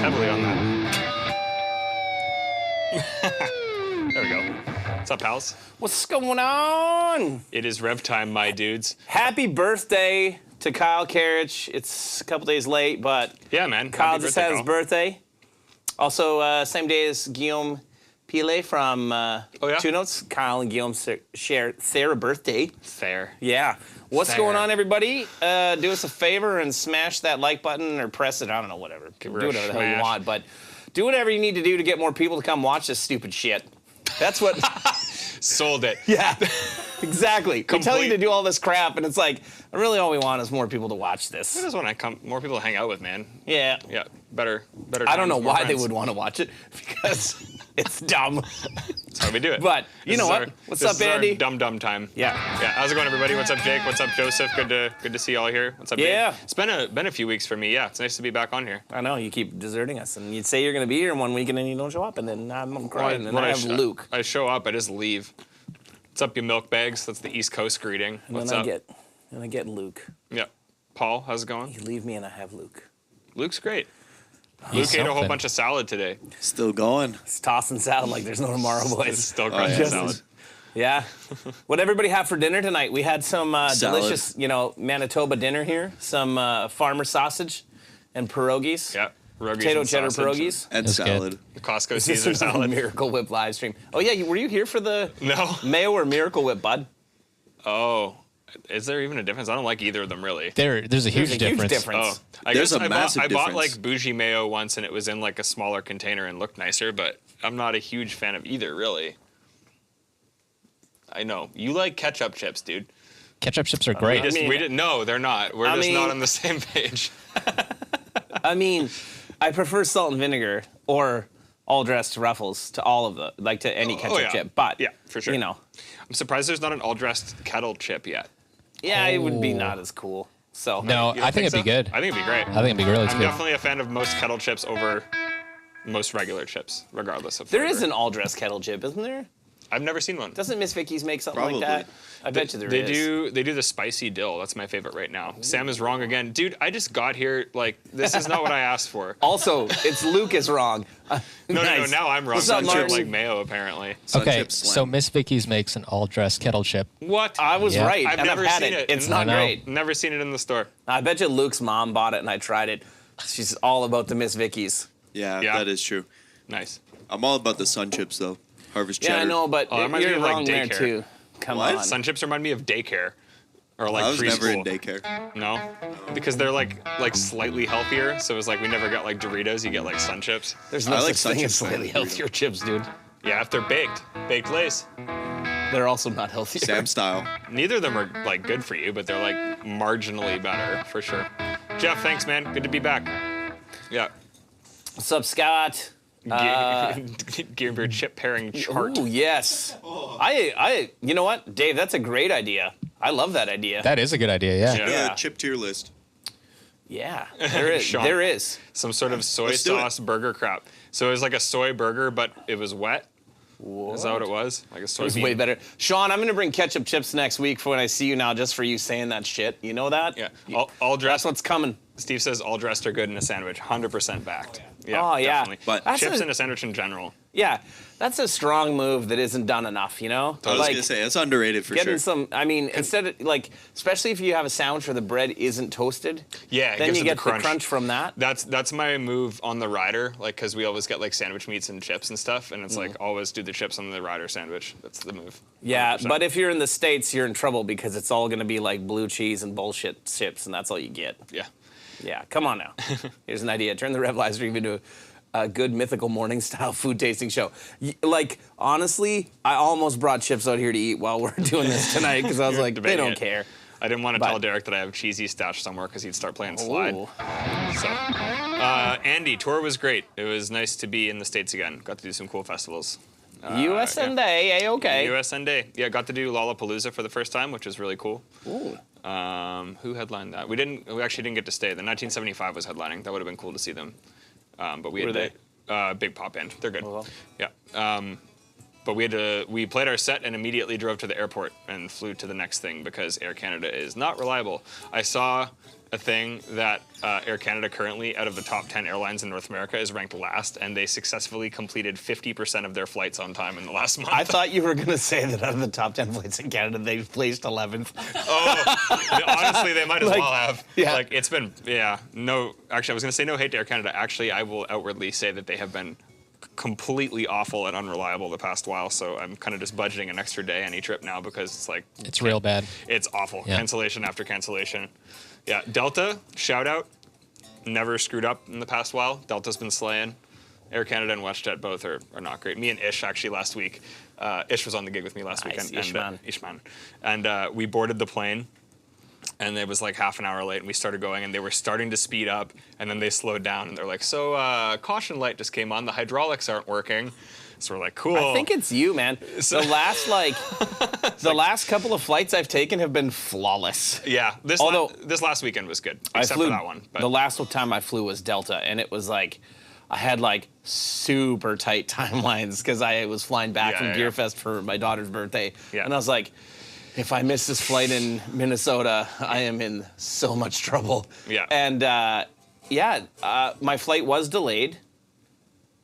heavily on that. There we go. What's up, pals? What's going on? It is rev time, my dudes. Happy birthday to Kyle Karich. It's a couple days late, but Yeah, man. Kyle Happy just birthday, had his Kyle. birthday. Also, same day as Guillaume Pile from yeah? Two Notes. Kyle and Guillaume share their birthday. Fair. Yeah. What's Fair. going on, everybody? Do us a favor and smash that like button or press it. I don't know, whatever. Do her a whatever the hell you smash. want, but do whatever you need to do to get more people to come watch this stupid shit. That's what... Sold it. Yeah, exactly. We tell you to do all this crap, and it's like, really all we want is more people to watch I this. just want to come, more people to hang out with, man. Yeah. Yeah, better. I don't know times, more why they friends. would want to watch it, because it's dumb. That's how we do it. But, you This know is what? our- What's this up, is our Andy? dumb time. Yeah. Yeah. How's it going, everybody? What's up, Jake? What's up, Joseph? Good to see y'all here. What's up, Yeah. Dave? It's been a few weeks for me. Yeah, it's nice to be back on here. I know, you keep deserting us, and you'd say you're going to be here one week, and then you don't show up, and then I'm crying, and I have Luke. I show up, I just leave. What's up, you milk bags? That's the East Coast greeting. And What's then up? I get Luke. Yeah. Paul, how's it going? You leave me, and I have Luke. Luke's great. Luke ate a whole bunch of salad today. Still going. It's tossing salad like there's no tomorrow, It's boys. still yeah. crunchy salad. Yeah. What'd everybody have for dinner tonight? We had some Salad. delicious, Manitoba dinner here. Some farmer sausage and pierogies. Yeah. Pierogies Potato and cheddar sausage pierogies. And That's salad. and Costco This Caesar is a salad. Miracle Whip live stream. Oh yeah, were you here for the No. Mayo or Miracle Whip, bud? Oh. Is there even a difference? I don't like either of them, really. There's a huge difference. Oh, I There's guess a I massive bought difference. like bougie mayo once, and it was in like a smaller container and looked nicer. But I'm not a huge fan of either, really. I know you like ketchup chips, dude. Ketchup chips are great. We mean- didn't. No, they're not. We're I just mean- not on the same page. I mean, I prefer salt and vinegar or all dressed Ruffles to all of the to any ketchup yeah. chip. But Yeah, for sure. I'm I'm surprised there's not an all-dressed kettle chip yet. yeah, it would be Oh. not as cool. So No, You don't I think it'd be so? good. I think it'd be great. I think it'd be really I'm good. definitely a fan of most kettle chips over most regular chips, regardless of there flavor. is an all dressed kettle chip, isn't there? I've never seen one. Doesn't Miss Vicky's make something Probably. like that? I bet you there They is. do the spicy dill. That's my favorite right now. Sam is wrong again. Dude, I just got here, like, this is not what I asked for. Also, it's Luke is wrong. No, Nice. now I'm wrong. What's up, I don't Martin? like mayo, apparently. Sun Okay, chips slam. so Miss Vicky's makes an all-dressed kettle chip. What? I was Yeah. right, I've and never I've had seen it. it. It's I not know. great. Never seen it in the store. I bet you Luke's mom bought it and I tried it. She's all about the Miss Vicky's. Yeah, Yeah. that is true. Nice. I'm all about the sun chips though. Harvest cheddar. Yeah, I know, but Oh, that reminds me you're of, like, wrong there daycare. too. Come What? on. Sun chips remind me of daycare. Or like I was preschool. never in daycare. No? Because they're like slightly healthier. So it's like we never got like Doritos, you get like Sun Chips. There's no I like such thing Sun as Chips slightly better than healthier chips, dude. Yeah, if they're baked. Baked Lays. They're also not healthier. Sam style. Neither of them are like good for you, but they're like marginally better for sure. Jeff, thanks, man. Good to be back. Yeah. What's up, Scott? Gear Beer chip pairing chart. Ooh, yes. You know what, Dave? That's a great idea. I love that idea. That is a good idea, yeah. Yeah. Yeah. Chip tier list. Yeah, there is. Sean. There is. Some sort of soy Let's do it. sauce burger crap. So it was like a soy burger, but it was wet. Is that what it was? Like a It soy was way better. Sean, I'm gonna bring ketchup chips next week for when I see you now, just for you saying that shit. You know that? Yeah. All That's dressed. what's coming. Steve says all dressed are good in a sandwich. 100% backed. Yeah, Oh, yeah. definitely. But- That's chips a- in a sandwich in general. Yeah, that's a strong move that isn't done enough. You know, I was gonna say it's underrated for getting sure. some. I mean, instead of especially if you have a sandwich where the bread isn't toasted. Yeah, it Then gives you it get the crunch. from that. That's my move on the rider, like because we always get like sandwich meats and chips and stuff, and it's like always do the chips on the rider sandwich. That's the move. Yeah, 100%. but if you're in the States, you're in trouble because it's all gonna be like blue cheese and bullshit chips, and that's all you get. Yeah. Yeah, come on now. Here's an idea. Turn the Rev live stream into a good mythical morning style food tasting show. Like, honestly, I almost brought chips out here to eat while we're doing this tonight because I was You're like, they debating don't it. care. I didn't want to But- tell Derek that I have cheesy stashed somewhere because he'd start playing slide. Ooh. So, Andy, tour was great. It was nice to be in the States again. Got to do some cool festivals. USNA, A-okay. USNA. Yeah, got to do Lollapalooza for the first time, which was really cool. Ooh. Who headlined that? We actually didn't get to stay. The 1975 was headlining. That would have been cool to see them. But we Who had are they? big pop band. They're good. Oh, well. Yeah. But we played our set and immediately drove to the airport and flew to the next thing because Air Canada is not reliable. I saw a thing that Air Canada currently, out of the top 10 airlines in North America, is ranked last, and they successfully completed 50% of their flights on time in the last month. I thought you were going to say that out of the top 10 flights in Canada, they placed 11th. Oh, honestly, they might as well have. Yeah. Like, it's been, no, actually, I was going to say no hate to Air Canada. Actually, I will outwardly say that they have been completely awful and unreliable the past while, so I'm kind of just budgeting an extra day any trip now because it's like... It's real bad. It's awful. Yeah. Cancellation after cancellation. Yeah, Delta, shout out. Never screwed up in the past while. Delta's been slaying. Air Canada and WestJet both are not great. Me and Ish actually last week. Ish was on the gig with me last weekend. Ishman. And we boarded the plane, and it was like half an hour late, and we started going, and they were starting to speed up, and then they slowed down, and they're like, so caution light just came on. The hydraulics aren't working. So we're like, cool. I think it's you, man. The last couple of flights I've taken have been flawless. Yeah, this last weekend was good, except for that one. But. The last time I flew was Delta, and it was like, I had like super tight timelines because I was flying back from Gearfest for my daughter's birthday. Yeah. And I was like, if I miss this flight in Minnesota, I am in so much trouble. Yeah. And my flight was delayed.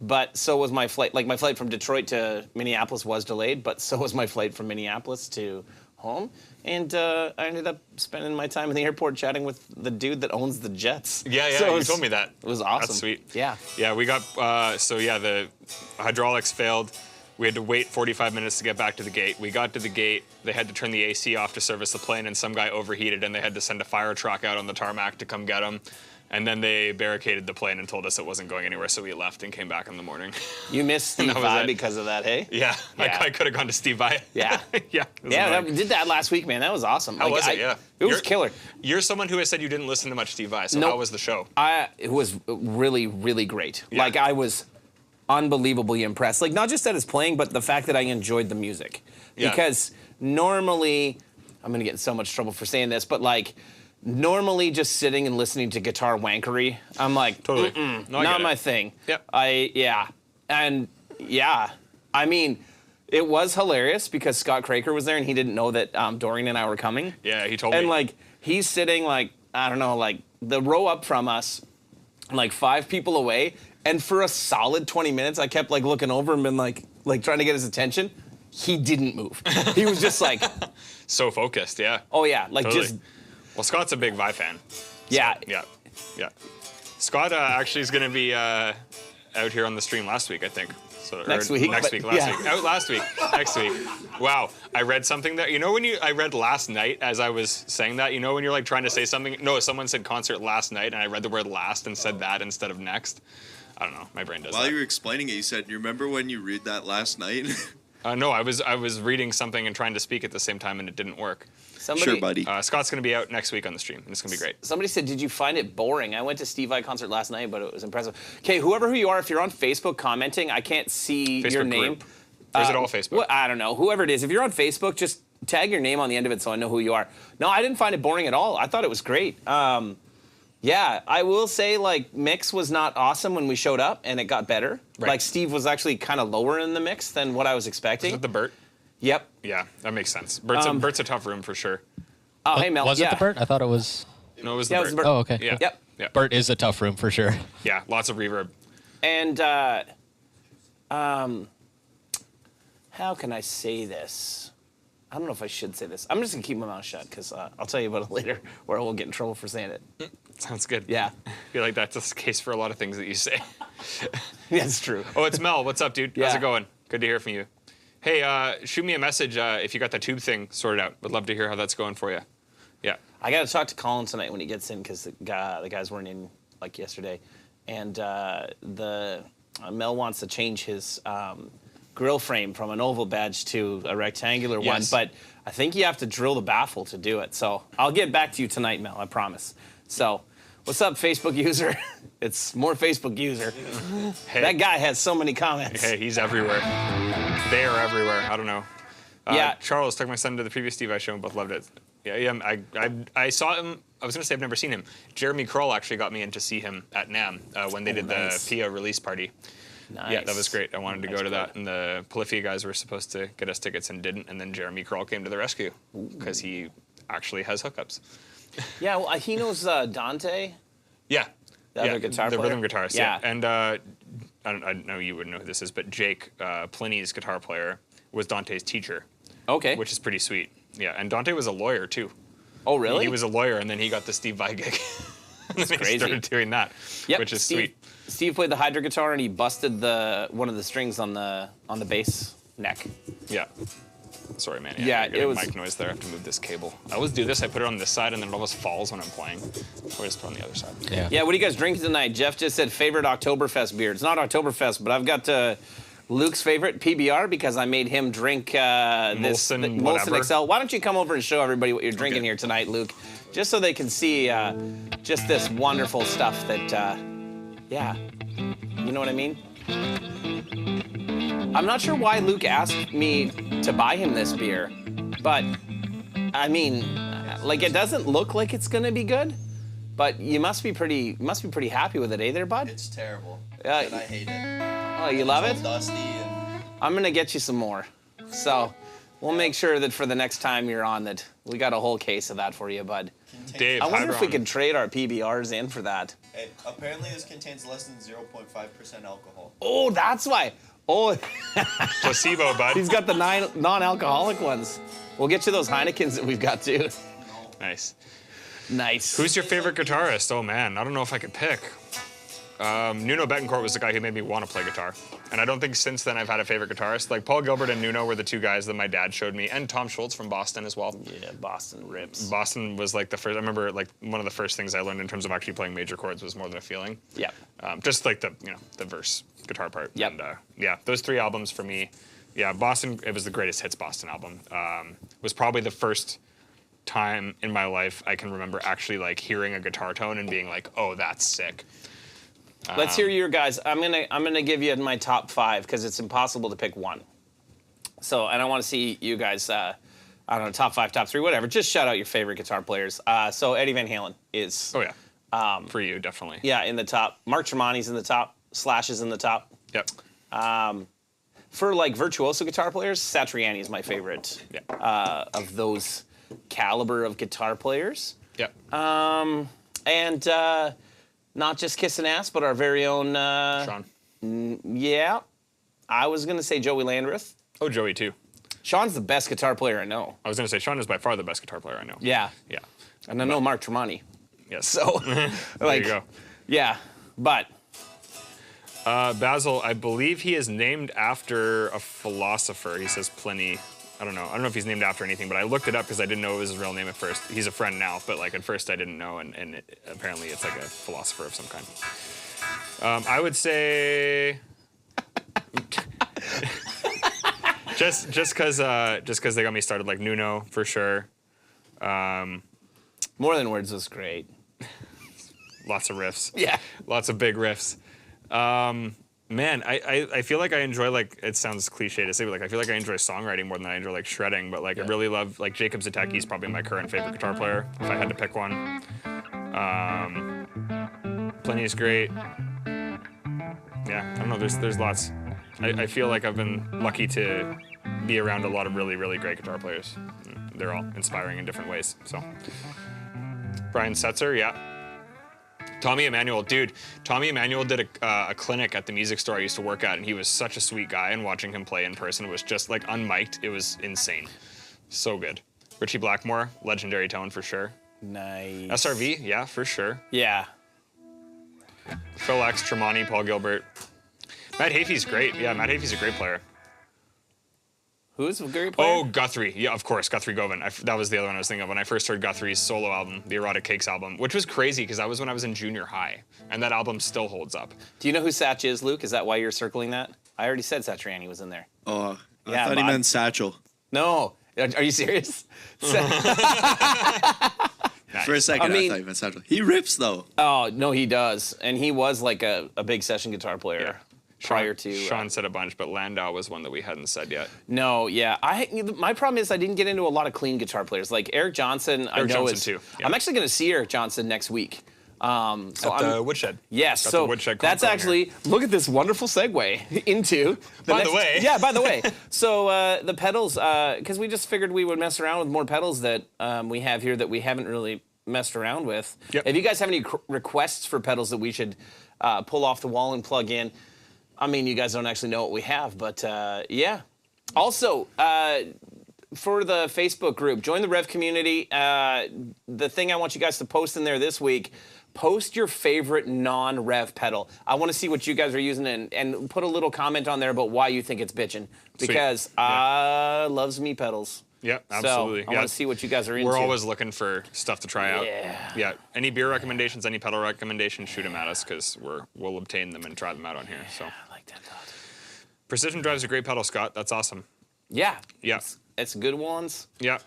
But so was my flight. Like, my flight from Detroit to Minneapolis was delayed, but so was my flight from Minneapolis to home. And I ended up spending my time in the airport chatting with the dude that owns the jets. Yeah, so you told me that. It was awesome. That's sweet. Yeah. Yeah, we got, the hydraulics failed. We had to wait 45 minutes to get back to the gate. We got to the gate. They had to turn the AC off to service the plane, and some guy overheated, and they had to send a fire truck out on the tarmac to come get him. And then they barricaded the plane and told us it wasn't going anywhere, so we left and came back in the morning. You missed Steve Vai because of that, hey? Yeah. I could have gone to Steve Vai. Yeah. We did that last week, man. That was awesome. How was it? Yeah. It was killer. You're someone who has said you didn't listen to much Steve Vai, so how was the show? It was really, really great. Yeah. Like, I was unbelievably impressed. Like, not just at his playing, but the fact that I enjoyed the music. Yeah. Because normally, I'm going to get in so much trouble for saying this, but like, normally just sitting and listening to guitar wankery, I'm like, totally. Not my thing. Yep. I mean, it was hilarious because Scott Craker was there and he didn't know that Dorian and I were coming. Yeah, he told me. And like, he's sitting like, I don't know, like the row up from us, like 5 people away. And for a solid 20 minutes, I kept like looking over him and like trying to get his attention. He didn't move. He was just like. So focused, yeah. Oh yeah, like totally. just. Well, Scott's a big Vi fan. Yeah. Yeah. Scott actually is going to be out here on the stream last week, I think. So, next week. Last week. Out last week. Next week. Wow. I read something that, I read last night as I was saying that, when you're like trying to say something. No, someone said concert last night, and I read the word last and said that instead of next. I don't know. My brain does that. While you were explaining it, you said, you remember when you read that last night? No, I was reading something and trying to speak at the same time, and it didn't work. Sure, buddy. Scott's going to be out next week on the stream, and it's going to be great. Somebody said, did you find it boring? I went to Steve Vai concert last night, but it was impressive. Okay, who you are, if you're on Facebook commenting, I can't see Facebook your name. Group. Or is it all Facebook? I don't know. Whoever it is, if you're on Facebook, just tag your name on the end of it so I know who you are. No, I didn't find it boring at all. I thought it was great. Yeah, I will say, like, mix was not awesome when we showed up, and it got better. Right. Like, Steve was actually kind of lower in the mix than what I was expecting. Is it the Bert? Yep. Yeah, that makes sense. Bert's a tough room for sure. Oh, hey, Mel. Was it the Bert? I thought it was. No, it was the Yeah, Bert. it was the Bert. Oh, okay. Yeah. Yep. Yeah. Bert is a tough room for sure. Yeah, lots of reverb. And how can I say this? I don't know if I should say this. I'm just going to keep my mouth shut because I'll tell you about it later where I will get in trouble for saying it. Sounds good. Yeah. I feel like that's the case for a lot of things that you say. That's true. Oh, it's Mel. What's up, dude? Yeah. How's it going? Good to hear from you. Hey, shoot me a message if you got that tube thing sorted out. Would love to hear how that's going for you. Yeah. I got to talk to Colin tonight when he gets in because the guys weren't in like yesterday. And Mel wants to change his grill frame from an oval badge to a rectangular one. But I think you have to drill the baffle to do it. So I'll get back to you tonight, Mel, I promise. So what's up, Facebook user? It's more Facebook user. Hey. That guy has so many comments. Hey, he's everywhere. They are everywhere. I don't know. Yeah. Charles took my son to the previous Steve I show and both loved it. Yeah. I saw him. I was going to say I've never seen him. Jeremy Kroll actually got me in to see him at NAMM when they did nice. the PIA release party. Nice. Yeah, that was great. I wanted to Nice go to play. that, and the Polyphia guys were supposed to get us tickets and didn't, and then Jeremy Kroll came to the rescue because he actually has hookups. Yeah, well, he knows Dante, Yeah. the other guitar the player. rhythm guitarist. Yeah. And I know you wouldn't know who this is, but Jake, Pliny's guitar player, was Dante's teacher, Okay. which is pretty sweet. Yeah, and Dante was a lawyer too. Oh, really? He was a lawyer, and then he got the Steve Vai gig. And then crazy. He started doing that, Yep, which is Steve, sweet. Steve played the hydro guitar and he busted one of the strings on the bass neck. Yeah. Sorry, man. Yeah, I'm getting it was- mic noise there. I have to move this cable. I always do this. I put it on this side, and then it almost falls when I'm playing. So I just put it on the other side. Yeah. Yeah, what are you guys drinking tonight? Jeff just said favorite Oktoberfest beer. It's not Oktoberfest, but I've got Luke's favorite PBR because I made him drink Molson Molson whatever. XL. Why don't you come over and show everybody what you're drinking here tonight, Luke? Just so they can see just this wonderful stuff that, yeah, you know what I mean? I'm not sure why Luke asked me to buy him this beer, but I mean, like it doesn't look like it's gonna be good, but you must be pretty happy with it, eh, there, bud? It's terrible. Yeah. And I hate it. Oh, you love It's it? all dusty and I'm gonna get you some more. So we'll make sure that for the next time you're on that we got a whole case of that for you, bud. contains, Dave, I wonder if we Hybron. could trade our PBRs in for that. apparently this contains less than 0.5% alcohol. Oh, that's why. Oh, Placebo, bud. he's got the non-alcoholic ones. We'll get you those Heinekens that we've got too. Nice. Nice. Who's your favorite guitarist? Oh, man. I don't know if I could pick. Nuno Betancourt was the guy who made me want to play guitar. And I don't think since then I've had a favorite guitarist. Like, Paul Gilbert and Nuno were the two guys that my dad showed me, and Tom Schultz from Boston as well. Yeah, Boston rips. Boston was like the first, I remember like one of the first things I learned in terms of actually playing major chords was More Than a Feeling. Yeah. Just like the, the verse guitar part. Yep. And yeah, those three albums for me, yeah, Boston, it was the greatest hits Boston album. Was probably the first time in my life I can remember actually like hearing a guitar tone and being like, oh, that's sick. Let's hear your guys. I'm gonna give you my top 5 because it's impossible to pick one. So, and I want to see you guys. I don't know, top 5, top 3, whatever. Just shout out your favorite guitar players. So Eddie Van Halen is. Oh yeah. For you, definitely. Yeah, in the top. Mark Tremonti's in the top. Slash is in the top. Yep. For like virtuoso guitar players, Satriani is my favorite Yeah. of those caliber of guitar players. Yep. And not just kissing ass, but our very own. Sean. Yeah, I was gonna say Joey Landreth. Oh, Joey too. Sean's the best guitar player I know. I was gonna say Sean is by far the best guitar player I know. Yeah, Yeah. and I know Mark Tremonti. Yes. So, there like, you go. yeah, but Basil, I believe he is named after a philosopher. He says Pliny. I don't know if he's named after anything, but I looked it up because I didn't know it was his real name at first. He's a friend now, but like at first I didn't know, and apparently it's like a philosopher of some kind. I would say just because they got me started, like Nuno for sure. More Than Words was great. Lots of riffs. Yeah. Lots of big riffs. Man, I feel like I enjoy, like, it sounds cliche to say, but like I feel like I enjoy songwriting more than I enjoy like shredding, but like I really love, like, Jacob Zatecki is probably my current favorite guitar player if I had to pick one. Plenty is great. Yeah, I don't know, there's lots. I feel like I've been lucky to be around a lot of really, really great guitar players. They're all inspiring in different ways, so. Brian Setzer, yeah. Tommy Emmanuel, dude. Tommy Emmanuel did a clinic at the music store I used to work at, and he was such a sweet guy, and watching him play in person was just, like, unmiked. It was insane. So good. Richie Blackmore, legendary tone for sure. Nice. SRV, yeah, for sure. Yeah. Phil X, Tremonti, Paul Gilbert. Matt Hafey's great. Yeah, Matt Hafey's a great player. Who's a great player? Oh, Guthrie. Yeah, of course, Guthrie Govan. That was the other one I was thinking of when I first heard Guthrie's solo album, the Erotic Cakes album, which was crazy because that was when I was in junior high, and that album still holds up. Do you know who Satch is, Luke? Is that why you're circling that? I already said Satriani was in there. Oh, I Yeah, thought he Bob. meant Satchel. No. Are you serious? For a second, I mean- I thought he meant Satchel. He rips, though. Oh, no, he does. And he was like a big session guitar player prior to. Sean said a bunch, but Landau was one that we hadn't said yet. No, yeah. My problem is I didn't get into a lot of clean guitar players. Like Eric Johnson, I Eric know Johnson is. too, yeah. I'm actually going to see Eric Johnson next week. So At the woodshed. Yes, Got so the woodshed that's console in actually, look at this wonderful segue into. By the way. Yeah, by the way. So the pedals, because we just figured we would mess around with more pedals that we have here that we haven't really messed around with. Yep. If you guys have any requests for pedals that we should pull off the wall and plug in, I mean, you guys don't actually know what we have, but yeah. Also, for the Facebook group, join the Rev community. The thing I want you guys to post in there this week, post your favorite non-Rev pedal. I want to see what you guys are using and put a little comment on there about why you think it's bitchin'. Because I loves me pedals. Yeah, absolutely. So I want to see what you guys are into. We're always looking for stuff to try out. Yeah. Yeah. Any beer recommendations, any pedal recommendations, shoot them at us because we'll obtain them and try them out on here. So. I like that thought. Precision Drive's a great pedal, Scott. That's awesome. Yeah. Yeah. It's good ones. Yeah.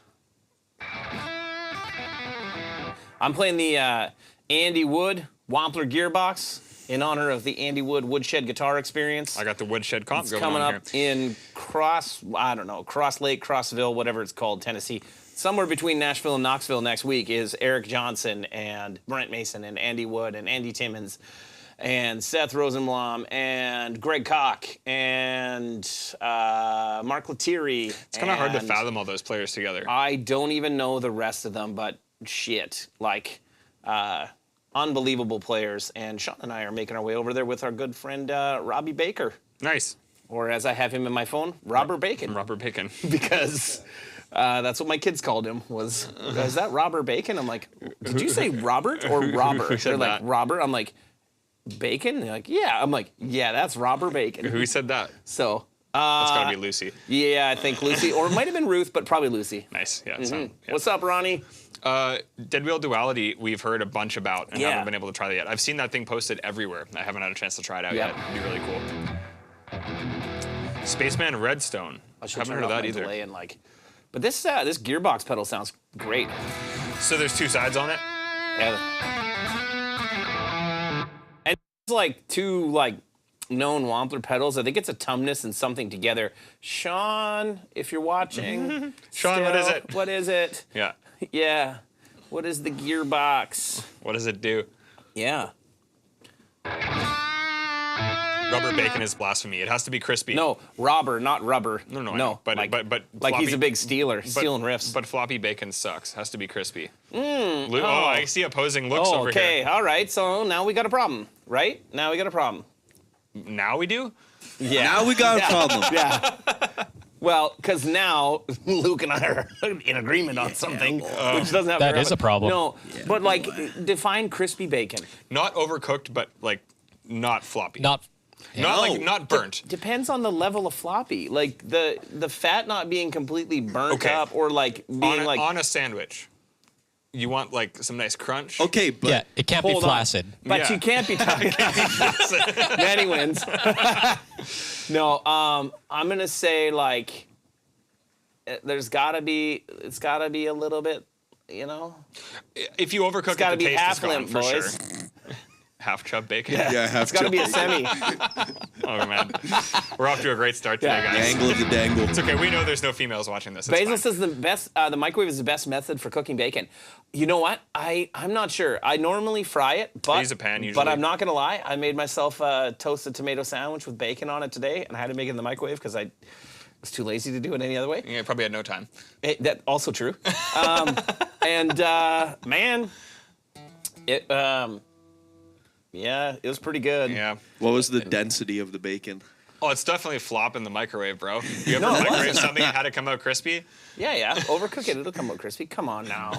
I'm playing the Andy Wood Wampler gearbox in honor of the Andy Wood Woodshed Guitar Experience. I got the Woodshed comp It's going coming on up here. in Cross Lake, Crossville, whatever it's called, Tennessee. Somewhere between Nashville and Knoxville next week is Eric Johnson and Brent Mason and Andy Wood and Andy Timmons and Seth Rosenblum and Greg Koch and Mark Lettieri. It's kind of hard to fathom all those players together. I don't even know the rest of them, but shit, like unbelievable players. And Sean and I are making our way over there with our good friend Robbie Baker, Nice. or as I have him in my phone, Robert Bacon, Robert Bacon. because that's what my kids called him. Was is that Robert Bacon? I'm like, did you say Robert or Robert? said They're like, that? Robert. I'm like, Bacon? They're like, yeah. I'm like, yeah, that's Robert Bacon. Who said that? So That's got to be Lucy. yeah, I think Lucy, or it might have been Ruth, but probably Lucy. Nice. Yeah. Mhm. yeah. What's up, Ronnie? Dead Wheel Duality, we've heard a bunch about and Yeah. haven't been able to try that yet. I've seen that thing posted everywhere. I haven't had a chance to try it out Yeah. yet. It'd be really cool. Spaceman Redstone. I should Haven't turn heard of off that my either. delay and like, but this gearbox pedal sounds great. So there's two sides on it. Yeah. And it's like two like known Wampler pedals. I think it's a Tumnus and something together. Sean, if you're watching, Sean, what is it? What is it? Yeah. Yeah. What is the gearbox? What does it do? Yeah. Rubber bacon is blasphemy. It has to be crispy. No, robber, not rubber. No, I no. know. But like, but like he's floppy- a big stealer, stealing riffs. But floppy bacon sucks. Has to be crispy. Oh, oh. I see opposing looks Oh, over okay, here. all right. So now we got a problem, right? Now we got a problem. Now we do? Yeah. Now we got a problem. Yeah. Well, because now Luke and I are in agreement on something, which doesn't have That to is a problem. No, but like, define crispy bacon. Not overcooked, but like not floppy. Not Not burnt. Depends on the level of floppy. Like the fat not being completely burnt Okay. up, or like being like. On a sandwich. You want like some nice crunch. Okay, but yeah, it can't be Hold on. flaccid. But Yeah. you can't be talking. Manny wins. No, I'm gonna say like, it's gotta be a little bit, you know. If you overcook It's gotta it, be the taste is half gone limp, for boys. sure. Half chub bacon. yeah, have It's gotta be a semi. Oh man, we're off to a great start today, Yeah. the guys. angle of the dangle. It's okay. We know there's no females watching this. It's Basil fine. says the microwave is the best method for cooking bacon. You know what? I'm not sure. I normally fry it, but use a pan But usually. I'm not gonna lie. I made myself a toasted tomato sandwich with bacon on it today, and I had to make it in the microwave because I was too lazy to do it any other way. Yeah, probably had no time. That also true. And man, it yeah, it was pretty good. Yeah. What was the density of the bacon? Oh, it's definitely flop in the microwave, bro. You ever No, it microwave wasn't. something and had it come out crispy? Yeah. Overcook it, it'll come out crispy. Come on now.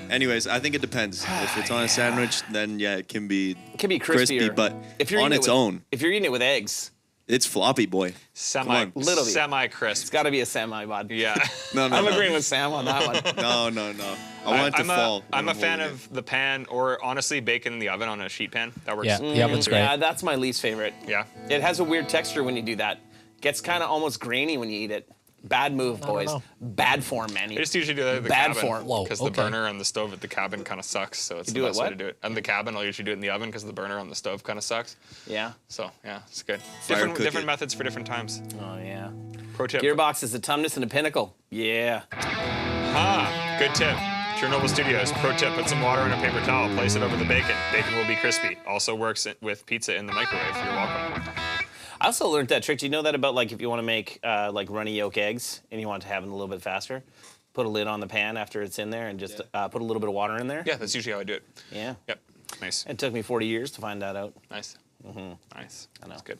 Anyways, I think it depends. If it's on a sandwich, then yeah, it can be It can be crispy, crispier. but if you're on eating it its with- own, If you're eating it with eggs, it's floppy, boy. Semi, Little bit. semi-crisp. it's got to be a semi, bud. Yeah. No, no, I'm no. agreeing with Sam on that one. No. I want it to I'm fall. I'm when a fan moving of the pan, or honestly, bacon in the oven on a sheet pan. That works. Yeah, the oven's great. Yeah, that's my least favorite. Yeah. It has a weird texture when you do that. Gets kind of almost grainy when you eat it. Bad move, boys. know. Bad form, man. I just usually do that at the Bad cabin. form. Whoa, Because okay. the burner on the stove at the cabin kind of sucks. So it's You the do it best way what? to do it. And the cabin, I'll usually do it in the oven because the burner on the stove kind of sucks. Yeah. So yeah, it's good. Fire cook Different it. methods for different times. Oh yeah. Pro tip. Gearbox is a Tumnus and a Pinnacle. Yeah. Ah, good tip. Chernobyl Studios. Pro tip, put some water in a paper towel, place it over the bacon. Bacon will be crispy. Also works with pizza in the microwave. You're welcome. I also learned that trick. Do you know that about like if you want to make like runny yolk eggs and you want to have them a little bit faster? Put a lid on the pan after it's in there and just put a little bit of water in there. Yeah, that's usually how I do it. Yeah. Yep. Nice. It took me 40 years to find that out. Nice. Nice. I know. That's good.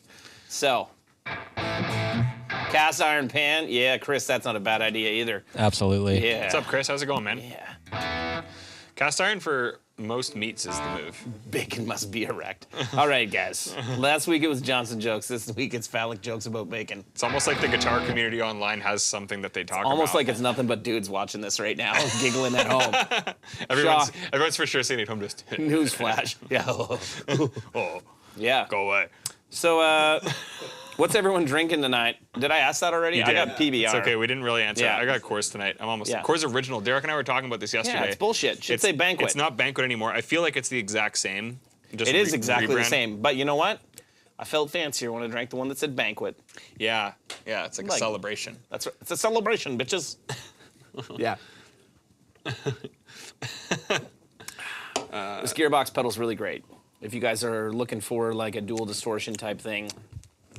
So, cast iron pan. Yeah, Chris, that's not a bad idea either. Absolutely. Yeah. What's up, Chris? How's it going, man? Yeah. Cast iron for most meats is the move. Bacon must be erect. All right, guys. Last week it was Johnson jokes. This week it's phallic jokes about bacon. It's almost like the guitar community online has something that they talk about. Almost like it's nothing but dudes watching this right now, giggling at home. Everyone's for sure sitting at home just. Newsflash. Yeah. Oh, Yeah. go away. So, what's everyone drinking tonight? Did I ask that already? You I did. got PBR. It's okay. We didn't really answer. Yeah. I got Coors tonight. I'm almost Yeah. Coors Original. Derek and I were talking about this yesterday. Yeah, it's bullshit. Should say banquet. It's not banquet anymore. I feel like it's the exact same. Just It is exactly the rebrand. same. But you know what? I felt fancier when I drank the one that said banquet. Yeah. Yeah. It's like a Like- celebration. That's right. It's a celebration, bitches. Yeah. This gearbox pedal's really great. If you guys are looking for like a dual distortion type thing,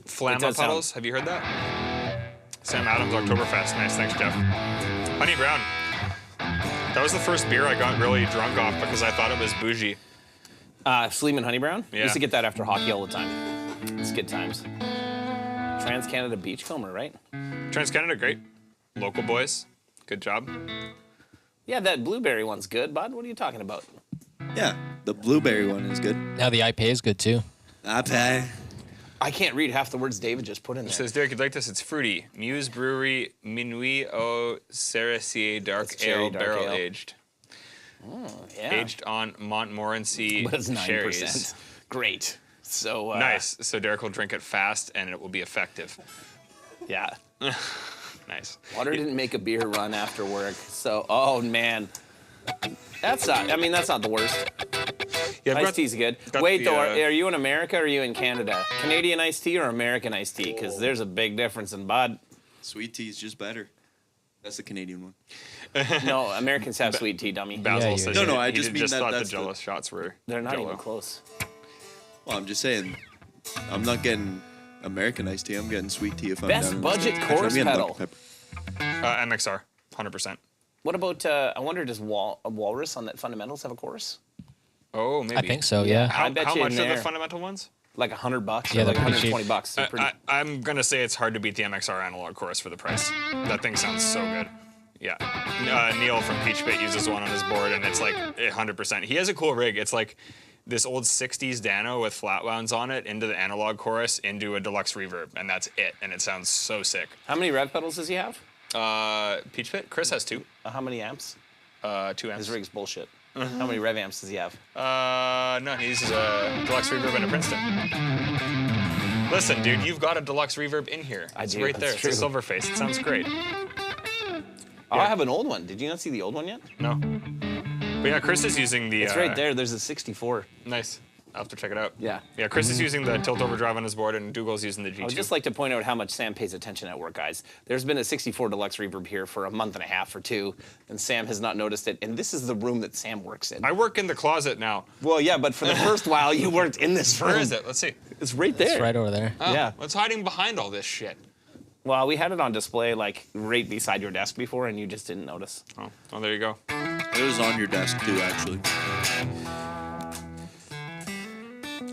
Flamma does sound- pedals. Have you heard that? Sam Adams Oktoberfest. Nice. Thanks, Jeff. Honey Brown. That was the first beer I got really drunk off because I thought it was bougie. Sleeman Honey Brown. Yeah. Used to get that after hockey all the time. It's good times. Trans Canada Beachcomber, right? Trans Canada, great. Local boys, good job. Yeah, that blueberry one's good, bud. What are you talking about? Yeah, the blueberry one is good. Now the IPA is good too. IPA. I can't read half the words David just put in there. Says Derek, you'd like this? It's fruity. Muse Brewery Minuit au Cerisier Dark That's cherry Ale dark barrel ale. aged. Yeah. Aged on Montmorency But it's 9%. cherries. Great. So Nice. So Derek will drink it fast and it will be effective. Yeah. Nice. Water didn't make a beer run after work. So, oh man. That's not the worst. Yeah, I've Iced got- tea's good. got Wait, the, though, are you in America or are you in Canada? Canadian iced tea or American iced tea? Because there's a big difference in bud. Sweet tea is just better. That's the Canadian one. No, Americans have sweet tea, dummy. Basil you- says No, no, he- I he just mean just that thought the that's the- Jello shots were They're not Jell-O. even close. Well, I'm just saying, I'm not getting American iced tea. I'm getting sweet tea if I'm Best down in budget Actually, I'm chorus getting pedal. Dr. Pepper. MXR, 100%. What about, I wonder, does Walrus on that Fundamentals have a chorus? Oh, maybe. I think so. Yeah. How, I bet how you much in are the there. fundamental ones? Like $100 Yeah, or they're like pretty cheap. $120. They're pretty. I'm gonna say it's hard to beat the MXR analog chorus for the price. That thing sounds so good. Yeah. Neil from Peach Pit uses one on his board, and it's like 100%. He has a cool rig. It's like this old 60s Dano with flat wounds on it into the analog chorus into a deluxe reverb, and that's it. And it sounds so sick. How many rev pedals does he have? Peach Pit? Chris has two. How many amps? 2 amps. His rig's bullshit. How many rev amps does he have? No, he uses a deluxe reverb and a Princeton. Listen, dude, you've got a deluxe reverb in here. I It's do, right there. that's It's a true. silver face. It sounds great. Oh, I have an old one. Did you not see the old one yet? No. But yeah, Chris is using the. It's right there. There's a 64. Nice. I'll have to check it out. Yeah. Yeah, Chris is using the tilt over drive on his board, and Dougal's using the G2. I would just like to point out how much Sam pays attention at work, guys. There's been a 64 Deluxe Reverb here for a month and a half or two, and Sam has not noticed it. And this is the room that Sam works in. I work in the closet now. Well, yeah, but for the first while, you worked in this room. Where is it? Let's see. It's right there. It's right over there. Oh, Yeah. What's hiding behind all this shit? Well, we had it on display, like, right beside your desk before, and you just didn't notice. Oh, well, there you go. It was on your desk too, actually.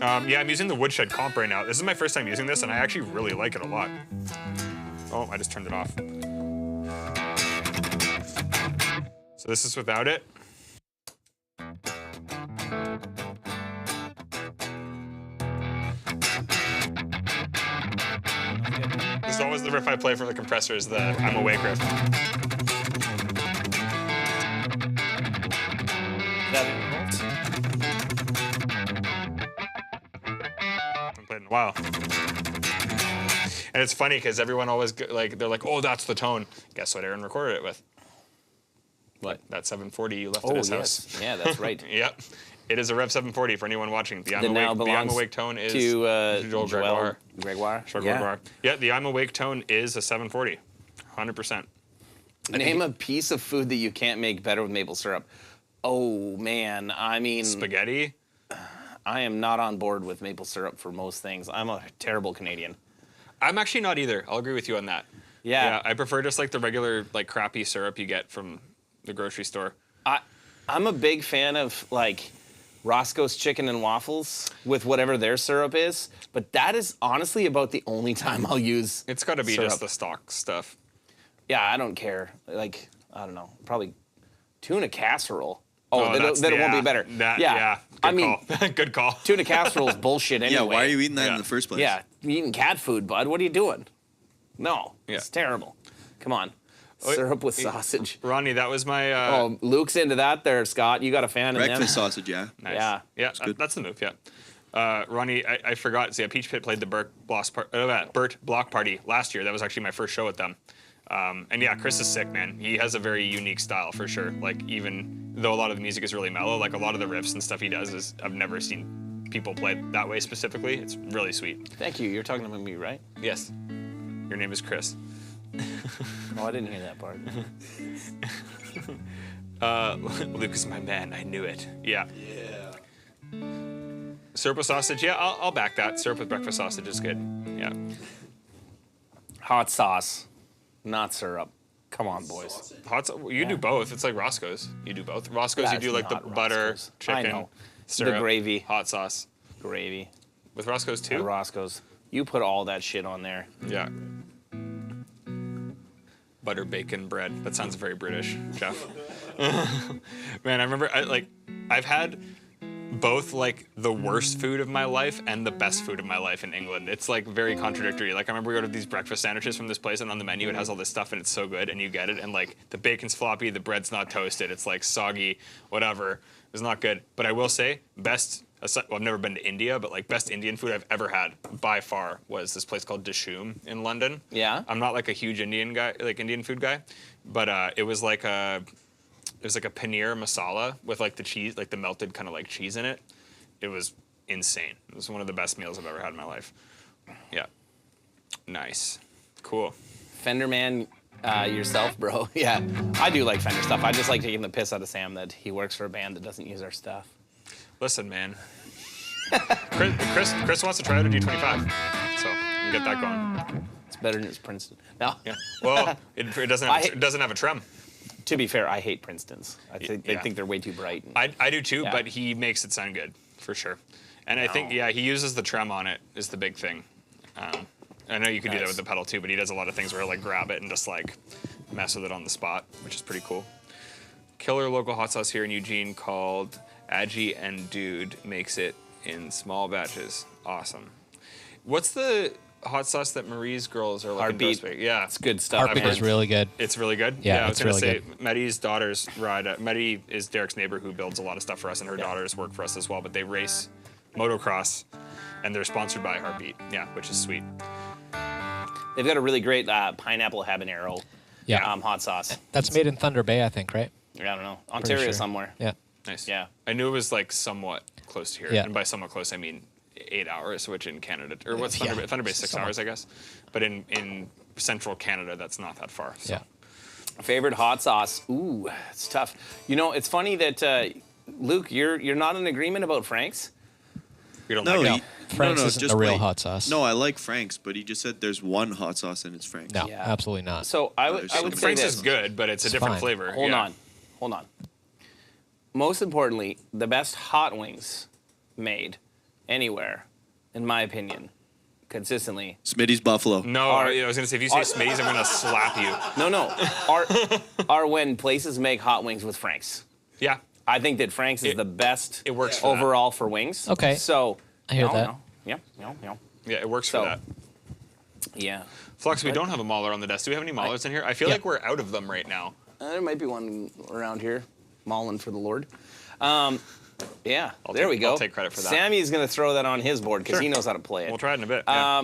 Yeah, I'm using the Woodshed comp right now. This is my first time using this, and I actually really like it a lot. Oh, I just turned it off. So this is without it. This is always the riff I play for the compressor is the I'm Awake riff. Haven't played in a while. And it's funny because everyone always they're like, oh, that's the tone. Guess what Aaron recorded it with? What? That 740 you left Oh, at his yes. house. Yeah, that's right. Yep. It is a Rev 740 for anyone watching. The I'm, That now awake, the I'm belongs Awake tone is to Joel Gregoire. Gregoire. Joel Yeah. Gregoire. Yeah, the I'm Awake tone is a 740. 100%. Name a piece of food that you can't make better with maple syrup. Oh, man. I mean, Spaghetti. I am not on board with maple syrup for most things. I'm a terrible Canadian. I'm actually not either. I'll agree with you on that. Yeah. I prefer just like the regular like crappy syrup you get from the grocery store. I'm a big fan of like Roscoe's Chicken and Waffles with whatever their syrup is, but that is honestly about the only time I'll use It's got to be syrup. just the stock stuff. Yeah, I don't care. Like, I don't know. Probably tuna casserole. Oh, that's- then it won't be better. Yeah. Good I mean, call. Good call. tuna casserole is bullshit anyway. Yeah, why are you eating that Yeah. in the first place? Yeah, you eating cat food, bud. What are you doing? No, Yeah. it's terrible. Come on. Syrup with sausage. Ronnie, that was my. Oh, Luke's into that there, Scott. You got a fan in them? Breakfast sausage, yeah. Nice. Yeah. Yeah, that's the move, yeah. Ronnie, I forgot. See, Peach Pit played the Burt Block Party last year. That was actually my first show with them. And yeah, Chris is sick, man. He has a very unique style for sure. Like, even though a lot of the music is really mellow, like a lot of the riffs and stuff he does is, I've never seen people play it that way specifically. It's really sweet. Thank you. You're talking about me, right? Yes. Your name is Chris. Oh, I didn't hear that part. Luke is my man. I knew it. Yeah. Syrup with sausage. Yeah, I'll back that. Syrup with breakfast sausage is good. Yeah. Hot sauce, not syrup. Come on, boys. You do both. It's like Roscoe's. You do both. Roscoe's, you That's do like the not butter, Roscoe's. I chicken, know. syrup, The gravy. hot sauce. Gravy. With Roscoe's At too? Roscoe's. You put all that shit on there. Yeah. Butter, bacon, bread. That sounds very British, Jeff. Man, I remember I've had both like the worst food of my life and the best food of my life in England. It's like very contradictory. Like I remember we ordered these breakfast sandwiches from this place, and on the menu it has all this stuff and it's so good, and you get it, and like the bacon's floppy, the bread's not toasted, it's like soggy, whatever. It's not good. But I will say, best. Well, I've never been to India, but like best Indian food I've ever had by far was this place called Dishoom in London. Yeah? I'm not like a huge Indian food guy, but it was like a paneer masala with like the cheese, like the melted kind of like cheese in it. It was insane. It was one of the best meals I've ever had in my life. Yeah. Nice. Cool. Fender man yourself, bro. Yeah. I do like Fender stuff. I just like taking the piss out of Sam that he works for a band that doesn't use our stuff. Listen, man. Chris wants to try out a D25, so you can get that going. It's better than his Princeton. No. Yeah. Well, it doesn't have a trem. To be fair, I hate Princeton's. They Yeah. think they're way too bright. I do too, Yeah. but he makes it sound good for sure. And I think he uses the trem on it is the big thing. I know you could do that Nice. with the pedal too, but he does a lot of things where he'll like grab it and just like mess with it on the spot, which is pretty cool. Killer local hot sauce here in Eugene called Agi and Dude makes it in small batches. Awesome. What's the hot sauce that Marie's girls are looking Heartbeat. to? Yeah, It's good stuff. Heartbeat man. is really good. it's really good. Yeah, I was it's gonna really say Meddy's daughters ride. Meddy is Derek's neighbor who builds a lot of stuff for us, and her daughters work for us as well. But they race motocross, and they're sponsored by Heartbeat. Yeah, which is sweet. They've got a really great pineapple habanero Yeah. hot sauce. That's made in Thunder Bay, I think, right? I don't know. Ontario sure. somewhere. Yeah. Nice. Yeah. I knew it was like somewhat close to here, Yeah. and by somewhat close I mean 8 hours, which in Canada, or what's Yeah. Thunder Bay? Thunder Bay 6 Somewhat. hours, I guess. But in central Canada, that's not that far. So. Yeah. Favorite hot sauce? Ooh, it's tough. You know, it's funny that Luke, you're not in agreement about Frank's. We don't No, like he, it. Frank's no, isn't just a real wait. hot sauce. No, I like Frank's, but he just said there's one hot sauce and it's Frank's. No, Yeah. absolutely not. So I there's would say Frank's this. is good, but it's a It's different fine. flavor. Hold yeah. on. Most importantly, the best hot wings made anywhere, in my opinion, consistently. Smitty's Buffalo. No, I was gonna say if you say Smitty's, I'm gonna slap you. No, are when places make hot wings with Frank's. Yeah. I think that Frank's is It- the best it works for that. overall for wings. Okay. So I hear that. Yeah. Yeah, it works So- for that. Yeah. Flux, we don't have a mauler on the desk. Do we have any maulers in here? I feel Yeah. like we're out of them right now. There might be one around here, mauling for the Lord. Yeah, I'll there take- we go. I'll take credit for that. Sammy's going to throw that on his board because Sure. he knows how to play it. We'll try it in a bit. Yeah.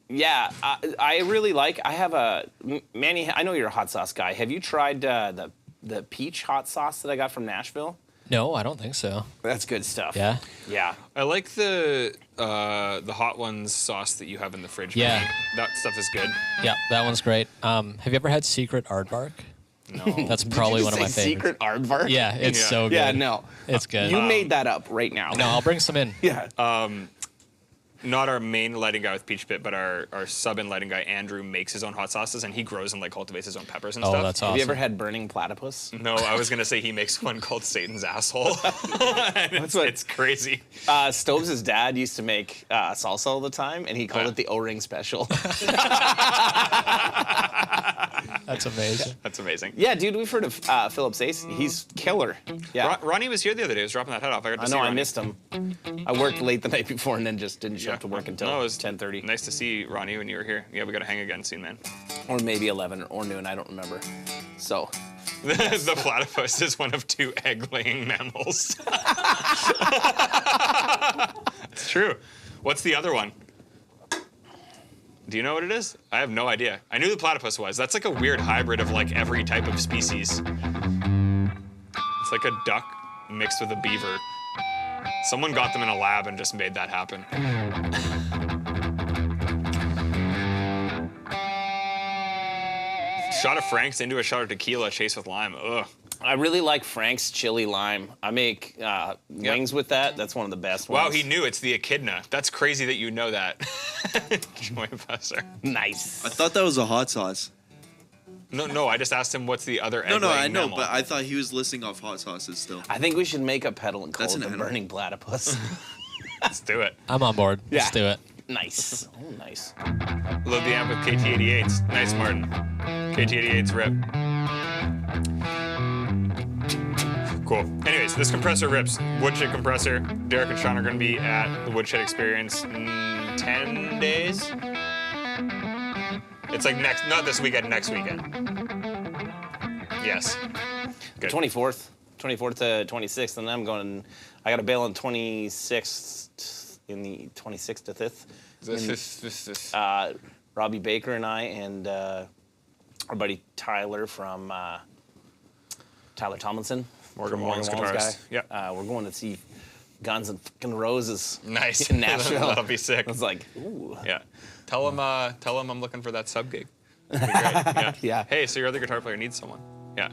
Yeah, I really like. I have a Manny. I know you're a hot sauce guy. Have you tried the peach hot sauce that I got from Nashville? No, I don't think so. That's good stuff. Yeah? Yeah. I like the Hot Ones sauce that you have in the fridge. Yeah. Manny. That stuff is good. Yeah, that one's great. Have you ever had Secret Aardvark? No. That's Did you probably just one of my say favorites. Secret aardvark? Yeah, it's Yeah. so good. Yeah, no. It's good. You made that up right now. No, I'll bring some in. Yeah. Not our main lighting guy with Peach Pit, but our sub-in lighting guy, Andrew, makes his own hot sauces, and he grows and like cultivates his own peppers and Oh, stuff. that's awesome. Have you ever had burning platypus? No, I was gonna say he makes one called Satan's Asshole. It's crazy. Stoves' dad used to make salsa all the time, and he called it the O-ring special. That's amazing. That's amazing. Yeah, dude, we've heard of Philip Sace. He's killer. Yeah. Ronnie was here the other day. He was dropping that head off. I got to I see know, I Ronnie. missed him. I worked late the night before and then just didn't show up to work until No, it was 10:30. Nice to see Ronnie when you were here. Yeah, we got to hang again soon, man. Or maybe 11 or noon, I don't remember. So, The platypus is one of 2 egg-laying mammals. It's true. What's the other one? Do you know what it is? I have no idea. I knew the platypus was. That's like a weird hybrid of like every type of species. It's like a duck mixed with a beaver. Someone got them in a lab and just made that happen. Shot of Frank's into a shot of tequila, chased with lime. Ugh. I really like Frank's chili lime. I make wings with that. That's one of the best ones. Wow, he knew it's the echidna. That's crazy that you know that. Joy Buster. Nice. I thought that was a hot sauce. No, I just asked him what's the other egg No, I laying know, mammal. but I thought he was listing off hot sauces still. I think we should make a pedal and call That's it an the animal. burning platypus. Let's do it. I'm on board. Let's do it. Nice. Oh, nice. Load the amp with KT88s. Nice, Martin. KT88s rip. Cool. Anyways, this compressor rips. Woodshed compressor. Derek and Sean are going to be at the Woodshed Experience in 10 days. It's like not this weekend, next weekend. Yes. Good. 24th to 26th, and then I'm going. I got a bail on 26th in the 26th to 5th. Robbie Baker and I and our buddy Tyler from Tyler Tomlinson, Morgan Wallen's Wallen's guitarist. Yep. We're going to see Guns and fucking Roses. Nice. in Nashville. That'll be sick. I was like, ooh. Yeah. Tell him I'm looking for that sub gig. That'd be great. Yeah. Yeah. Hey, so your other guitar player needs someone. Yeah.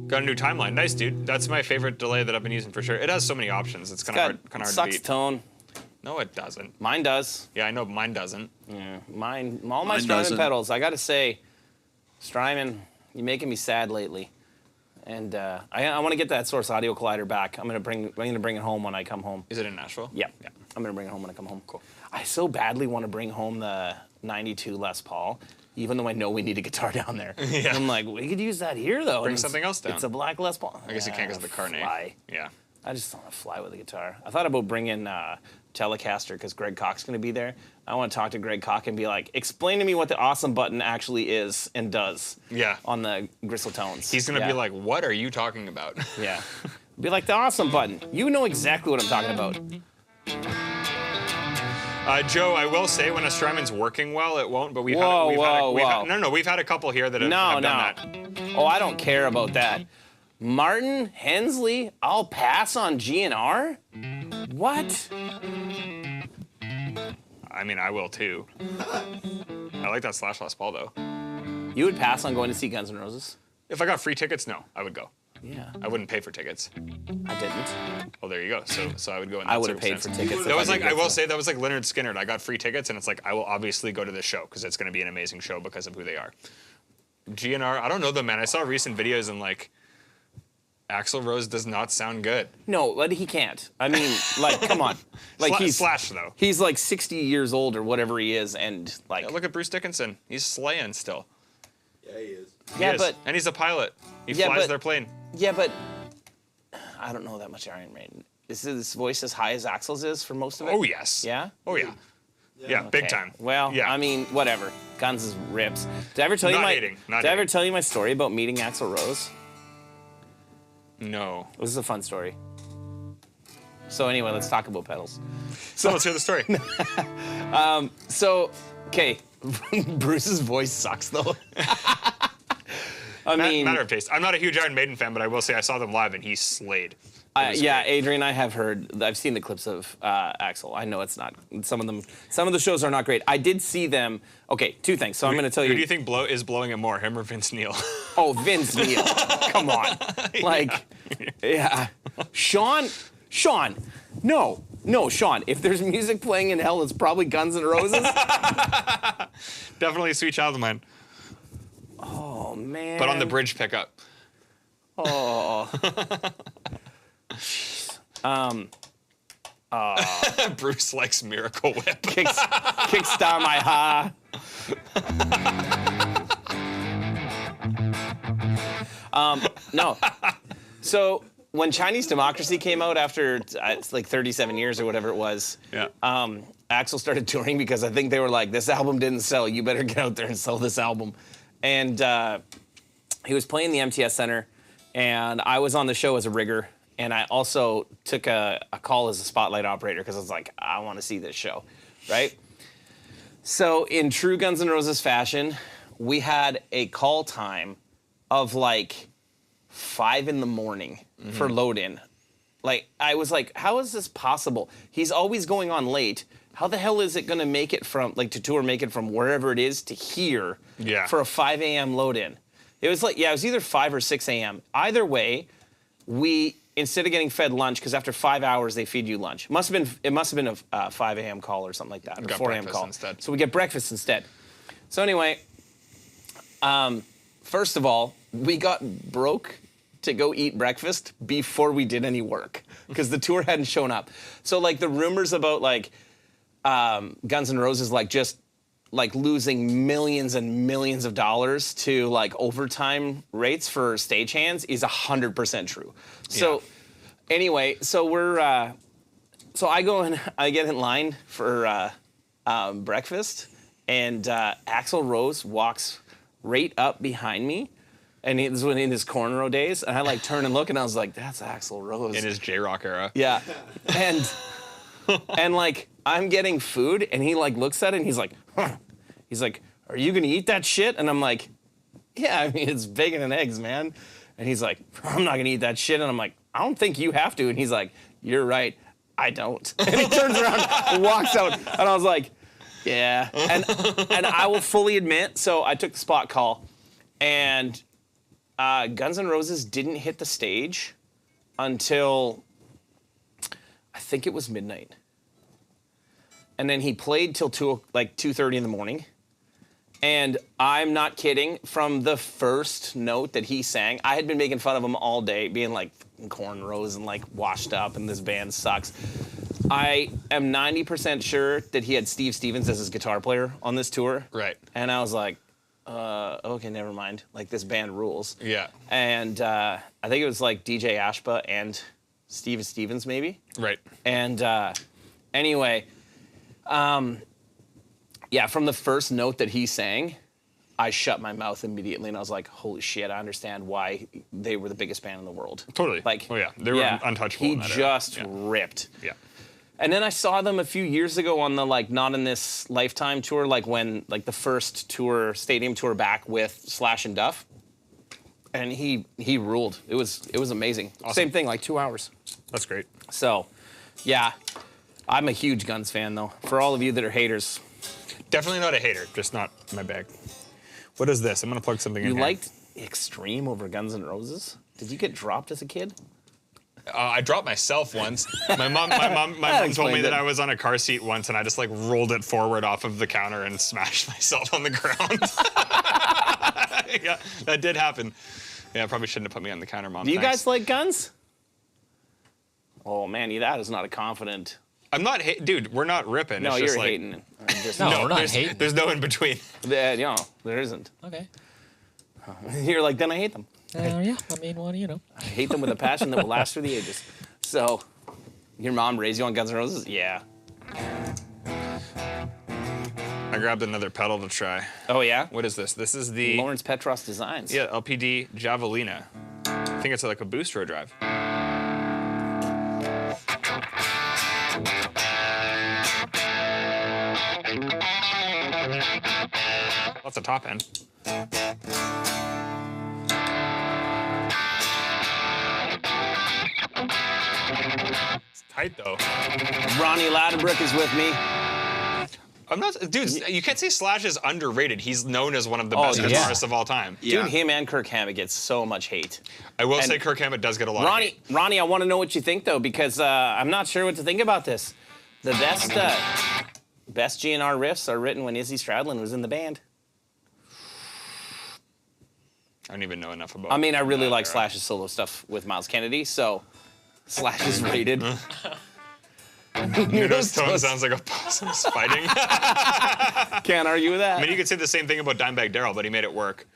Got a new timeline. Nice, dude. That's my favorite delay that I've been using for sure. It has so many options. It's kind of hard to sucks beat. tone. No, it doesn't. Mine does. Yeah, I know mine doesn't. Yeah, all my Mine Strymon doesn't. pedals. I got to say, Strymon, you're making me sad lately, and I want to get that Source Audio Collider back. I'm gonna bring it home when I come home. Is it in Nashville? Yeah, I'm gonna bring it home when I come home. Cool. I so badly want to bring home the '92 Les Paul, even though I know we need a guitar down there. Yeah. I'm like, we could use that here though. Bring And something else down. It's a black Les Paul. I guess you can't because of the carnet. Fly. Yeah. I just want to fly with the guitar. I thought about bringing Telecaster because Greg Koch's going to be there. I want to talk to Greg Koch and be like, explain to me what the awesome button actually is and does Yeah. on the Gristle Tones. He's gonna be like, "What are you talking about?" yeah. Be like, the awesome button. You know exactly what I'm talking about. Joe, I will say when a Strymon's working well, it won't. But we've Whoa, we've had a couple here that have, No, have done no. that. Oh, I don't care about that. Martin Hensley, I'll pass on GNR? What? I mean, I will too. I like that Slash Les Paul though. You would pass on going to see Guns N' Roses? If I got free tickets, no, I would go. Yeah, I wouldn't pay for tickets. I didn't. Oh, there you go. So I would go in that I would have paid for circumstance. tickets. That if was I like did I get will to- say that was like Leonard Skinner. I got free tickets, and it's like I will obviously go to this show because it's going to be an amazing show because of who they are. GNR, I don't know them, man. I saw recent videos and like Axl Rose does not sound good. No, but he can't. I mean, like, come on. Like he's Slash though. He's like 60 years old or whatever he is, and like, Yeah, look at Bruce Dickinson. He's slaying still. Yeah, he is. He yeah, is. but And he's a pilot. He Yeah, flies but- their plane. yeah, but I don't know that much Iron Maiden. Is his voice as high as Axl's is for most of it? Oh yes. Yeah. Oh yeah. Yeah, big Okay. time. Well, yeah. I mean, whatever. Guns is rips. Did I ever tell you Not my? hating, not did I ever hating. tell you my story about meeting Axl Rose? No. This is a fun story. So anyway, let's talk about pedals. So let's hear the story. So, okay, Bruce's voice sucks though. I mean, Matter of taste. I'm not a huge Iron Maiden fan, but I will say I saw them live and he slayed. was yeah, great. Adrian, I have heard. I've seen the clips of Axel. I know it's not. Some of the shows are not great. I did see them. Okay, two things. So I'm going to tell Who you. do you think is blowing it more, him or Vince Neil? Oh, Vince Neil. Come on. Like, yeah. Sean. No, Sean. If there's music playing in hell, it's probably Guns N' Roses. Definitely Sweet Child of Mine. Oh man. But on the bridge pickup. Oh. Bruce likes Miracle Whip. Kickstart my ha. No. So when Chinese Democracy came out after it's like 37 years or whatever it was, Yeah. Axl started touring because I think they were like, this album didn't sell. You better get out there and sell this album. And he was playing the MTS Center, and I was on the show as a rigger, and I also took a call as a spotlight operator because I was like, I want to see this show, right? So in true Guns N' Roses fashion, we had a call time of like 5 in the morning for load-in. Like, I was like, how is this possible? He's always going on late. How the hell is it going to make it from, like, to tour, make it from wherever it is to here for a 5 a.m. load-in? It was like, yeah, it was either 5 or 6 a.m. Either way, we, instead of getting fed lunch, because after 5 hours, they feed you lunch. It must have been a 5 a.m. call or something like that, or 4 a.m. call. Instead. So we get breakfast instead. So anyway, first of all, we got broke to go eat breakfast before we did any work because the tour hadn't shown up. So like the rumors about like Guns N' Roses like just like losing millions and millions of dollars to like overtime rates for stagehands is 100% true. So anyway, so we're so I go and I get in line for breakfast, and Axl Rose walks right up behind me. And it was in his cornrow days, and I like turn and look, and I was like, "That's Axl Rose." In his J-Rock era. Yeah, and like I'm getting food, and he like looks at it, and he's like, huh. He's like, "Are you gonna eat that shit?" And I'm like, "Yeah, I mean it's bacon and eggs, man." And he's like, "I'm not gonna eat that shit." And I'm like, "I don't think you have to." And he's like, "You're right, I don't." And he turns around and walks out, and I was like, "Yeah." And I will fully admit, so I took the spot call, and Guns N' Roses didn't hit the stage until I think it was midnight. And then he played till 2:30 in the morning. And I'm not kidding, from the first note that he sang, I had been making fun of him all day, being like cornrows and like washed up and this band sucks. I am 90% sure that he had Steve Stevens as his guitar player on this tour. Right. And I was like, okay, never mind. Like, this band rules. Yeah. And I think it was like DJ Ashba and Steve Stevens, maybe. Right. And anyway, yeah, from the first note that he sang, I shut my mouth immediately, and I was like, holy shit, I understand why they were the biggest band in the world. Totally. Like, oh, yeah. They were untouchable He in that era. just Yeah. ripped. Yeah. And then I saw them a few years ago on the like Not in This Lifetime tour, like when like the first tour, stadium tour back with Slash and Duff, and he ruled. It was amazing. Awesome. Same thing, like 2 hours. That's great. So, yeah, I'm a huge Guns fan though. For all of you that are haters, Definitely not a hater, just not my bag. What is this? I'm gonna plug something in you here. liked Extreme over Guns N' Roses? Did you get dropped as a kid? I dropped myself once. My mom told me explains that it. I was on a car seat once, and I just like rolled it forward off of the counter and smashed myself on the ground. Yeah, that did happen. Yeah, probably shouldn't have put me on the counter, Mom. Do you Thanks. guys like Guns? Oh man, that is not a confident. I'm not, dude. We're not ripping. No, it's you're just like, hating. I'm just, No, we're not there's, hating. There's no in between. you know, there isn't. Okay. You're like, then I hate them. Yeah, I mean, well, you know. I hate them with a passion that will last through the ages. So, your mom raised you on Guns N' Roses? Yeah. I grabbed another pedal to try. Oh yeah? What is this? This is the Lawrence Petros Designs. yeah LPD Javelina. I think it's like a booster drive. Lots of top end. height though. Ronnie Laddenbrook is with me. I'm not, dude. You can't say Slash is underrated. He's known as one of the best yeah. guitarists of all time. Yeah. Dude, him and Kirk Hammett get so much hate. I will And say Kirk Hammett does get a lot of hate. Ronnie, I want to know what you think though, because I'm not sure what to think about this. The best GNR riffs are written when Izzy Stradlin was in the band. I don't even know enough about. I mean, I really that like era. Slash's solo stuff with Miles Kennedy, so Slash is rated. Nuno's tone sounds like a possum's fighting. Can't argue with that. I mean, you could say the same thing about Dimebag Darrell, but he made it work.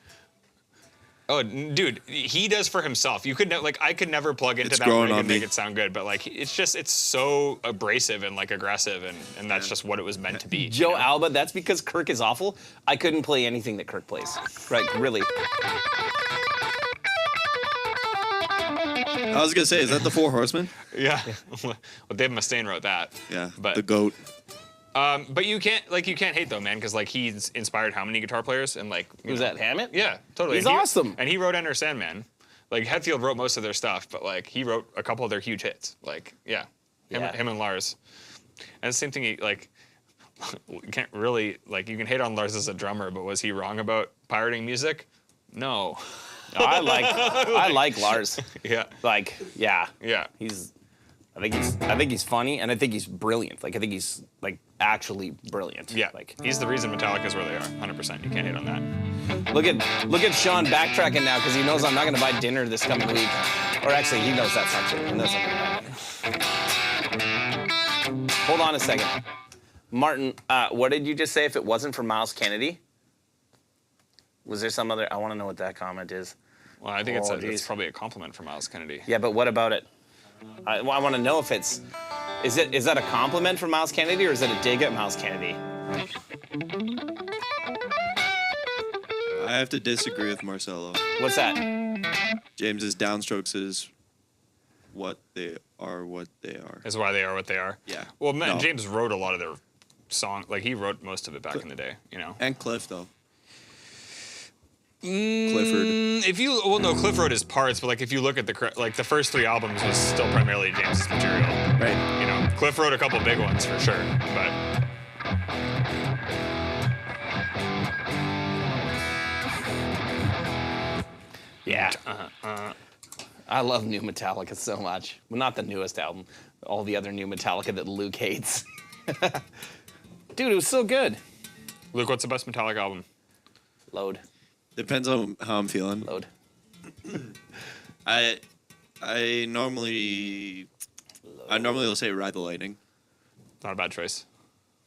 Oh, dude, he does for himself. You could I could never plug into It's that growing rig on and make me. it sound good, but like it's so abrasive and like aggressive, and that's just what it was meant to be. Joe you know? Alba, that's because Kirk is awful. I couldn't play anything that Kirk plays. Right, really. I was gonna say, is that the Four Horsemen? Yeah. Well, Dave Mustaine wrote that. Yeah, But the goat. but you can't hate though, man, because like he's inspired how many guitar players and like Who's that, Hammett? Yeah, totally. He's And awesome. And he wrote Enter Sandman. Like Hetfield wrote most of their stuff, but like he wrote a couple of their huge hits. Like him and Lars. And the same thing. You can't really you can hate on Lars as a drummer, but was he wrong about pirating music? No. I like Lars. Yeah. Like, yeah. Yeah. I think he's funny, and I think he's brilliant. Like, I think he's like actually brilliant. Yeah. Like, He's the reason Metallica's where they are. 100%. You can't hate on that. look at Sean backtracking now because he knows I'm not going to buy dinner this coming week. Or actually, he knows that's not true. He knows I'm going to buy dinner. Hold on a second, Martin. What did you just say? If it wasn't for Miles Kennedy, was there some other? I want to know what that comment is. Well, I think Oh, it's geez. probably a compliment for Miles Kennedy. Yeah, but what about it? I want to know if is that a compliment for Miles Kennedy or is it a dig at Miles Kennedy? I have to disagree with Marcelo. What's that? James's downstrokes is what they are. Is why they are what they are. Yeah. Well, Matt No. James wrote a lot of their song. Like he wrote most of it back in the day. You know. And Cliff though. Clifford. No, Cliff wrote his parts, but like if you look at the first 3 albums was still primarily James's material. Right. You know, Cliff wrote a couple big ones for sure, but Yeah. I love new Metallica so much. Well, not the newest album. All the other new Metallica that Luke hates. Dude, it was so good. Luke, what's the best Metallica album? Load. Depends on how I'm feeling. Load. I normally will say Ride the Lightning, Not a bad choice.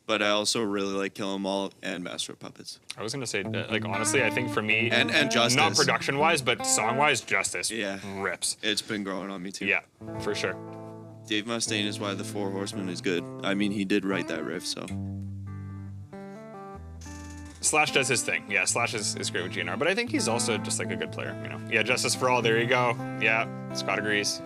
but I also really like Kill 'Em All and Master of Puppets. I was gonna say, honestly, I think for me, And Justice. not production-wise, but song-wise, Justice Yeah. rips. It's been growing on me too. Yeah, for sure. Dave Mustaine is why the Four Horsemen is good. I mean, he did write that riff, so. Slash does his thing. Yeah, Slash is great with GNR, but I think he's also just like a good player, you know. Yeah, Justice for All, there you go. Yeah, Scott agrees.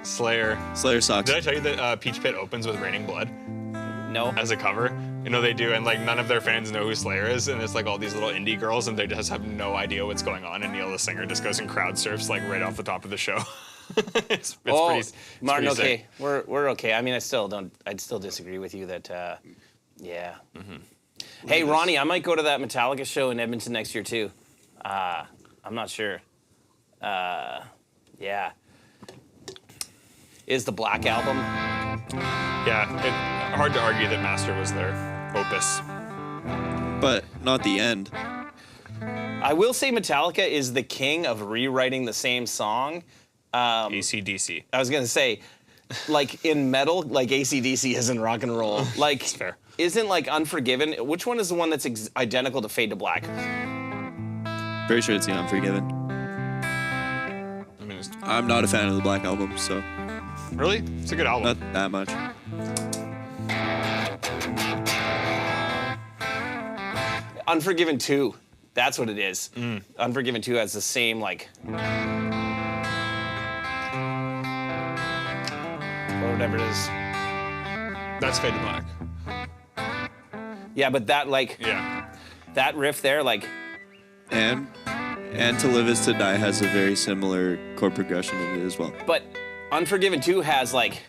Slayer. Slayer sucks. Did I tell you that Peach Pit opens with Raining Blood No. as a cover? You know they do, and like none of their fans know who Slayer is, and it's like all these little indie girls, and they just have no idea what's going on, and Neil the singer just goes and crowd surfs like right off the top of the show. it's Martin, pretty okay. sick. We're okay. I mean, I'd still disagree with you that, yeah. Hey, Ronnie, I might go to that Metallica show in Edmonton next year, too. I'm not sure. Yeah. Is the Black Album? Yeah, hard to argue that Master was their opus. But not the end. I will say Metallica is the king of rewriting the same song. AC/DC. I was going to say, like in metal, like AC/DC is in rock and roll. Like, fair. Isn't like Unforgiven? Which one is the one that's identical to Fade to Black? Very sure it's the Unforgiven. I mean, I'm not a fan of the Black Album, so really? It's a good album. not that much. Unforgiven 2. That's what it is. Unforgiven 2 has the same, like... whatever it is. That's Fade to Black. Yeah, but that, like, Yeah. that riff there, like... And And To Live Is To Die has a very similar chord progression in it as well. But Unforgiven 2 has like,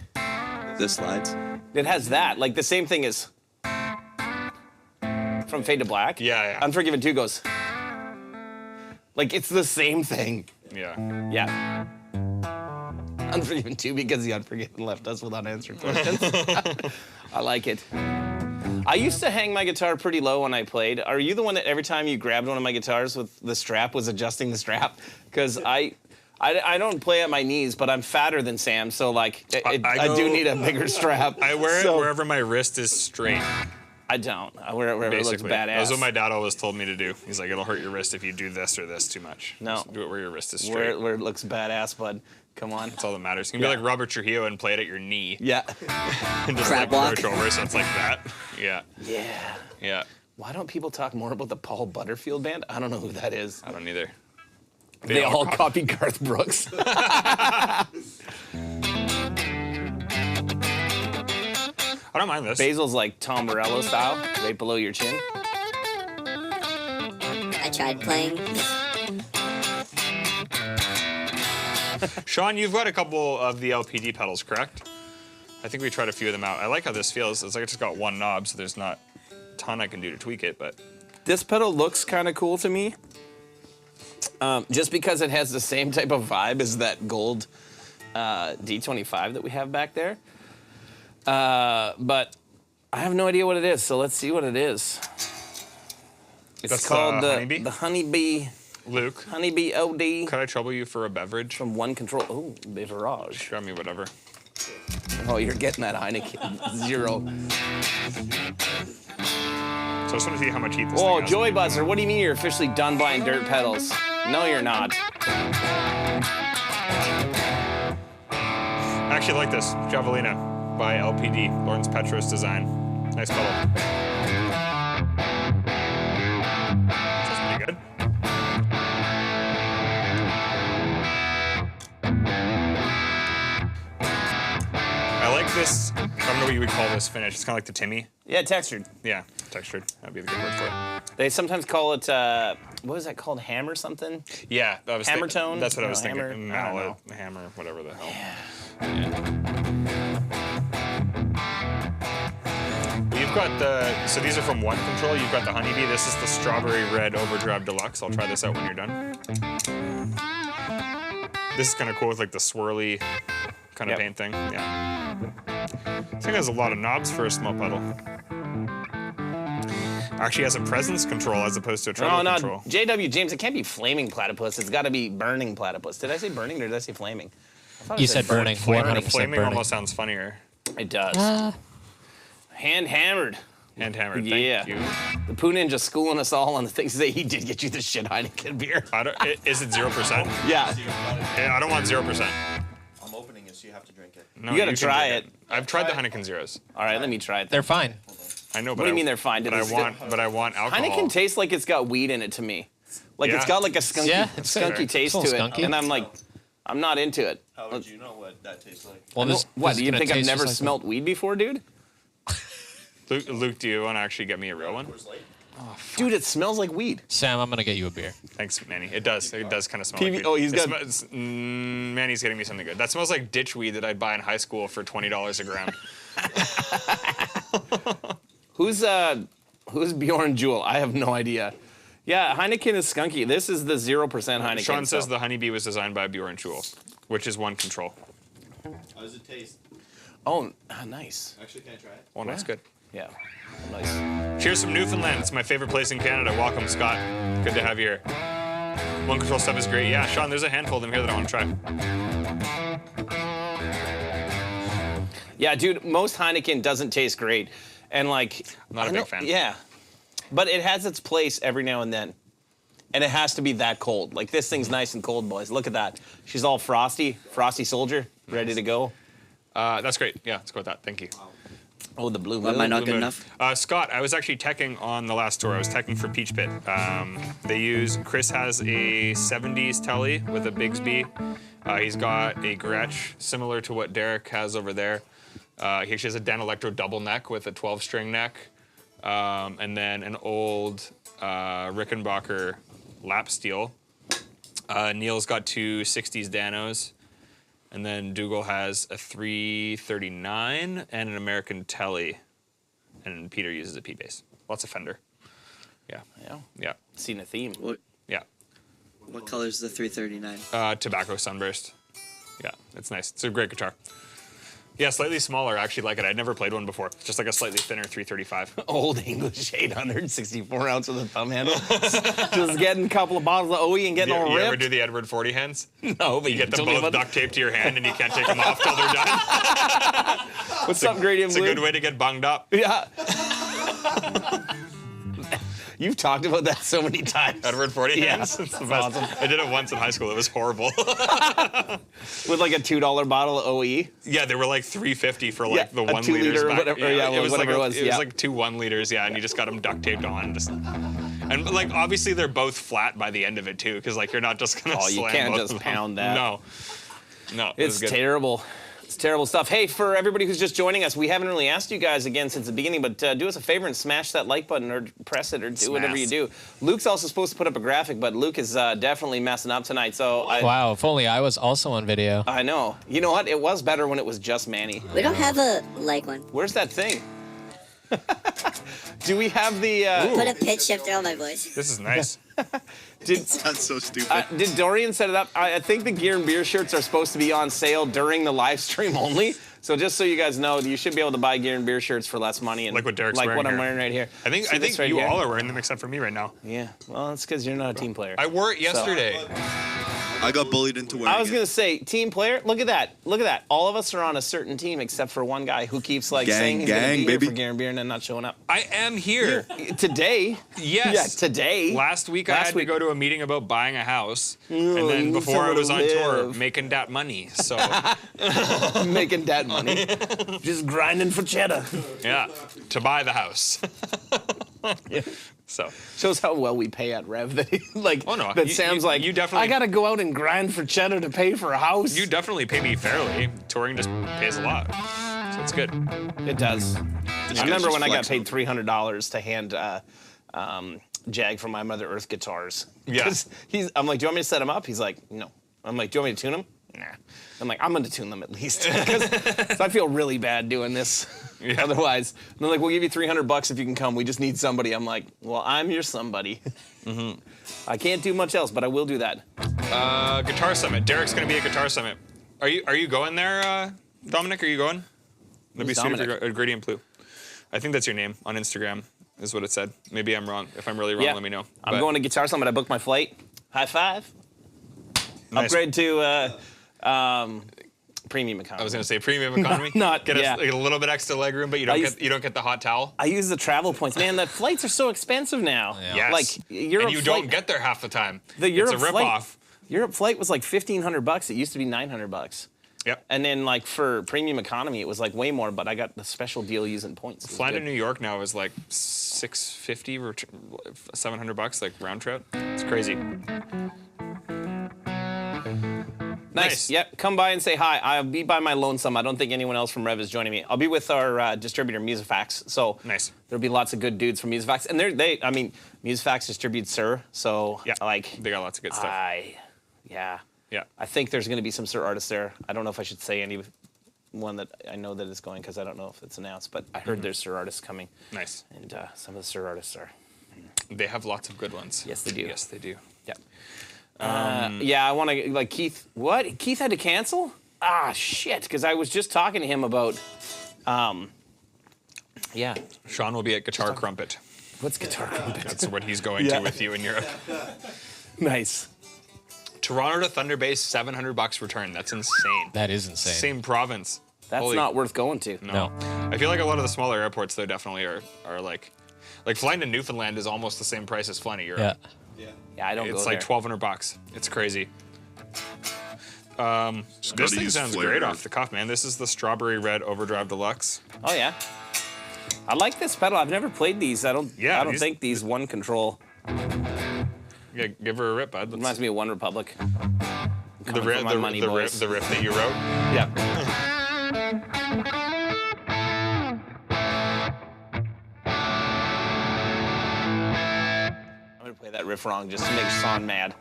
The slides. it has that. Like the same thing as from Fade to Black. Yeah. Unforgiven 2 goes, like it's the same thing. Yeah. Yeah. Unforgiven 2 because the Unforgiven left us without answering questions. I like it. I used to hang my guitar pretty low when I played. Are you the one that every time you grabbed one of my guitars with the strap was adjusting the strap? Because I don't play at my knees, but I'm fatter than Sam, so like I do need a bigger strap. I wear it wherever my wrist is straight. I don't. I wear it wherever it looks badass. That's what my dad always told me to do. He's like, it'll hurt your wrist if you do this or this too much. No. Just do it where your wrist is straight. Where it looks badass, bud. Come on. That's all that matters. You can be like Robert Trujillo and play it at your knee. Yeah. And just Crab like walk. approach over so it's like that. Yeah. Yeah. Yeah. Why don't people talk more about the Paul Butterfield band? I don't know who that is. I don't either. They all copied Garth Brooks. I don't mind this. Basil's like Tom Morello style, right below your chin. I tried playing. Sean, you've got a couple of the LPD pedals, correct? I think we tried a few of them out. I like how this feels. It's like it's just got one knob, so there's not a ton I can do to tweak it, but... This pedal looks kind of cool to me. Just because it has the same type of vibe as that gold D25 that we have back there. But I have no idea what it is, so let's see what it is. It's That's called Honeybee? the Honeybee Luke, Honeybee OD could I trouble you for a beverage? from One Control. Oh, beverage. Grab me whatever. Oh, you're getting that Heineken Zero. So I just want to see how much heat this Oh, thing has. Joy Buzzer, what do you mean you're officially done buying dirt pedals? No, you're not. I actually like this. Javelina by LPD, Lawrence Petros design. Nice pedal. Sounds pretty good. I like this, I don't know what you would call this finish. It's kind of like the Timmy. Yeah, textured. Yeah, textured. That'd be the good word for it. They sometimes call it, what is that called? Hammer something? Yeah, I was Hammer thinking, tone? That's what I No, was hammer? thinking. I don't Mallet, hammer, whatever the hell. You've got the, so these are from One Control. You've got the Honeybee. This is the Strawberry Red Overdrive Deluxe. I'll try this out when you're done. This is kind of cool with like the swirly kind of paint thing. Yeah. I think there's a lot of knobs for a small pedal. Actually has a presence control as opposed to a treble No, control. JW James, it can't be flaming platypus. It's got to be burning platypus. Did I say burning or did I say flaming? I thought I You said burning. Flaming, 100% flaming burning. almost sounds funnier. It does. Hand hammered. Hand hammered. Yeah. Thank you. The Poo Ninja schooling us all on the things that he did get you the shit Heineken beer. Is it 0%? Yeah. Yeah, I don't want 0%. I'm opening it, so you have to drink it. No, You gotta can try drink it. I've tried the Heineken Zeros. All right, let me try it. They're fine. I know, but What do you mean they're fine? But I want alcohol. Heineken tastes like it's got weed in it to me. Like it's Yeah. got like a skunky, Yeah, it's fair. skunky taste It's to a it, little skunky. and I'm like, I'm not into it. How would you know what that tastes like? Well, this, What? this Do is you gonna think I've taste never just like smelt weed before, dude? Luke, do you want to actually get me a real one? Coors Light? Dude, it smells like weed. Sam, I'm gonna get you a beer. Thanks, Manny. It does. It does kind of smell PV like weed. oh, he's got- Manny's getting me something good. That smells like ditch weed that I'd buy in high school for $20 a gram. Who's Bjorn Jewel? I have no idea. Yeah, Heineken is skunky. This is the 0% Heineken. Sean says so- the Honeybee was designed by Bjorn Jewel, which is One Control. How does it taste? Oh, nice. Actually, can I try it? Oh, that's good. Yeah, nice. Cheers from Newfoundland. It's my favorite place in Canada. Welcome, Scott. Good to have you here. One Control stuff is great. Yeah, Sean, there's a handful of them here that I want to try. Yeah, dude, most Heineken doesn't taste great. And like, Not a I big know- fan. Yeah. But it has its place every now and then. And it has to be that cold. Like this thing's nice and cold, boys. Look at that. She's all frosty, frosty soldier, ready to go. That's great. Yeah, let's go with that. Thank you. Oh, the blue Am I moon. not good Moon. enough? Scott, I was actually teching on the last tour. I was teching for Peach Pit. Chris has a 70s telly with a Bigsby. He's got a Gretsch similar to what Derek has over there. He actually has a Dan Electro double neck with a 12-string neck. And then an old Rickenbacker lap steel Neil's got 2 60s Danos. And then Dougal has a 339 and an American Telly. And Peter uses a P-Bass. Lots of Fender. Yeah. Yeah. Yeah. Seen a theme. Yeah. What color is the 339? Tobacco Sunburst. Yeah, it's nice. It's a great guitar. Yeah, slightly smaller. I actually like it. I'd never played one before. Just like a slightly thinner 335. Old English 800, 64 ounce with a thumb handle. Just getting a couple of bottles of OE and getting all You ripped. ever do the Edward 40 hands? No, but You get them told me both about- duct taped to your hand and you can't take them off till they're done. What's up, Gradient It's a Blue? good way to get bunged up. Yeah. You've talked about that so many times. Edward 40 Yeah, hands? It's the that's best. awesome. I did it once in high school. It was horrible. With like a $2 bottle of OE. Yeah, they were like $3.50 for like Yeah, the a 1 2 liters liter or back. whatever- yeah, it was whatever like it was, It was yeah. like 2 1 liters, yeah, and you just got them duct taped on. And like obviously they're both flat by the end of it too, because like you're not just gonna Oh, you slam can't both just of them. pound that. No, it was It's good. terrible. It's terrible stuff. Hey, for everybody who's just joining us, we haven't really asked you guys again since the beginning, but do us a favor and smash that like button or press it or do whatever you do. Luke's also supposed to put up a graphic, but Luke is definitely messing up tonight. So Wow, if only I was also on video. I know. You know what? It was better when it was just Manny. We don't have a like one. Where's that thing? Do we have the? Put a pitch shifter on my voice. This is nice. That's so stupid. Did Dorian set it up? I think the Gear and Beer shirts are supposed to be on sale during the live stream only. So just so you guys know, you should be able to buy Gear and Beer shirts for less money. And Like what Derek's like wearing what I'm here. wearing right here. I think See this right you here? all are wearing them except for me right now. Yeah. Well, that's because you're not a team player. I wore it yesterday. I got bullied into wearing I was it. gonna say, team player. Look at that. Look at that. All of us are on a certain team except for one guy who keeps like Gang, saying he's gonna gang, be here baby. for Gear and Beer and then not showing up. I am here. Today. Yes. Yeah, today. Last week I Last had week. to go to a meeting about buying a house, Oh, and then you before I somewhere was to on tour live. making that money. So Making that money. Just grinding for cheddar. yeah, to buy the house. So Shows how well we pay at Rev. That like Oh, no, that you- Sam's you- like, you definitely- I gotta go out and grind for cheddar to pay for a house. you definitely pay me fairly. Touring just pays a lot, so it's good. It does. I remember just when I got flex paid on $300 to hand Jag from my Mother Earth guitars. Yeah. 'Cause I'm like, do you want me to set them up? He's like, no. I'm like, do you want me to tune them? Nah. I'm like, I'm gonna tune them at least. 'Cause I feel really bad doing this. Yeah. Otherwise, and they're like, we'll give you $300 if you can come. We just need somebody. I'm like, well, I'm your somebody. I can't do much else, but I will do that. Guitar Summit. Derek's gonna be at Guitar Summit. Are you going there, Dominic? Are you going? That'd be Who's sweet if you're Dominic? Gradient Blue. I think that's your name on Instagram. Is what it said. Maybe I'm wrong. If I'm really wrong, Yeah. let me know. I'm But going to Guitar Summit. I booked my flight. High five. nice. Upgrade to premium economy. I was gonna say premium economy. Not- get yeah. a little bit extra legroom, but you don't used- get you don't get the hot towel. I use the travel points. Man, the flights are so expensive now. Yes. Like Europe and you flight, don't get there half the time. the Europe it's a flight. ripoff. Europe flight was like $1,500. It used to be $900. Yep. And then like for premium economy, it was like way more. But I got the special deal using points. It was Flying to good. New York now is like $650 or $700 like round trip. It's crazy. Nice. Nice. Yep. Come by and say hi. I'll be by my lonesome. I don't think anyone else from Rev is joining me. I'll be with our distributor Musifax. So Nice. there'll be lots of good dudes from Musifax, and I mean, Musifax distributes Sir. So Yeah. like They got lots of good stuff. yeah. Yeah. I think there's going to be some Sir artists there. I don't know if I should say any one that I know that is going because I don't know if it's announced. But I heard there's Sir artists coming, Nice. and some of the Sir artists are. They have lots of good ones. Yes, they do. Yes, they do. Yeah. Yeah, I want to like Keith. What? Keith had to cancel? Ah, shit. Because I was just talking to him about. Yeah. Sean will be at Guitar Crumpet. What's guitar crumpet? That's what he's going Yeah. to with you in Europe. Nice. Toronto to Thunder Bay, $700 return. That's insane. That is insane. Same province. That's Holy- not worth going to. No. I feel like a lot of the smaller airports though definitely are like flying to Newfoundland is almost the same price as flying to Europe. Yeah. Yeah, I don't It's go like there. $1,200. It's crazy. This gotta thing use sounds flavor. great off the cuff, man. This is the Strawberry Red Overdrive Deluxe. Oh yeah. I like this pedal. I've never played these. I don't Yeah, think these one control. Yeah, give her a rip, bud. Reminds me of One Republic. the Coming riff, from my money boys. the riff that you wrote. Yeah. I'm gonna play that riff wrong just to make Sean mad.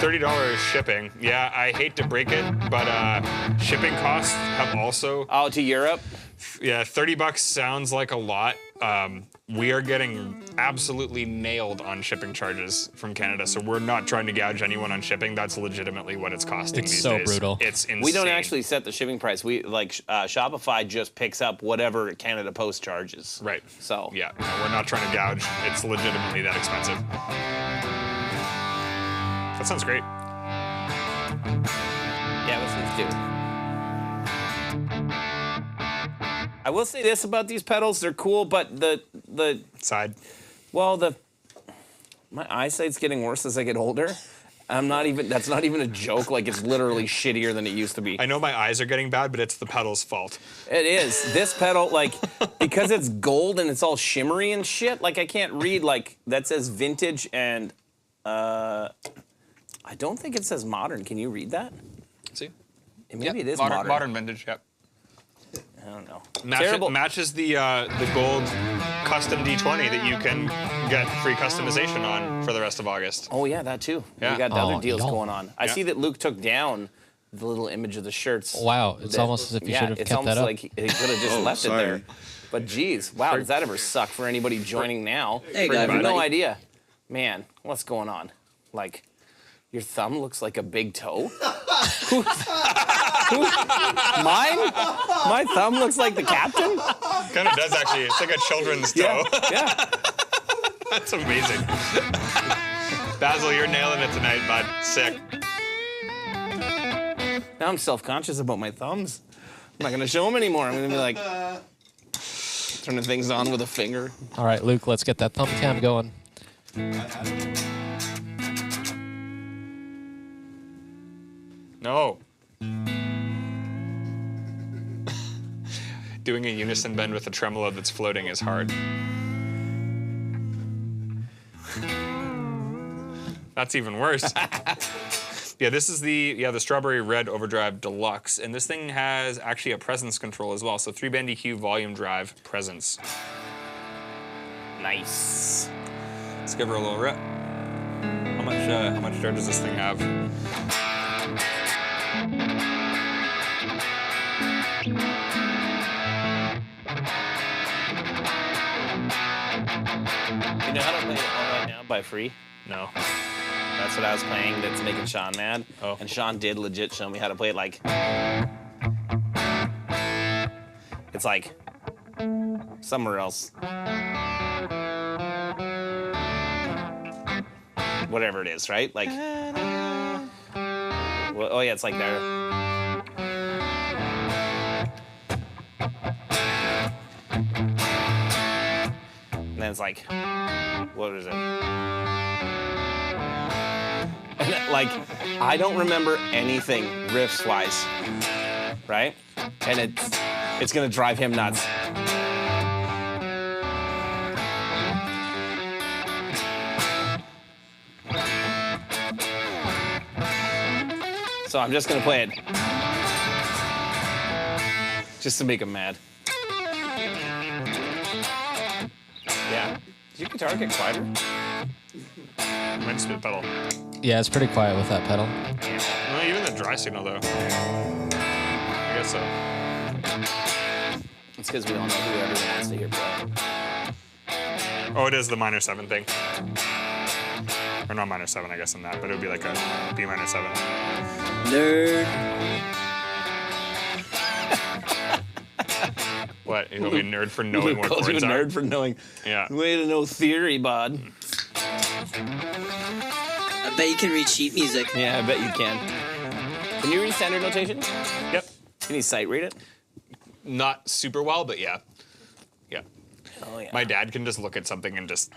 $30 shipping. Yeah, I hate to break it, but shipping costs have also. Oh, to Europe? Yeah, $30 sounds like a lot. We are getting absolutely nailed on shipping charges from Canada, so we're not trying to gouge anyone on shipping. That's legitimately what it's costing It's these so days. brutal. It's insane. We don't actually set the shipping price. We Shopify just picks up whatever Canada Post charges. Right. So Yeah, no, we're not trying to gouge. It's legitimately that expensive. That sounds great. yeah, let's do it. I will say this about these pedals: they're cool, but the Side. my eyesight's getting worse as I get older. That's not even a joke. Like, it's literally shittier than it used to be. I know my eyes are getting bad, but it's the pedal's fault. It is. This pedal, like, because it's gold and it's all shimmery and shit, like, I can't read, like, that says vintage and, I don't think it says modern. Can you read that? See? Maybe it is modern. modern. Modern vintage, yep. I don't know. Terrible. Matches the gold custom D20 that you can get free customization on for the rest of August. Oh, yeah, that too. Yeah. We got the Oh, other deals y'all. going on. I Yeah. see that Luke took down the little image of the shirts. Wow, it's almost as if you should have it's kept almost that up. like he could have just Oh, left sorry. it there. But geez, wow, does that ever suck for anybody joining now? There you go, I have no everybody. idea. Man, what's going on? Like, your thumb looks like a big toe? Mine? My thumb looks like the captain? Kind of does, actually. It's like a children's toe. Yeah. That's amazing. Basil, you're nailing it tonight, bud. Sick. Now I'm self-conscious about my thumbs. I'm not gonna show them anymore. I'm gonna be like turning things on with a finger. All right, Luke, let's get that thumb cam going. No. Doing a unison bend with a tremolo that's floating is hard. That's even worse. Yeah, this is the Strawberry Red Overdrive Deluxe, and this thing has actually a presence control as well. So 3-band EQ, volume drive, presence. Nice. Let's give her a little rip. How much dirt does this thing have? You know how to play it all right now by free? No. That's what I was playing that's making Sean mad. Oh. And Sean did legit show me how to play it like. It's like somewhere else. Whatever it is, right? Like. Well, oh, yeah, it's like there. And then it's like. What is it? And like, I don't remember anything riffs-wise, right? And it's gonna drive him nuts. So I'm just gonna play it. Just to make him mad. Yeah. Did your guitar get quieter? Might spit pedal. Yeah, it's pretty quiet with that pedal. Well, even the dry signal, though. I guess so. It's because we don't know who everyone wants to hear play. Oh, it is the minor 7 thing. Or not minor 7, I guess, in that, but it would be like a B minor 7. Nerd. What? You'll be a nerd for knowing what Calls you a chords nerd are? for knowing. Yeah. Way to know theory, bud. I bet you can read sheet music. Yeah, I bet you can. Can you read standard notation? Yep. Can you sight read it? Not super well, but yeah. Yeah. Oh, yeah. My dad can just look at something and just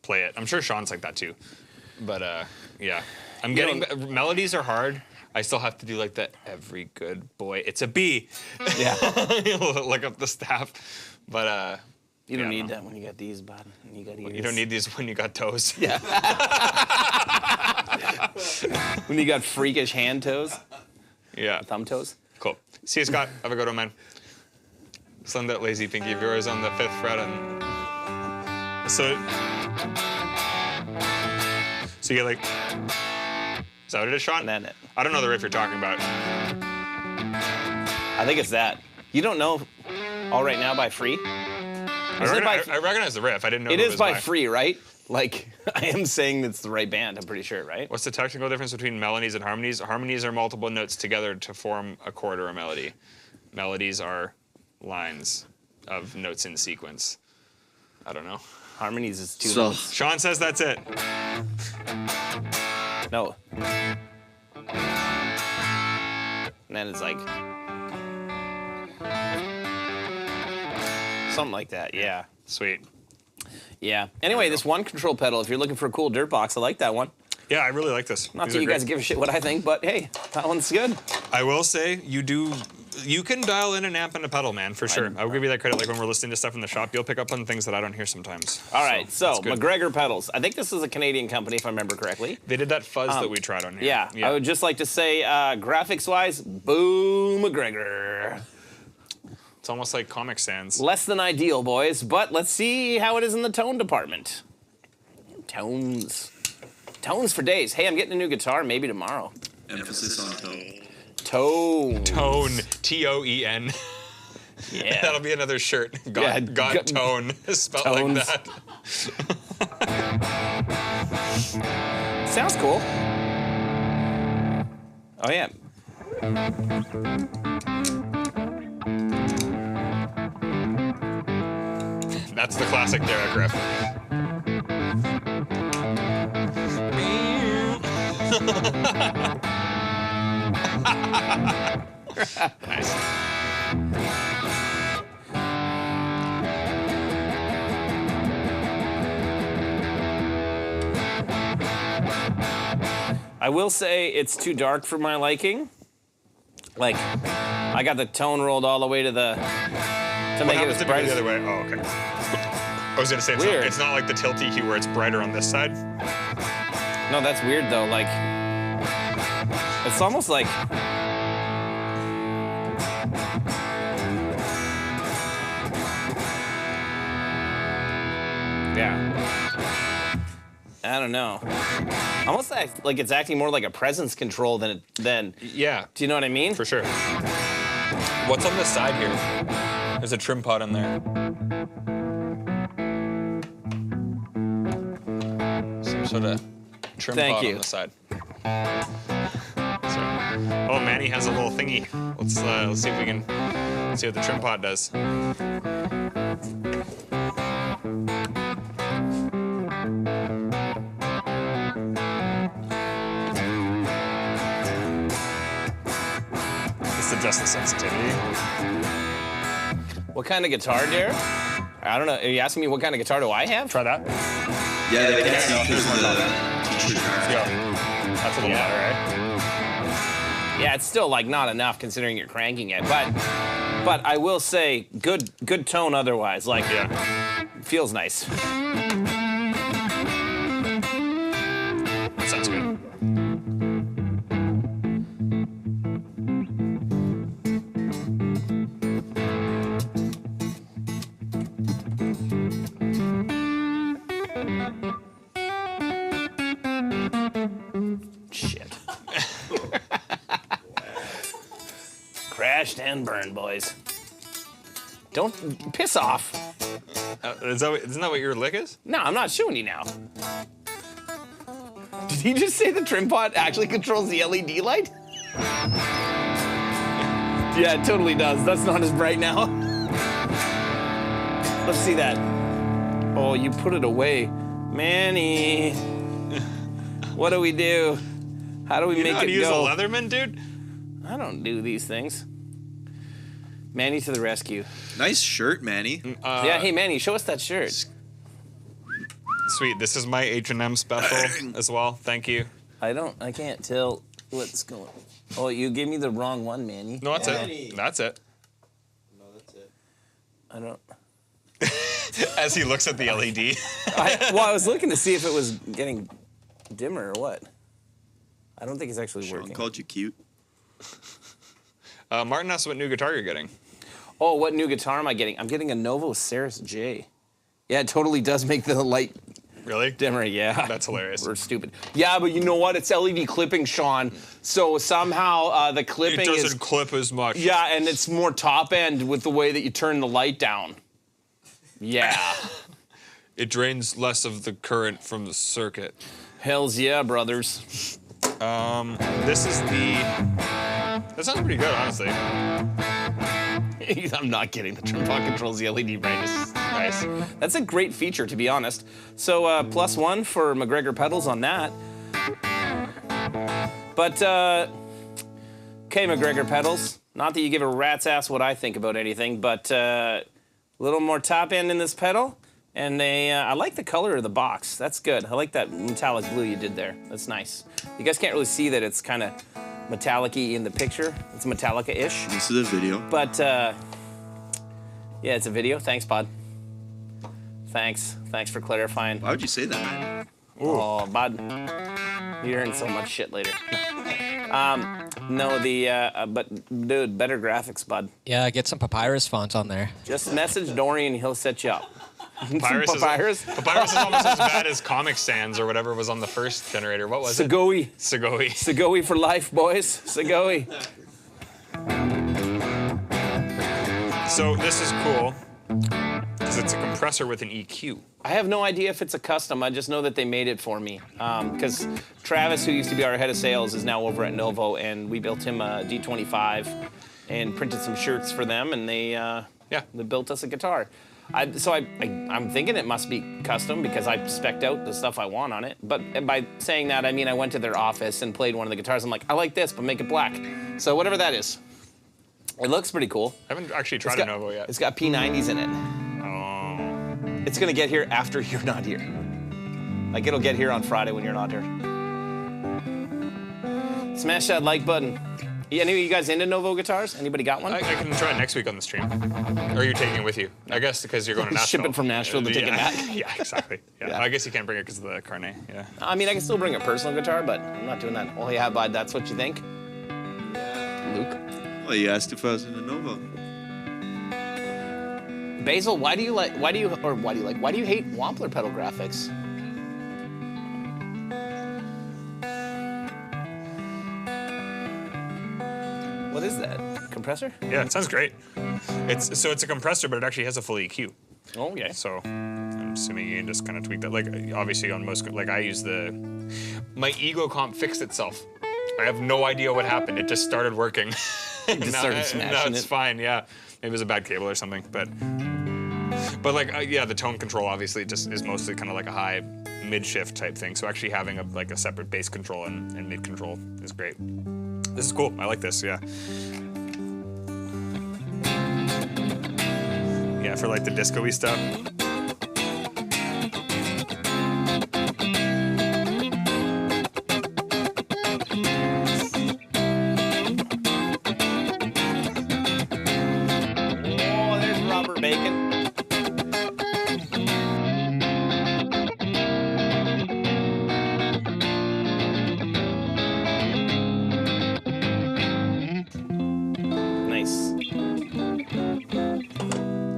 play it. I'm sure Sean's like that too. But yeah. I'm getting melodies are hard. I still have to do like the every good boy. It's a B. Yeah. Look up the staff. But You don't Yeah, need no. that when you got these, bud. You got ears. you don't need these when you got toes. Yeah. When you got freakish hand toes, Yeah. thumb toes. Cool. See you, Scott. Have a good one, man. Send that lazy pinky of yours on the 5th fret. And so you get like, Is that what it is, Sean? And then it. I don't know the riff you're talking about. I think it's that. You don't know All Right Now by Free? I recognize the riff. I didn't know It who is was by Free, right? Like, I am saying it's the right band, I'm pretty sure, right? What's the technical difference between melodies and harmonies? Harmonies are multiple notes together to form a chord or a melody. Melodies are lines of notes in sequence. I don't know. Harmonies is two So- notes. Sean says that's it. No. And then it's like... something like that, yeah. Sweet. Yeah. Anyway, this one control pedal, if you're looking for a cool dirt box, I like that one. Yeah, I really like this. Not These that are you guys great. give a shit what I think, but hey, that one's good. I will say you can dial in an amp and a pedal, man, for sure. I will give you that credit. Like when we're listening to stuff in the shop, you'll pick up on things that I don't hear sometimes. All right, so that's good. McGregor pedals. I think this is a Canadian company, if I remember correctly. They did that fuzz that we tried on here. Yeah, I would just like to say, graphics-wise, boo McGregor. It's almost like Comic Sans. Less than ideal, boys, but let's see how it is in the tone department. Tones. Tones for days. Hey, I'm getting a new guitar, maybe tomorrow. Emphasis on tone. Tone. Tone. T-O-E-N. Yeah. That'll be another shirt. God tone. Spelled Tones. like that. Sounds cool. Oh, yeah. That's the classic Derek riff. Nice. I will say it's too dark for my liking. Like, I got the tone rolled all the way to the... to What make it happens as if you bright go the as... other way? Oh, okay. I was gonna say Weird. it's not like the tilty hue where it's brighter on this side. No, that's weird though. Like, it's almost like. Yeah. I don't know. Almost like it's acting more like a presence control than. Yeah, Do you know what I mean? for sure. What's on this side here? There's a trim pot in there. Some sort of trim Thank pot you. on the side. Sorry. Oh, Manny has a little thingy. Let's see if we can see what the trim pot does. Just adjust the sensitivity. What kind of guitar, Derek? I don't know. Are you asking me what kind of guitar do I have? Try that. Yeah, they can't see because of the t-shirt. Yeah. That's a little better, right? Yeah, it's still like not enough considering you're cranking it, but I will say good tone otherwise. Like, Yeah. feels nice. Sounds good. Shit. Crashed and burned, boys. Don't piss off. Isn't that what your lick is? No, I'm not showing you now. Did he just say the trim pot actually controls the LED light? Yeah, it totally does. That's not as bright now. Let's see that. Oh, you put it away. Manny. What do we do? How do we You know make how to it use go? a Leatherman, dude? I don't do these things. Manny to the rescue. Nice shirt, Manny. Yeah, hey Manny, show us that shirt. Sweet. This is my H&M special as well. Thank you. I can't tell what's going. Oh, you gave me the wrong one, Manny. No, that's Manny. it. That's it. No, that's it. I don't. As he looks at the LED. I was looking to see if it was getting dimmer or what. I don't think it's actually Sean working. called you cute. Martin asked what new guitar you're getting. Oh, what new guitar am I getting? I'm getting a Novo Ceres J. Yeah, it totally does make the light Really? Dimmer, yeah. That's hilarious. We're stupid. Yeah, but you know what? It's LED clipping, Sean. So somehow the clipping It doesn't is... clip as much. Yeah, and it's more top end with the way that you turn the light down. Yeah. It drains less of the current from the circuit. Hells yeah, brothers. This is the... That sounds pretty good, honestly. I'm not kidding. The Trimpot controls the LED brightness. Nice. That's a great feature, to be honest. So +1 for McGregor pedals on that. But, okay, McGregor pedals. Not that you give a rat's ass what I think about anything, but a little more top end in this pedal. And I like the color of the box. That's good. I like that metallic blue you did there. That's nice. You guys can't really see that it's kind of metallic-y in the picture. It's Metallica-ish. This is a video. But, yeah, it's a video. Thanks, Bud. Thanks for clarifying. Why would you say that, man? Oh, Bud. You're hearing so much shit later. No, but, dude, better graphics, Bud. Yeah, get some papyrus font on there. Just message Dorian, he'll set you up. Papyrus Papyrus? is almost as bad as Comic Sans or whatever was on the first generator. What was it? Segoe. Segoe. Segoe for life, boys. Segoe. So this is cool because it's a compressor with an EQ. I have no idea if it's a custom. I just know that they made it for me. Because Travis, who used to be our head of sales, is now over at Novo, and we built him a D25 and printed some shirts for them, and they built us a guitar. I'm thinking it must be custom because I spec'd out the stuff I want on it. But by saying that, I mean I went to their office and played one of the guitars. I'm like, I like this, but make it black. So whatever that is. It looks pretty cool. I haven't actually tried a Novo yet. It's got P90s in it. Oh. It's gonna get here after you're not here. Like it'll get here on Friday when you're not here. Smash that like button. Any of you guys into Novo guitars? Anybody got one? I can try it next week on the stream. Or are you taking it with you? I guess because you're going to Nashville. Ship it from Nashville to take it back. Yeah, exactly. Yeah. Yeah. I guess you can't bring it because of the carnet. Yeah. I mean, I can still bring a personal guitar, but I'm not doing that. Oh yeah, bud, that's what you think? Luke? Well, you asked if I was in a Nova. Basil, why do you hate Wampler pedal graphics? What is that? Compressor? Yeah, it sounds great. It's a compressor, but it actually has a full EQ. Oh, okay. So I'm assuming you can just kind of tweak that. Like obviously on most, like I use my Ego comp fixed itself. I have no idea what happened. It just started working. It just started smashing it's it. fine. Yeah, maybe it was a bad cable or something. But like yeah, the tone control obviously just is mostly kind of like a high mid shift type thing. So actually having a separate bass control and mid control is great. This is cool. I like this. Yeah. Yeah, for like the disco-y stuff. Oh, there's Robert Bacon. Nice.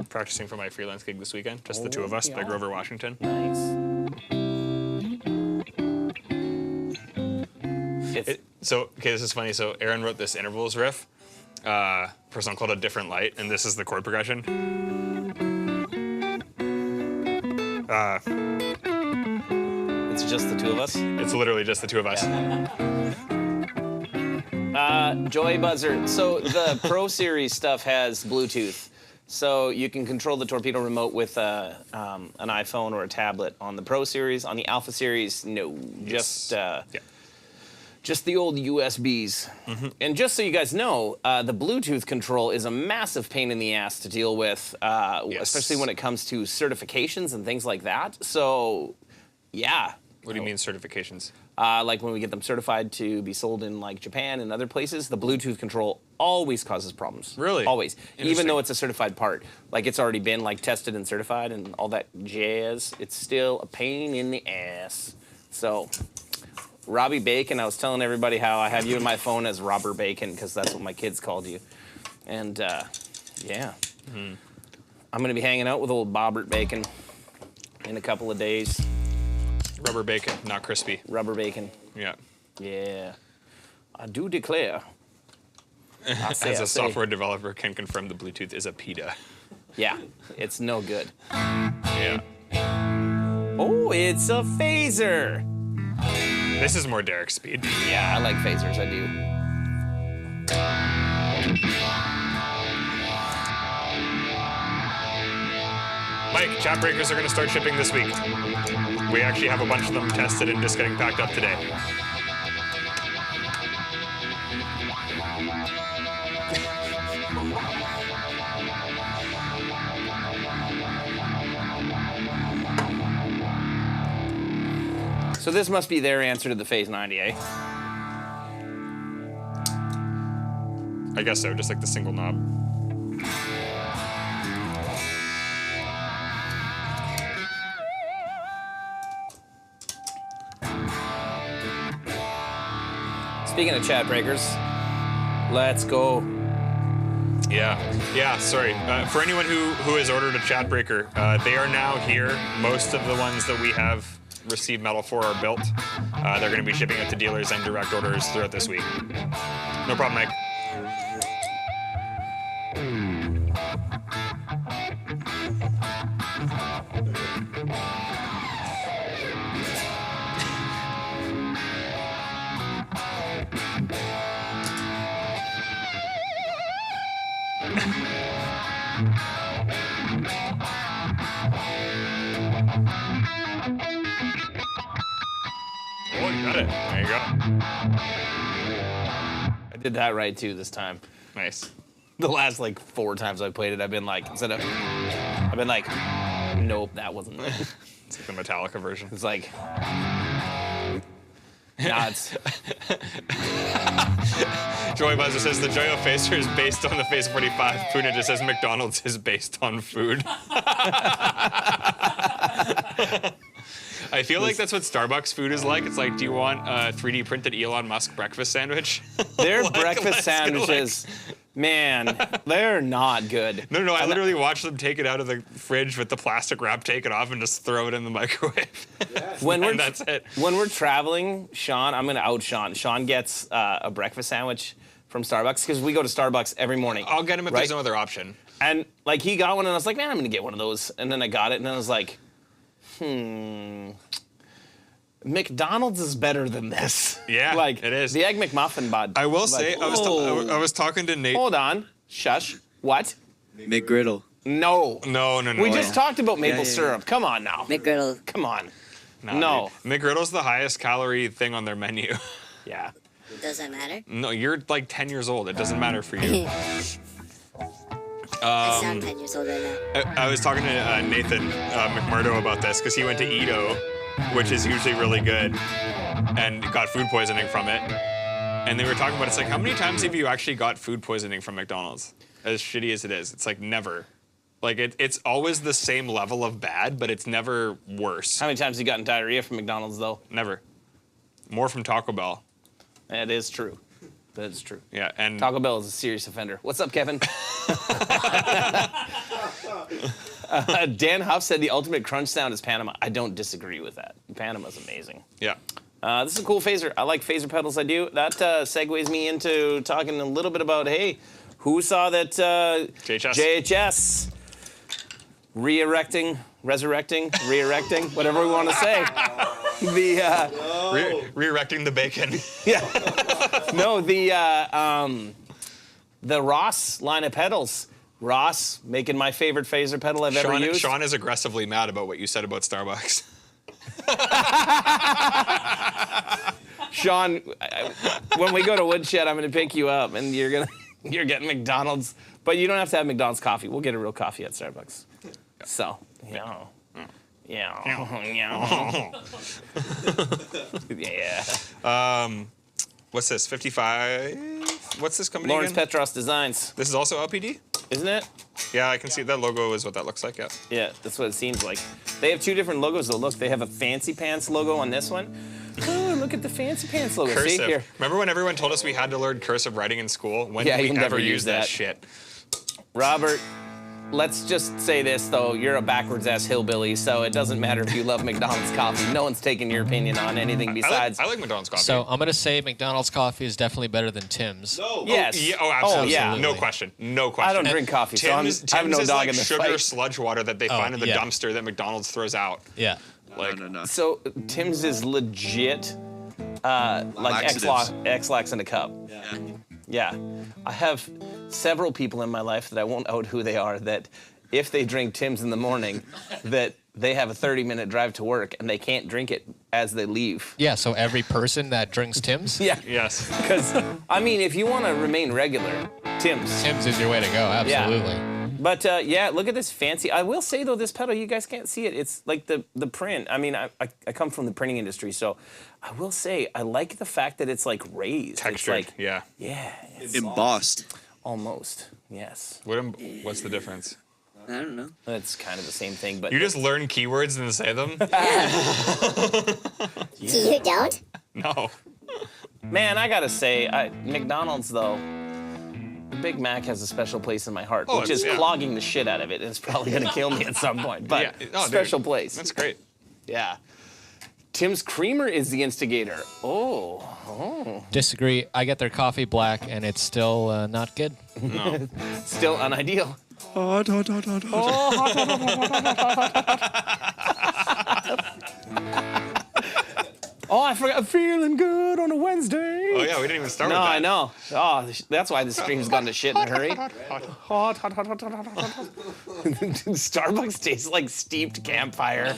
Practicing for my freelance gig this weekend. Just the two of us by Grover Washington. Nice. Okay, this is funny. So Aaron wrote this intervals riff for a song called A Different Light, and this is the chord progression. It's just the two of us. It's literally just the two of us. Joy Buzzer. So the Pro Series stuff has Bluetooth. So you can control the torpedo remote with an iPhone or a tablet on the Pro Series. On the Alpha Series, no. Just the old USBs. Mm-hmm. And just so you guys know, the Bluetooth control is a massive pain in the ass to deal with, especially when it comes to certifications and things like that. So, yeah. What do you mean certifications? Like when we get them certified to be sold in like Japan and other places, the Bluetooth control always causes problems. Really? Always. Even though it's a certified part. Like it's already been like tested and certified and all that jazz, it's still a pain in the ass. So, Robbie Bacon, I was telling everybody how I have you in my phone as Robert Bacon because that's what my kids called you. And yeah. I'm going to be hanging out with old Bobbert Bacon in a couple of days. Rubber bacon, not crispy. Rubber bacon. Yeah. Yeah. I do declare. As a software developer can confirm the Bluetooth is a PETA. Yeah, it's no good. Yeah. Oh, it's a phaser. This is more Derek's speed. Yeah, I like phasers, I do. Mike, chat breakers are going to start shipping this week. We actually have a bunch of them tested and just getting packed up today. So this must be their answer to the Phase 90, eh? I guess so, just like the single knob. Speaking of chat breakers, let's go. Yeah, sorry. For anyone who has ordered a chat breaker, they are now here. Most of the ones that we have received metal for are built. They're going to be shipping out to dealers and direct orders throughout this week. No problem, Mike. Oh, you got it. There you go. I did that right too this time. Nice. The last like 4 times I played it, I've been like, nope, that wasn't it. It's like the Metallica version. It's like, nah, it's Joy Buzzer says the Joyo Phaser is based on the Phase 45. Puna just says McDonald's is based on food. I feel like that's what Starbucks food is like. It's like, do you want a 3D printed Elon Musk breakfast sandwich? their Like, breakfast let's go, sandwiches, man, they're not good. No, I literally watched them take it out of the fridge with the plastic wrap, take it off, and just throw it in the microwave. And that's it. When we're traveling, Sean, I'm gonna out Sean. Sean gets a breakfast sandwich from Starbucks because we go to Starbucks every morning. I'll get him if right? there's no other option. And like he got one, and I was like, man, I'm gonna get one of those. And then I got it, and then I was like, McDonald's is better than this. Yeah, like it is. The Egg McMuffin, bud. I will Like, say, I was talking to Nate. hold on, shush. What? McGriddle. No. No. We just talked about maple yeah. syrup. Come on now. McGriddle. Come on. Nah, No. dude. McGriddle's the highest calorie thing on their menu. Yeah. Doesn't matter. No, you're like 10 years old. It doesn't matter for you. I sound 10 years old right now. I was talking to Nathan McMurdo about this because he went to Edo, which is usually really good, and got food poisoning from it. And they were talking about it's like, how many times have you actually got food poisoning from McDonald's? As shitty as it is, it's like never. Like it's always the same level of bad, but it's never worse. How many times have you gotten diarrhea from McDonald's though? Never. More from Taco Bell. That is true. That is true. Yeah, and Taco Bell is a serious offender. What's up, Kevin? Dan Huff said the ultimate crunch sound is Panama. I don't disagree with that. Panama's amazing. yeah. This is a cool phaser. I like phaser pedals. I do. That segues me into talking a little bit about, hey, who saw that JHS resurrecting, whatever we want to say. Re-erecting the bacon. Yeah. No, the Ross line of pedals. Ross making my favorite phaser pedal I've ever used. Sean is aggressively mad about what you said about Starbucks. Sean, when we go to Woodshed, I'm going to pick you up, and you're getting McDonald's, but you don't have to have McDonald's coffee. We'll get a real coffee at Starbucks. So, yeah. What's this? 55? What's this company Lawrence again? Petros Designs, This is also LPD? isn't it? Yeah, I can see that logo is what that looks like, yeah. Yeah, that's what it seems like. They have 2 different logos though. Look, they have a Fancy Pants logo on this one. Oh, look at the Fancy Pants logo. See Cursive. here. Remember when everyone told us we had to learn cursive writing in school? When Yeah, did we you'll never ever use use that that. shit? Robert, let's just say this, though. You're a backwards-ass hillbilly, so it doesn't matter if you love McDonald's coffee. No one's taking your opinion on anything besides. I like McDonald's coffee. So I'm going to say McDonald's coffee is definitely better than Tim's. No. Yes. Absolutely. Oh, yeah. No question. No question. I don't drink coffee, so I have no is dog like in the sugar fight. sludge water that they find in the yeah. dumpster that McDonald's throws out. Yeah. Like, No. So Tim's is legit, like Laxatives. X-Lax in a cup. Yeah. I have several people in my life that I won't out who they are that if they drink Tim's in the morning, that they have a 30-minute drive to work and they can't drink it as they leave. Yeah, so every person that drinks Tim's, Yeah. yes. Because, I mean, if you want to remain regular, Tim's. Tim's is your way to go, absolutely. But, yeah, look at this fancy. I will say, though, this pedal, you guys can't see it. It's like the print. I mean, I come from the printing industry, so I will say I like the fact that it's, like, raised. Textured. It's like, Yeah. yeah, it's Embossed. almost, yes. What's the difference? I don't know. It's kind of the same thing, but... You just learn keywords and then say them? You don't? No. Man, I gotta say, McDonald's, though, the Big Mac has a special place in my heart, Oh, which is yeah. clogging the shit out of it. It's probably gonna kill me at some point, but Yeah. Oh, dude. special place. That's great. Yeah. Tim's Creamer is the instigator. Oh, Disagree. I get their coffee black, and it's still not good. No. still unideal. Oh, I forgot. Feeling good on a Wednesday. Oh, yeah, we didn't even start No, with that. I know. Oh, that's why the stream's gone to shit in a hurry. Hot. Starbucks tastes like steeped campfire.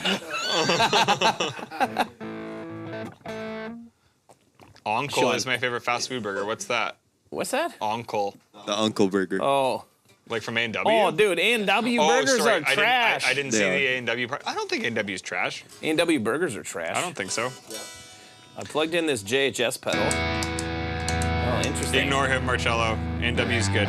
Onkel Sean. is my favorite fast food burger. What's that? What's that? Onkel. The Uncle Burger. Oh. Like from A&W? Oh, dude, A&W Oh, burgers sorry, are trash. I didn't They see are. the A&W part. I don't think A&W is trash. A&W burgers are trash. I don't think so. I plugged in this JHS pedal. Oh, interesting. Ignore him, Marcello. A&W's good.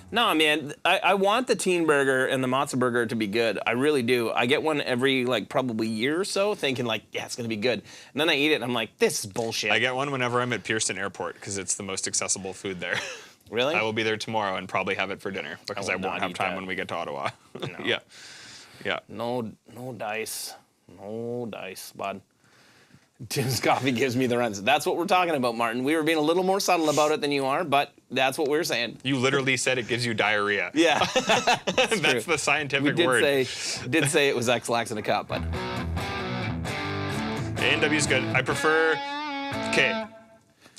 No, man, I want the teen burger and the matzo burger to be good. I really do. I get one every, like, probably year or so, thinking, like, yeah, it's going to be good. And then I eat it, and I'm like, this is bullshit. I get one whenever I'm at Pearson Airport because it's the most accessible food there. Really? I will be there tomorrow and probably have it for dinner because I I, will won't not have eat time that. when we get to Ottawa. No. Yeah. Yeah. No dice. No dice, bud. Tim's coffee gives me the runs. That's what we're talking about, Martin. We were being a little more subtle about it than you are, but that's what we're saying. You literally said it gives you diarrhea. Yeah. That's the scientific we word. did say it was X-Lax in a cup, but A&W's good. I prefer,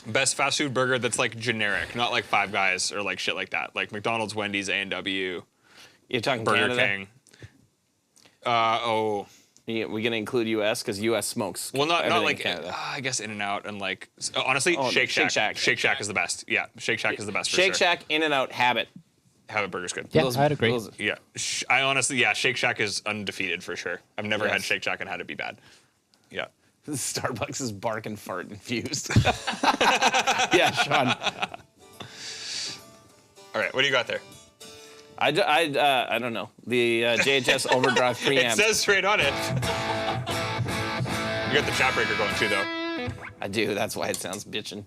best fast food burger that's like generic, not like Five Guys or like shit like that. Like McDonald's, Wendy's, A&W, you're talking Burger Canada? King. We're We gonna include U.S. because U.S. smokes. Well, not everything in like Canada. I guess In-N-Out and like honestly, Oh, Shake Shack. Shake Shack. Shake Shack is the best. Yeah, Shake Shack is the best. For Shake sure. Shack, In-N-Out, Habit. Habit Burger's good. Yeah, I'd agree. Yeah, I honestly, yeah, Shake Shack is undefeated for sure. I've never had Yes. Shake Shack and had it be bad. Yeah. Starbucks is bark and fart infused. Yeah, Sean. All right, what do you got there? I don't know. The JHS overdrive preamp. It says straight on it. You got the chat breaker going too, though. I do. That's why it sounds bitchin'.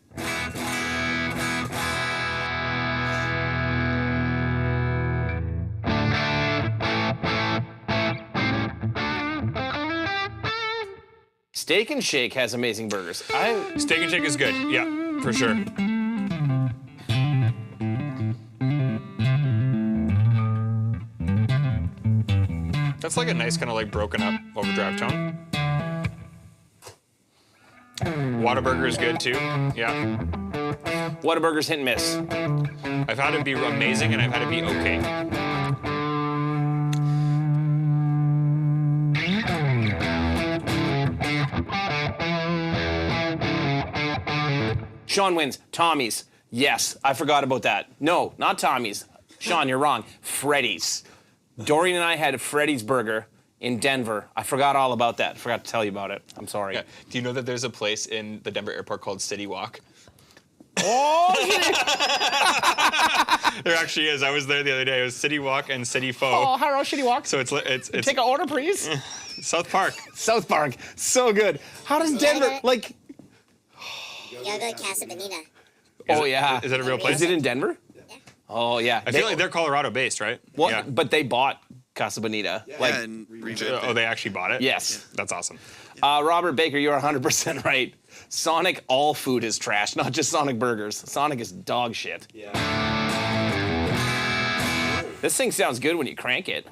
Steak and Shake has amazing burgers. Steak and Shake is good. Yeah, for sure. That's like a nice kind of like broken up overdrive tone. Whataburger is good too. Yeah. Whataburger's hit and miss. I've had it be amazing and I've had it be okay. Sean wins. Tommy's. Yes, I forgot about that. No, not Tommy's. Sean, you're wrong. Freddy's. Dorian and I had a Freddy's burger in Denver. I forgot all about that. Forgot to tell you about it. I'm sorry. Yeah. Do you know that there's a place in the Denver airport called City Walk? Oh, There actually is. I was there the other day. It was City Walk and City Pho. oh, hello, Shitty Walk. So it's Take an order, please. South Park. South Park. So good. How does Denver, like... You gotta go to Casa Bonita. Oh, yeah. Is it a real place? Is it in Denver? Yeah. Oh yeah. I feel like they're Colorado-based, right? Well, Yeah. but they bought Casa Bonita. Like, and revamped Oh, it. they actually bought it? yes. That's awesome. Robert Baker, you're 100% right. Sonic, all food is trash, not just Sonic burgers. Sonic is dog shit. Yeah. This thing sounds good when you crank it.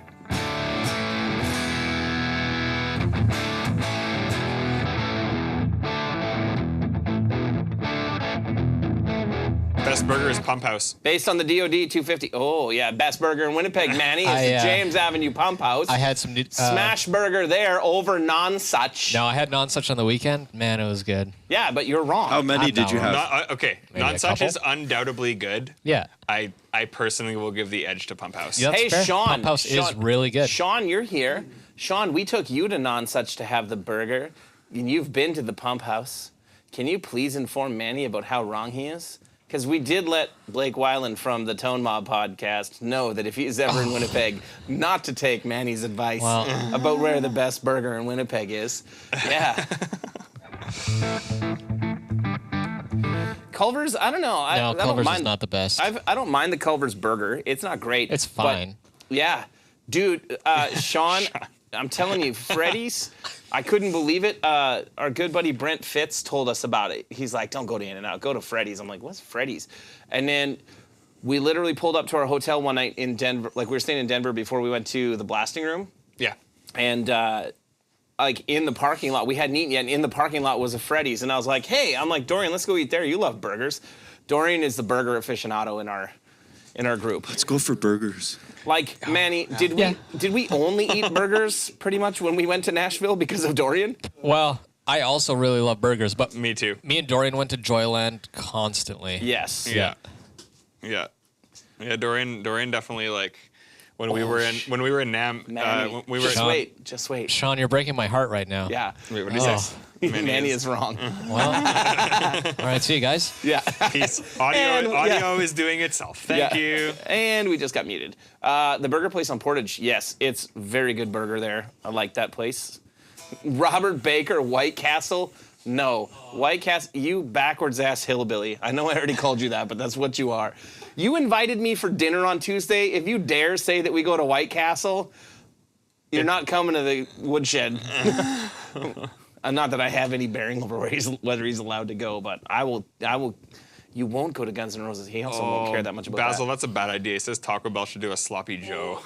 Best burger is Pump House. Based on the DOD 250. Oh, yeah, best burger in Winnipeg, Manny, is the James Avenue Pump House. I had some Smash burger there over non-such. No, I had non-such on the weekend. Man, it was good. Yeah, but you're wrong. How many I'm did not you wrong. have? Okay, Maybe a non-such couple? is undoubtedly good. Yeah. I personally will give the edge to Pump House. Yeah. Hey, That's fair. Sean. Pump House is really good. Sean, you're here. Sean, we took you to non-such to have the burger, and you've been to the Pump House. Can you please inform Manny about how wrong he is? Because we did let Blake Weiland from the Tone Mob podcast know that if he's ever in Winnipeg, not to take Manny's advice Well. about where the best burger in Winnipeg is. Yeah. Culver's, I don't know. No, I don't Culver's mind, is not the best. I don't mind the Culver's burger. It's not great. It's but- fine. yeah. Dude, Sean, I'm telling you, Freddy's, I couldn't believe it. Our good buddy Brent Fitz told us about it. He's like, don't go to In-N-Out, go to Freddy's. I'm like, what's Freddy's? And then we literally pulled up to our hotel one night in Denver. Like, we were staying in Denver before we went to the blasting room. Yeah. And, like, in the parking lot, we hadn't eaten yet, and in the parking lot was a Freddy's. And I was like, hey, Dorian, let's go eat there. You love burgers. Dorian is the burger aficionado in our group. Let's go for burgers. Like, Manny, did we only eat burgers pretty much when we went to Nashville because of Dorian? Well, I also really love burgers, but Me too. me and Dorian went to Joyland constantly. Yes. Yeah. Yeah. Yeah, Dorian definitely, like, when we were in Nam, Manny, when we were just wait. Sean, you're breaking my heart right now. Yeah. Wait, what did he Oh. say? Manny is wrong. Well, all right, see you guys. Yeah. Peace. And- Audio is doing itself. Thank Yeah. you. And we just got muted. The burger place on Portage, yes, it's very good burger there. I like that place. Robert Baker, White Castle. No, White Castle, you backwards ass hillbilly. I know I already called you that, but that's what you are. You invited me for dinner on Tuesday. If you dare say that we go to White Castle, you're not coming to the woodshed. Not that I have any bearing over whether he's allowed to go, but I will. You won't go to Guns N' Roses. He also won't care that much about Basil, that. that's a bad idea. He says Taco Bell should do a Sloppy Joe.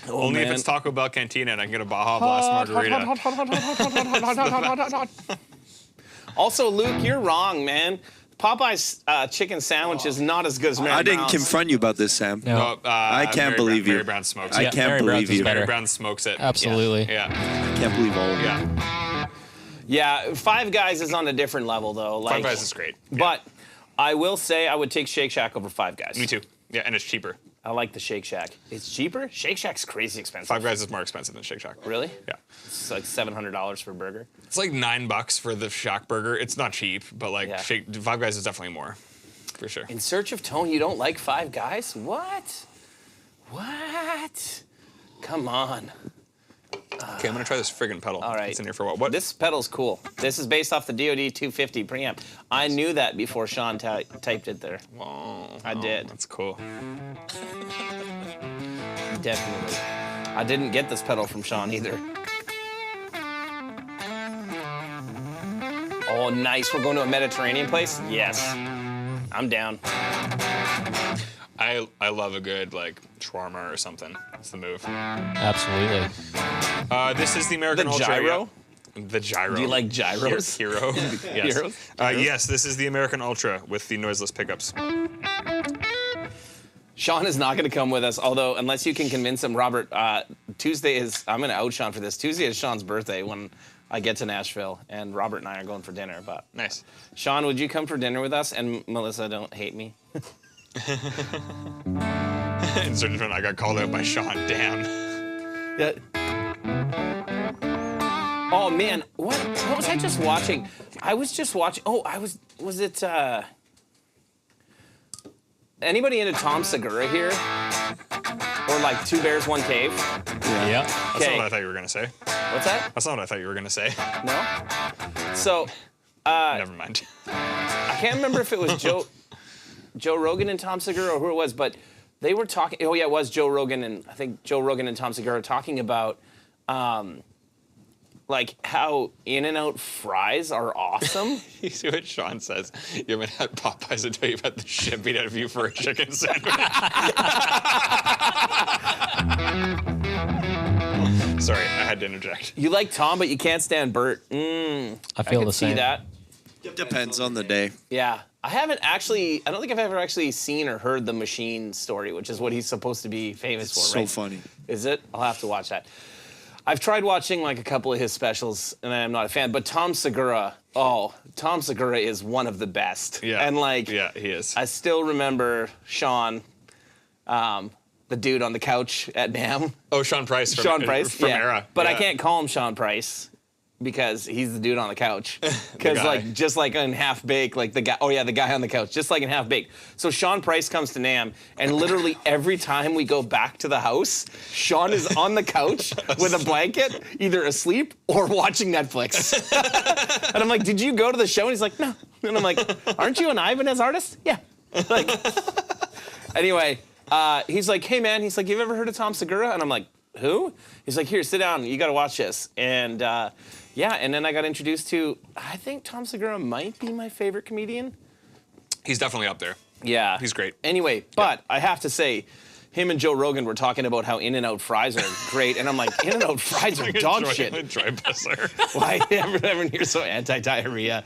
Oh, Only if man. it's Taco Bell Cantina and I can get a Baja Blast margarita. Also, Luke, you're wrong, man. Popeye's chicken sandwich is not as good as Mary I didn't Brown's. confront you about this, Sam. No, I can't believe you. Mary Brown smokes I it. can't Mary Brown's believe is you. better. Mary Brown smokes it. absolutely. Yeah. I can't believe all of you. Yeah. Yeah, Five Guys is on a different level, though. Like, Five Guys is great. Yeah. But I will say I would take Shake Shack over Five Guys. Me too. Yeah, and it's cheaper. I like the Shake Shack. It's cheaper? Shake Shack's crazy expensive. Five Guys is more expensive than Shake Shack. Really? Yeah. It's like $700 for a burger. It's like $9 for the Shack burger. It's not cheap, but like Yeah. Five Guys is definitely more, for sure. In Search of Tone, you don't like Five Guys? What? What? Come on. Okay, I'm gonna try this friggin' pedal. All right. It's in here for what? What? This pedal's cool. This is based off the DoD 250 preamp. I knew that before Sean typed it there. Whoa. I did. That's cool. Definitely. I didn't get this pedal from Sean either. Oh, nice. We're going to a Mediterranean place? Yes. I'm down. I love a good like shawarma or something. That's the move. Absolutely. This is the The American Ultra. gyro? Yeah. The gyro. Do you like gyros? Hero. Yes. Heroes? Yes, this is the American Ultra with the noiseless pickups. Sean is not going to come with us, although unless you can convince him, Robert, Tuesday is, I'm going to out Sean for this. Tuesday is Sean's birthday when I get to Nashville, and Robert and I are going for dinner. But Nice. Sean, would you come for dinner with us? And Melissa, don't hate me. Inserted when I got called out by Sean. Damn. Yeah. Oh man, what was I just watching? I was just watching. Oh, was it? Anybody into Tom Segura here? Or like Two Bears, One Cave? Yeah. That's Okay. not what I thought you were gonna say. What's that? That's not what I thought you were gonna say. No. So Never mind. I can't remember if it was Joe. Joe Rogan and Tom Segura, or who it was, but they were talking. Oh yeah, it was Joe Rogan, and I think Joe Rogan and Tom Segura talking about, like how In-N-Out fries are awesome. You see what Sean says? You haven't had Popeyes until you've had the shit beat out of you for a chicken sandwich. Sorry, I had to interject. You like Tom, but you can't stand Bert. I I feel can the same. see that. Depends on the day. Yeah. I don't think I've ever actually seen or heard the Machine story, which is what he's supposed to be famous for, So right? funny. Is it? I'll have to watch that. I've tried watching like a couple of his specials, and I'm not a fan, but Tom Segura is one of the best. Yeah. And like, yeah, he is. I still remember Sean, the dude on the couch at NAMM. Oh, Sean Price from, Sean Price, from yeah. Era. But I Yeah. can't call him Sean Price because he's the dude on the couch. Because guy. like just like in Half Baked, like the guy. Oh yeah, the guy on the couch, just like in Half Baked. So Sean Price comes to NAMM, and literally every time we go back to the house, Sean is on the couch with a blanket, either asleep or watching Netflix. And I'm like, "Did you go to the show?" And he's like, "No." And I'm like, "Aren't you an Ibanez artist?" Yeah. Like. Anyway. He's like, "Hey man," he's like, "You've ever heard of Tom Segura?" And I'm like, "Who?" He's like, "Here, sit down. You got to watch this." And yeah, and then I got introduced to. I think Tom Segura might be my favorite comedian. He's definitely up there. Yeah, He's great. Anyway, but I have to say, him and Joe Rogan were talking about how In-N-Out fries are great, and I'm like, In-N-Out fries are dog shit. Enjoy Bussler. Why everyone here so anti-diarrhea?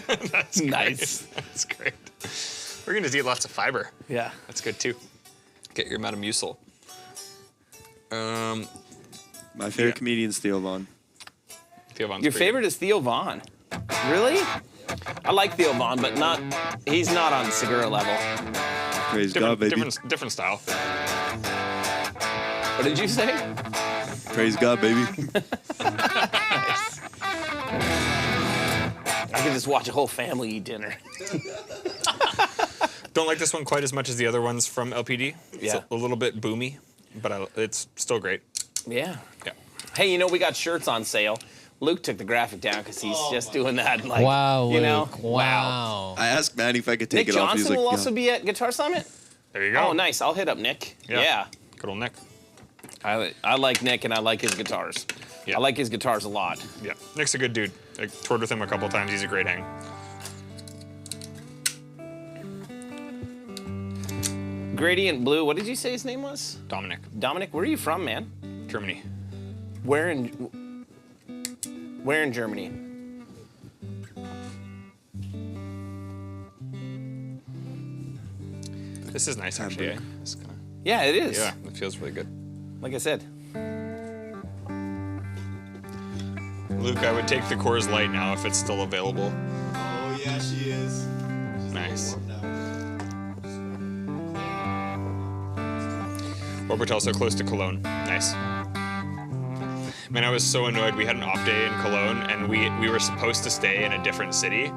That's Nice. Great. That's great. We're gonna eat lots of fiber. Yeah. That's good too. Get your Metamucil. My favorite Yeah. comedian's Theo Von. Theo Von's Your pretty favorite is Theo Von. Really? I like Theo Von, but he's not on Segura level. Praise good. God, baby. Different style. What did you say? Praise God, baby. I could just watch a whole family eat dinner. Don't like this one quite as much as the other ones from LPD. It's Yeah. a little bit boomy, but it's still great. Yeah. Yeah. Hey, you know, we got shirts on sale. Luke took the graphic down because he's just doing that. Like, Wow, you know? Luke. Wow. I asked Manny if I could take Nick it off. He's Johnson like, will yeah. also be at Guitar Summit? There you go. Oh, nice. I'll hit up Nick. Yeah. Good old Nick. I like Nick, and I like his guitars. Yeah. I like his guitars a lot. Yeah. Nick's a good dude. I toured with him a couple times. He's a great hang. Gradient Blue, what did you say his name was? Dominic. Dominic, where are you from, man? Germany. Where in Germany? This is nice, actually. Eh? It's kinda, Yeah, it is. yeah, it feels really good. Like I said. Luke, I would take the Coors Light now if it's still available. Oh yeah, she is. She's Nice. warm now. Orbital so close to Cologne. Nice. Man, I was so annoyed. We had an off day in Cologne, and we were supposed to stay in a different city.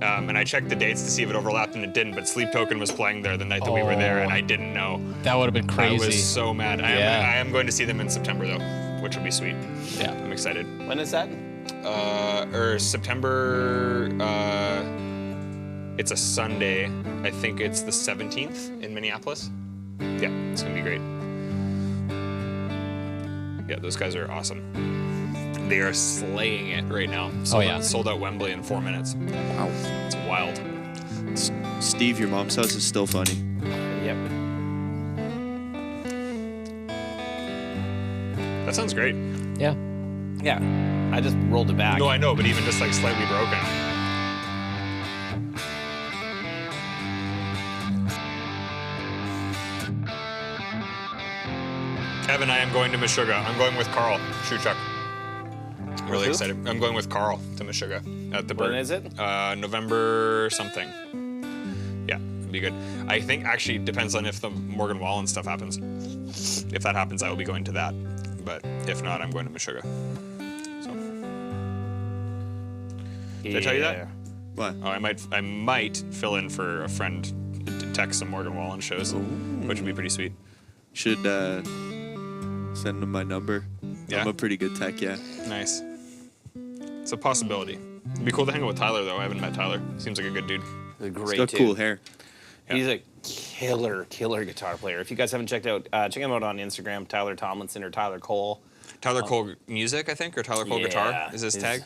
And I checked the dates to see if it overlapped, and it didn't. But Sleep Token was playing there the night that we were there, and I didn't know. That would have been crazy. I was so mad. Yeah. I am going to see them in September though, which will be sweet. Yeah. I'm excited. When is that? Or September. It's a Sunday. I think it's the 17th in Minneapolis. Yeah, it's gonna be great. Yeah, those guys are awesome. They are slaying it right now. Sold out Wembley in 4 minutes. Wow. It's wild. Steve, your mom's house is still funny. Yep. That sounds great. Yeah. Yeah. I just rolled it back. No, I know, but even just like slightly broken. Evan, I am going to Meshuggah. I'm going with Carl Shuchuk. I'm really who? excited. I'm going with Carl to Meshuggah at the Bird. When is it? November something. Yeah, it'll be good. I think actually it depends on if the Morgan Wallen stuff happens. If that happens, I will be going to that. But if not, I'm going to Meshuggah. So. Did I tell you that? What? Oh, I might fill in for a friend to tech some Morgan Wallen shows, which would be pretty sweet. Should send him my number. Yeah? I'm a pretty good tech, yeah. Nice. It's a possibility. It'd be cool to hang out with Tyler, though. I haven't met Tyler. Seems like a good dude. He's a He's great got dude. cool hair. He's a killer guitar player. If you guys haven't checked out, check him out on Instagram, Tyler Tomlinson or Tyler Cole. Tyler Cole Music, I think, or Tyler Cole Guitar is his tag.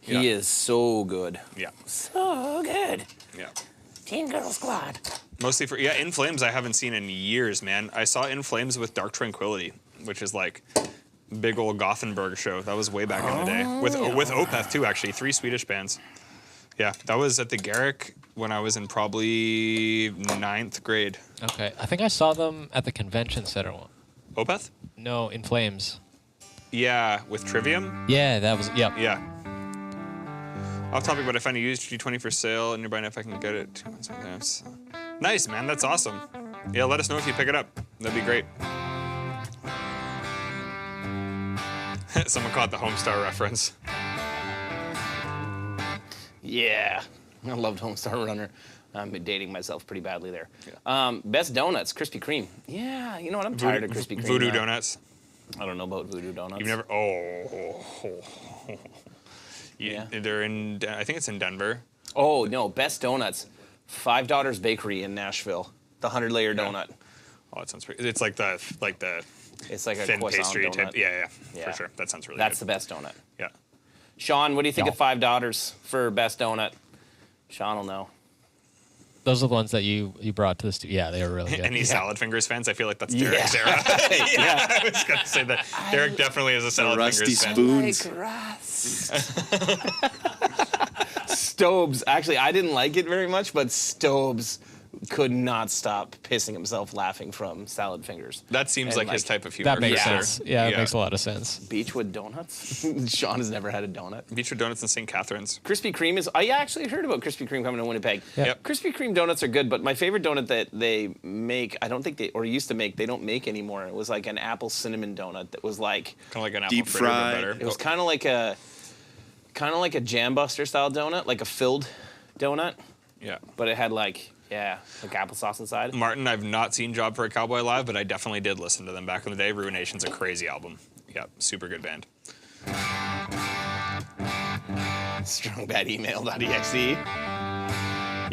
He is so good. Yeah. So good. Yeah. Teen Girl Squad. Mostly for In Flames I haven't seen in years, man. I saw In Flames with Dark Tranquillity, which is like big old Gothenburg show. That was way back in the day. With Opeth too, actually. 3 Swedish bands. Yeah, that was at the Garrick when I was in probably 9th grade. Okay, I think I saw them at the convention center one. Opeth? No, In Flames. Yeah, with Trivium? Yeah, that was, yep. Yeah. Off topic, but I find a used G20 for sale nearby if I can get it 2 months ago. So. Nice, man. That's awesome. Yeah, let us know if you pick it up. That'd be great. Someone caught the Homestar reference. Yeah. I loved Homestar Runner. I'm dating myself pretty badly there. Yeah. Best donuts, Krispy Kreme. Yeah, you know what? I'm tired of Krispy Kreme. Voodoo now. Donuts. I don't know about Voodoo Donuts. You've never. Yeah. They're in. I think it's in Denver. Oh no, best donuts. Five Daughters Bakery in Nashville. The 100-layer donut. Oh, that sounds pretty. It's like the It's like a thin croissant pastry donut. type. Yeah, Yeah. for sure. That sounds really That's good. the best donut. Yeah. Sean, what do you think Yeah. of Five Daughters for best donut? Sean will know. Those are the ones that you brought to the studio. Yeah, they were really good. Any Salad Fingers fans? I feel like that's Derek's era. Yeah. I was gonna say that. Derek definitely is a Salad Rusty Fingers fan. spoons. Stobes. Actually, I didn't like it very much, but Stobes could not stop pissing himself laughing from Salad Fingers. That seems And like his type of humor. That makes for sure. sense. Yeah, it makes a lot of sense. Beechwood Donuts? Sean has never had a donut. Beechwood Donuts in St. Catharines. Krispy Kreme is. I actually heard about Krispy Kreme coming to Winnipeg. Yep. Krispy Kreme donuts are good, but my favorite donut that they make, I don't think they, or used to make, they don't make anymore. It was like an apple cinnamon donut that was like, Kind of like an Deep apple fritter, but fried. better. it was kind of like a Jam Buster style donut, like a filled donut, Yeah. but it had like applesauce inside. Martin, I've not seen Job for a Cowboy live, but I definitely did listen to them back in the day. Ruination's a crazy album. Yep, super good band. Strongbademail.exe.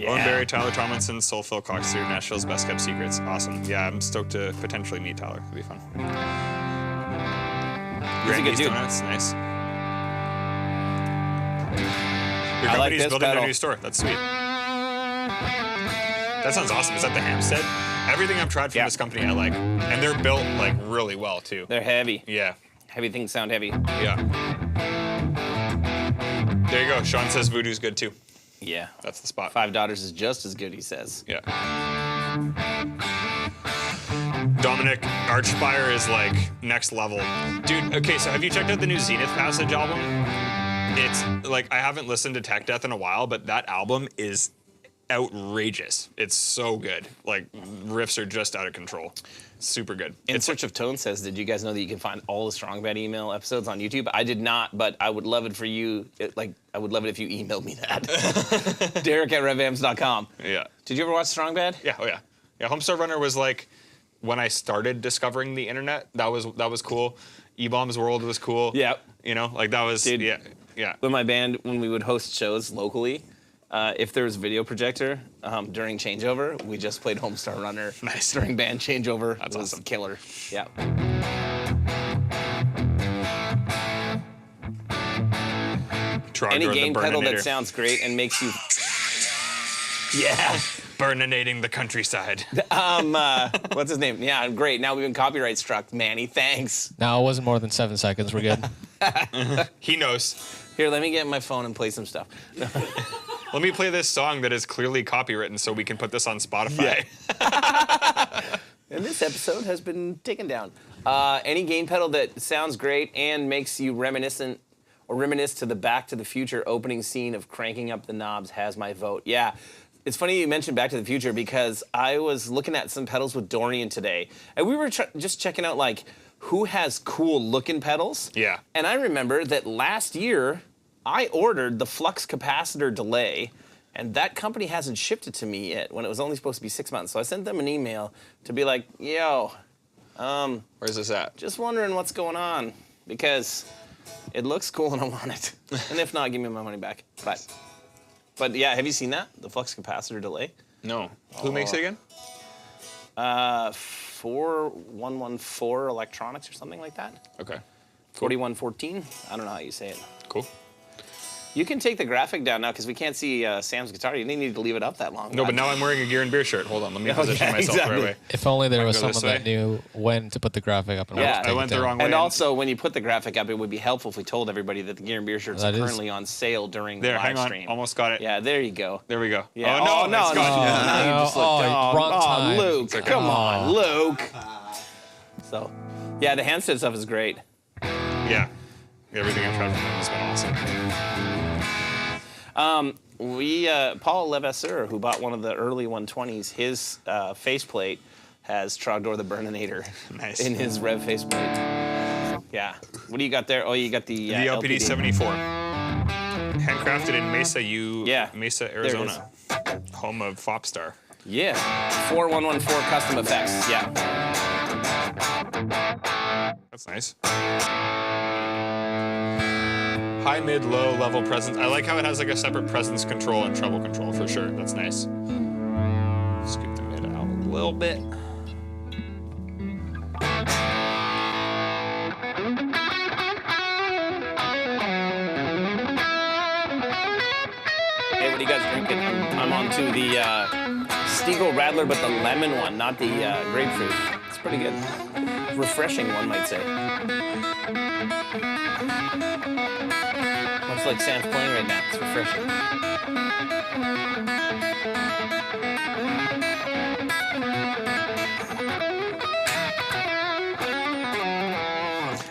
Owen Barry, Tyler Tomlinson, Soul Phil Cox through Nashville's Best Kept Secrets. Awesome. Yeah, I'm stoked to potentially meet Tyler. It'll be fun. He's a good dude. Donuts, nice. Your I like company's this building pedal. their new store. That's sweet. That sounds awesome. Is that the Hampstead? Everything I've tried from this company I like. And they're built like really well too. They're heavy. Yeah. Heavy things sound heavy. Yeah. There you go. Sean says Voodoo's good too. Yeah. That's the spot. Five Daughters is just as good, he says. Yeah. Dominic Archspire is like next level. Dude, okay, so have you checked out the new Zenith Passage album? It's like, I haven't listened to Tech Death in a while, but that album is outrageous. It's so good. Like, riffs are just out of control. Super good. In Search of Tone says, did you guys know that you can find all the Strong Bad email episodes on YouTube? I did not, but I would love it for you. I would love it if you emailed me that. Derek@revamps.com. Yeah. Did you ever watch Strong Bad? Yeah, oh yeah. Yeah, Homestar Runner was like, when I started discovering the internet, that was cool. E-Bombs World was cool. Yeah. You know, like that was, Dude. yeah. With my band, when we would host shows locally, if there was a video projector during changeover, we just played Homestar Runner. Nice. During band changeover. That's it was awesome. Killer. Yeah. Trogdor Any the game pedal that Burninator. sounds great and makes you. Yeah. Burninating the countryside. What's his name? Yeah, great. Now we've been copyright struck, Manny. Thanks. No, it wasn't more than 7 seconds. We're good. He knows. Here, let me get my phone and play some stuff. Let me play this song that is clearly copywritten so we can put this on Spotify. And this episode has been taken down. Any game pedal that sounds great and makes you reminisce to the Back to the Future opening scene of cranking up the knobs has my vote. Yeah. It's funny you mentioned Back to the Future because I was looking at some pedals with Dorian today, and we were just checking out like who has cool looking pedals. Yeah. And I remember that last year I ordered the flux capacitor delay, and that company hasn't shipped it to me yet when it was only supposed to be 6 months. So I sent them an email to be like, yo, Where's this at? just wondering what's going on because It looks cool and I want it. And if not, give me my money back. But yeah, have you seen that? The flux capacitor delay? No. Who makes it again? 4114 Electronics or something like that. Okay. 4114. I don't know how you say it. Cool. You can take the graphic down now because we can't see Sam's guitar. You didn't need to leave it up that long. No, but now I'm wearing a Gear and Beer shirt. Hold on, let me position myself the right way. If only there was go this someone that way? knew when to put the graphic up and when Yeah. to take I went it the down. wrong way. And also, when you put the graphic up, it would be helpful if we told everybody that the Gear and Beer shirts are That is- currently on sale during the There, live hang on. stream. Almost got it. Yeah, there you go. There we go. Yeah. Oh, no, it's gone. Now you just looked down. wrong time. Luke, okay. come on, Luke. So, yeah, the handstand stuff is great. Yeah. Everything I've tried from them has been awesome. Paul Levasseur, who bought one of the early 120s, his faceplate has Trogdor the Burninator Nice. in his Rev faceplate. Yeah. What do you got there? Oh, you got the The LPD 74. Handcrafted in Mesa, Mesa, it Arizona. Home of Fopstar. Yeah. 4114 custom effects. Yeah. That's nice. High, mid, low level presence. I like how it has like a separate presence control and treble control for sure. That's nice. Scoop the mid out a little bit. Hey, what are you guys drinking? I'm on to the Stiegel Radler, but the lemon one, not the grapefruit. It's pretty good. Refreshing, one might say. Much like Sam's playing right now. It's refreshing.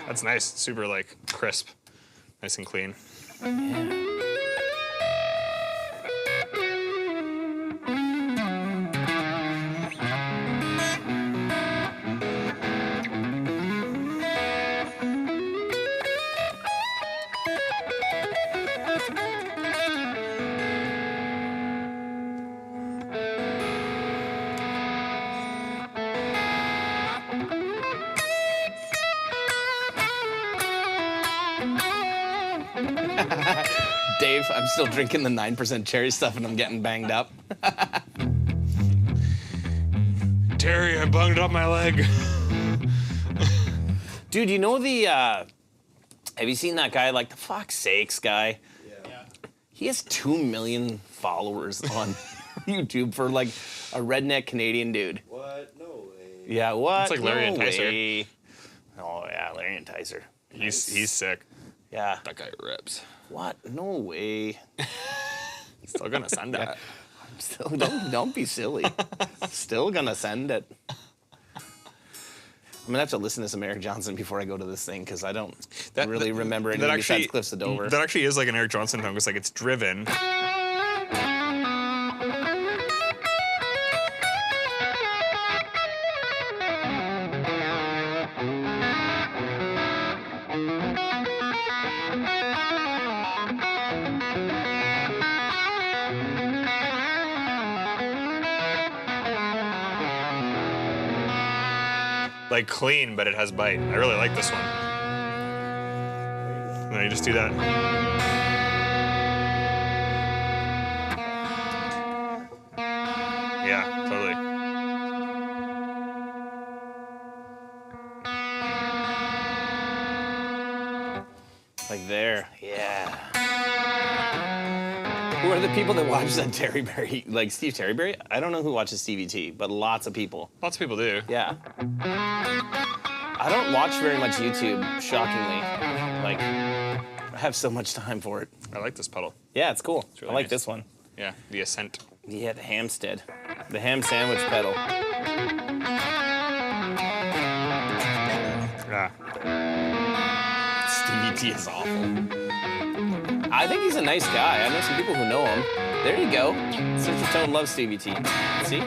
That's nice. Super like crisp. Nice and clean. Dave, I'm still drinking the 9% cherry stuff and I'm getting banged up. Terry, I bunged up my leg. Dude, you know the, have you seen that guy, like the fuck's sakes guy? Yeah. He has 2 million followers on YouTube for like a redneck Canadian dude. What? No way. Yeah, what? It's like Larry No Enticer. way. Oh yeah, Larry Enticer. He's sick. Yeah. That guy rips. What? No way. Still gonna send that. Still, don't be silly. Still gonna send it. I'm gonna have to listen to some Eric Johnson before I go to this thing because I don't really remember anything besides Cliffs of Dover. That actually is like an Eric Johnson song. It's like it's driven. Like clean, but it has bite. I really like this one. No, you just do that. Yeah, totally. Like there, yeah. Who are the people that watch that Terry Berry, like Steve Terryberry? I don't know who watches Stevie T, but lots of people. Lots of people do. Yeah. I don't watch very much YouTube, shockingly. Like, I have so much time for it. I like this pedal. Yeah, it's cool. really I like nice. this one. Yeah, the Ascent. Yeah, the Hamstead. The ham sandwich pedal. Yeah. Stevie T is awful. I think he's a nice guy. I know some people who know him. There you go. Sister Tone loves Stevie T. See?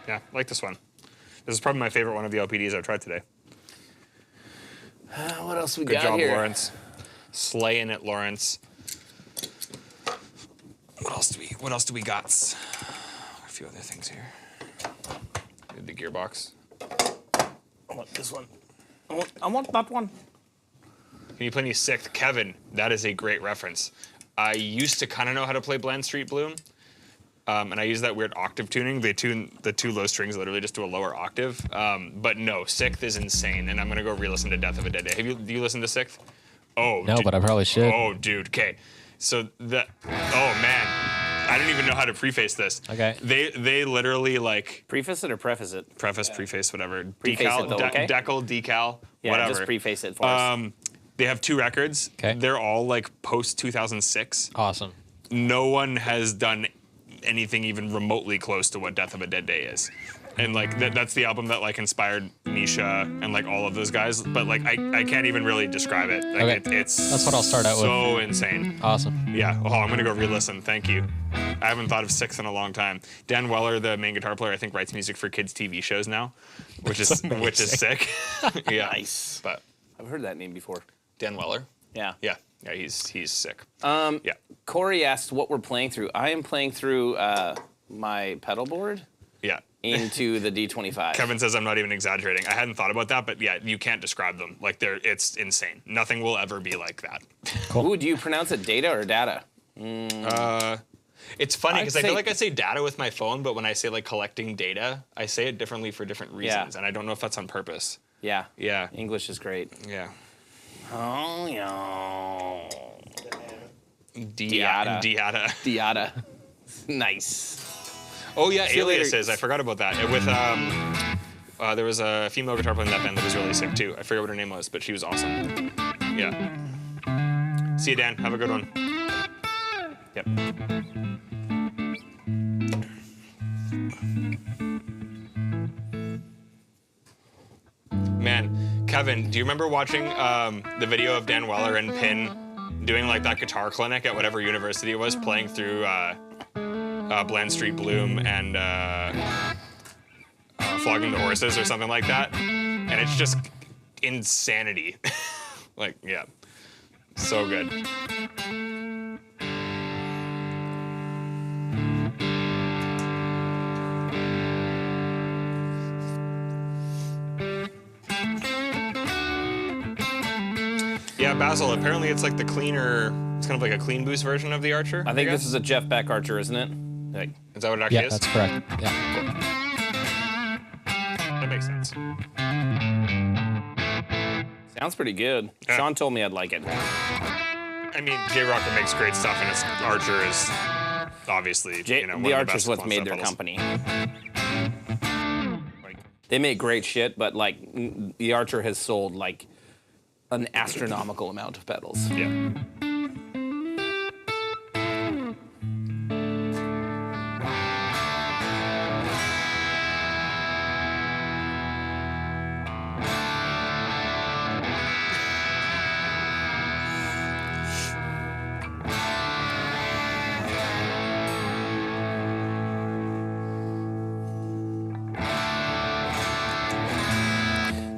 Yeah, I like this one. This is probably my favorite one of the LPDs I've tried today. What else we Good got job, here? Lawrence. Slaying it, Lawrence. What else do we got? A few other things here. The gearbox. I want this one. I want that one. Can you play me Sixth? Kevin, that is a great reference. I used to kind of know how to play Bland Street Bloom. And I use that weird octave tuning. They tune the two low strings literally just to a lower octave. But no, Sixth is insane, and I'm gonna go re-listen to Death of a Dead Day. Do you listen to Sixth? Oh, No, but I probably should. Oh, dude. Okay. So oh man, I didn't even know how to preface this. Okay. They literally like Preface it or preface it? preface, whatever. Preface Decal, it though, okay? decal, Yeah, whatever. just preface it for us. They have 2 records. Okay. They're all like post 2006. Awesome. No one has done anything even remotely close to what Death of a Dead Day is. And like that's the album that like inspired Misha and like all of those guys. But like I can't even really describe it. Like Okay. it's That's what I'll start out with. So insane. Awesome. Yeah. Oh, I'm gonna go re-listen. Thank you. I haven't thought of Sixth in a long time. Dan Weller, the main guitar player, I think writes music for kids' TV shows now, which is sick. Yeah. Nice. But I've heard that name before. Dan Weller. Yeah. Yeah. Yeah. He's sick. Yeah. Corey asked what we're playing through. I am playing through my pedal board Yeah. into the D25. Kevin says I'm not even exaggerating. I hadn't thought about that, but yeah, you can't describe them. Like it's insane. Nothing will ever be like that. Ooh, do you pronounce it data or data? It's funny because I feel say- like I say data with my phone, but when I say like collecting data, I say it differently for different reasons, Yeah. and I don't know if that's on purpose. Yeah. Yeah. English is great. Yeah. Oh, yeah. Diata. Diata. Nice. Oh yeah, See you later. Aliases. I forgot about that. With there was a female guitar player in that band that was really sick too. I forget what her name was, but she was awesome. Yeah. See you, Dan. Have a good one. Yep. Man, Kevin, do you remember watching the video of Dan Weller and Pin doing like that guitar clinic at whatever university it was, playing through Bland Street Bloom and Flogging the Horses or something like that? And it's just insanity. Like, yeah, so good. Yeah, Basil, apparently it's like the cleaner, it's kind of like a clean boost version of the Archer. I think guess? this is a Jeff Beck Archer, isn't it? Like, Is that what it actually Yeah, is? that's correct. Yeah. That makes sense. sounds pretty good. Yeah. Sean told me I'd like it. I mean, J Rocker makes great stuff, and his Archer is obviously, one the of Archer's best what's clone made their pedals. company. Like, They make great shit, but like the Archer has sold like an astronomical amount of pedals. yeah.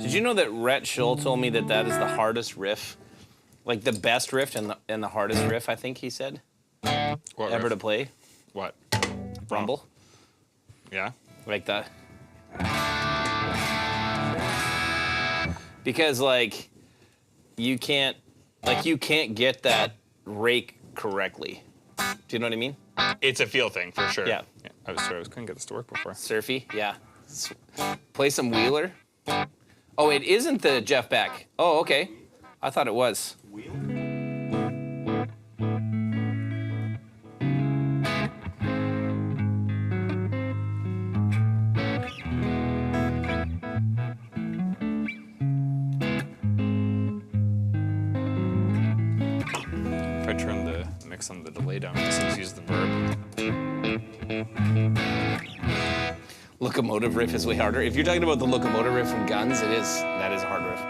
Did you know that Rhett Schull told me that that is the hardest riff, like the best riff and the hardest riff? I think he said What? ever riff? to play. What? Rumble, Yeah. like the. Because like you can't get that rake correctly. Do you know what I mean? It's a feel thing for sure. Yeah. I couldn't get this to work before. Surfy, yeah. Play some Wheeler. Oh, it isn't the Jeff Beck. Oh, okay. I thought it was. If I turn the mix on the delay down, just use the verb. Locomotive riff is way harder. If you're talking about the locomotive riff from Guns, that is a hard riff.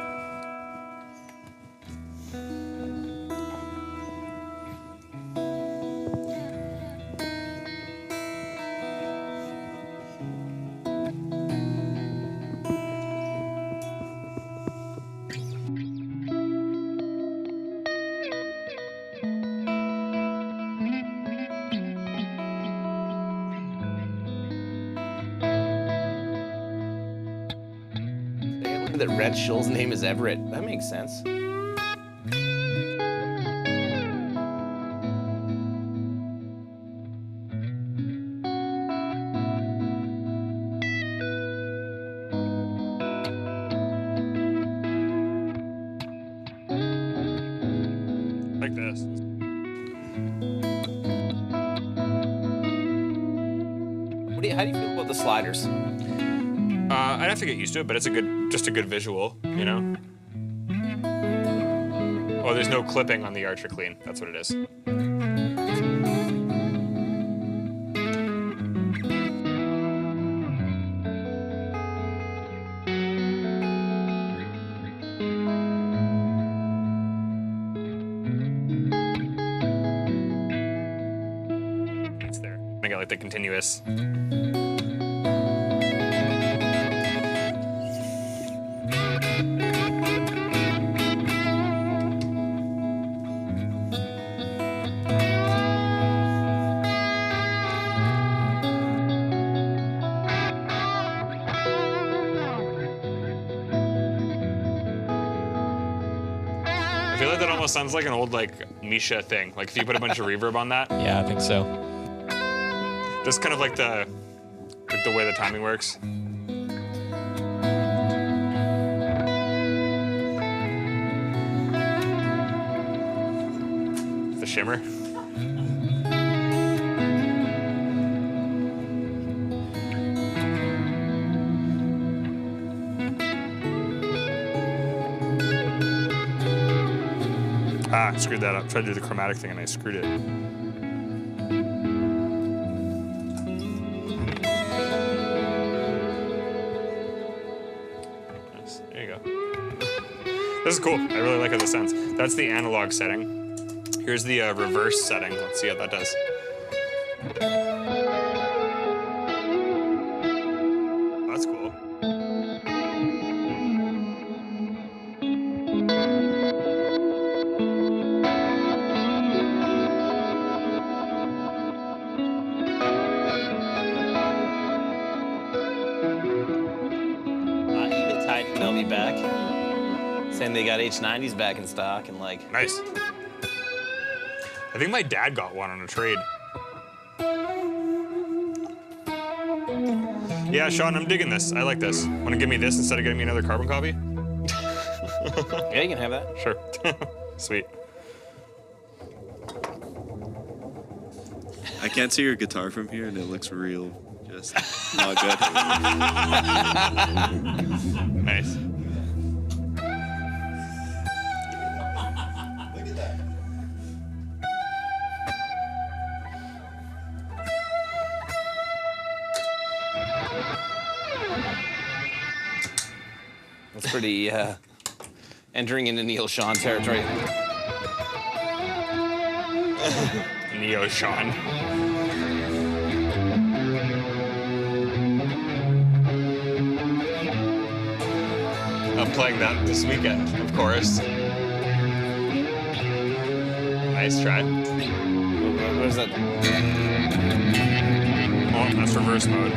That Red Shull's name is Everett. That makes sense. Like this. How do you feel about the sliders? I'd have to get used to it, but it's just a good visual, you know? Oh, there's no clipping on the Archer Clean. That's what it is. It's there. I got like the continuous. I feel like that almost sounds like an old like Misha thing. Like if you put a bunch of reverb on that, Yeah, I think so. just kind of like the way the timing works. The shimmer. Ah, screwed that up. Tried to do the chromatic thing and I screwed it. Nice. There you go. This is cool. I really like how this sounds. That's the analog setting. Here's the reverse setting. Let's see how that does. That's cool. Even Tiny emailed me back saying they got H90s back in stock and like. Nice. I think my dad got one on a trade. Yeah, Sean, I'm digging this. I like this. Want to give me this instead of getting me another carbon copy? Yeah, you can have that. Sure. Sweet. I can't see your guitar from here, and it looks real, just not good. Nice. Look at that. That's pretty entering into Neil Sean territory. Neo Sean. I'm playing that this weekend, of course. Nice try. Where's that? Oh, that's reverse mode.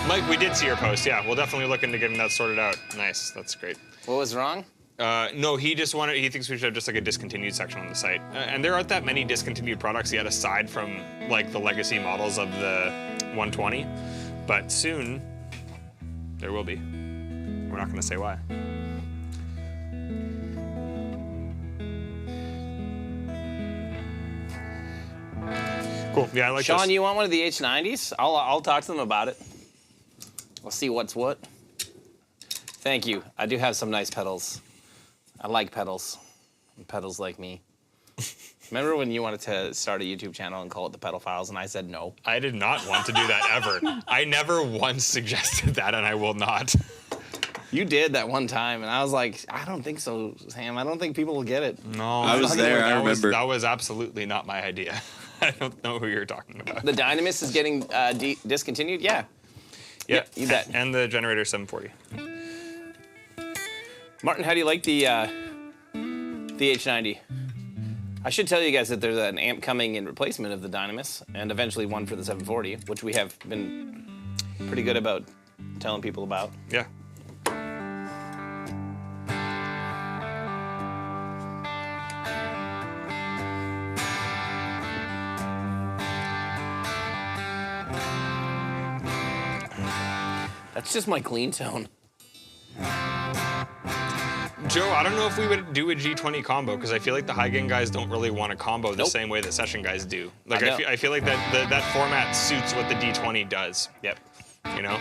Mike, we did see your post. Yeah, we'll definitely look into getting that sorted out. Nice, that's great. What was wrong? No, he thinks we should have just like a discontinued section on the site. And there aren't that many discontinued products yet aside from like the legacy models of the 120. But soon, there will be. We're not gonna say why. Cool, yeah, I like Sean, this. you want one of the H90s? I'll talk to them about it. We'll see what's what. Thank you. I do have some nice pedals. I like pedals. Pedals like me. Remember when you wanted to start a YouTube channel and call it the Pedal Files and I said no? I did not want to do that ever. I never once suggested that and I will not. You did that one time, and I was like, I don't think so, Sam. I don't think people will get it. No, I was there. I remember. That was absolutely not my idea. I don't know who you're talking about. The Dynamis is getting discontinued? Yeah. Yeah, you bet. And the Generator 740. Martin, how do you like the H90? I should tell you guys that there's an amp coming in replacement of the Dynamis, and eventually one for the 740, which we have been pretty good about telling people about. Yeah. That's just my clean tone. Joe, I don't know if we would do a G20 combo because I feel like the high gain guys don't really want to combo the Nope. same way that session guys do. Like I I feel like that format suits what the D20 does. Yep. You know?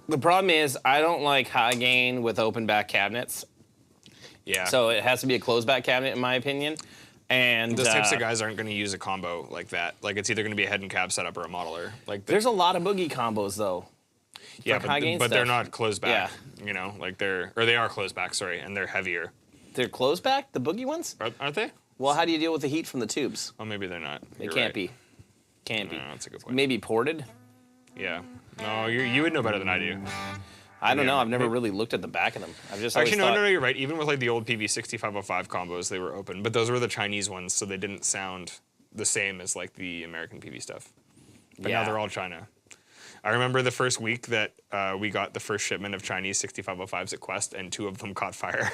The problem is I don't like high gain with open back cabinets. Yeah. So it has to be a closed back cabinet, in my opinion. And those types of guys aren't going to use a combo like that. Like it's either going to be a head and cab setup or a modeler. Like there's a lot of boogie combos though. yeah, high gain but they're stuff. not closed back. You know, like they are closed back. Sorry, and they're heavier. They're closed back, the boogie ones? Aren't they? Well, how do you deal with the heat from the tubes? Oh, maybe they're not. They You're can't right. be. Can't be. No, that's a good point. Maybe ported? Yeah. No, you would know better than I do. I don't Yeah. know. I've never really looked at the back of them. I've just always Actually, thought, no, you're right. Even with like the old PV6505 combos, they were open, but those were the Chinese ones, so they didn't sound the same as like the American PV stuff. But now Yeah. they're all China. I remember the first week that we got the first shipment of Chinese 6505s at Quest, and 2 of them caught fire.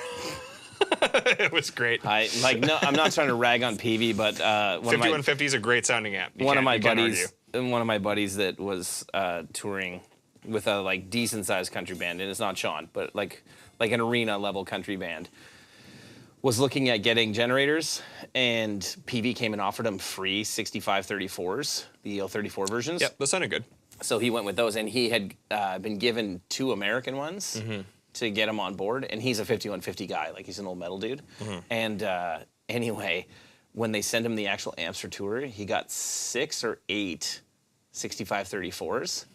It was great. I'm not trying to rag on PV, but one of my 5150 is a great sounding amp. You one of can't- my you can't buddies, argue. one of my buddies that was touring with a like decent sized country band, and it's not Sean, but like an arena level country band, was looking at getting generators, and PV came and offered him free 6534s, the EL34 versions. Yep, that sounded good. So he went with those, and he had been given 2 American ones to get him on board, and he's a 5150 guy, like he's an old metal dude. And anyway, when they sent him the actual amps for tour, he got 6 or 8 6534s,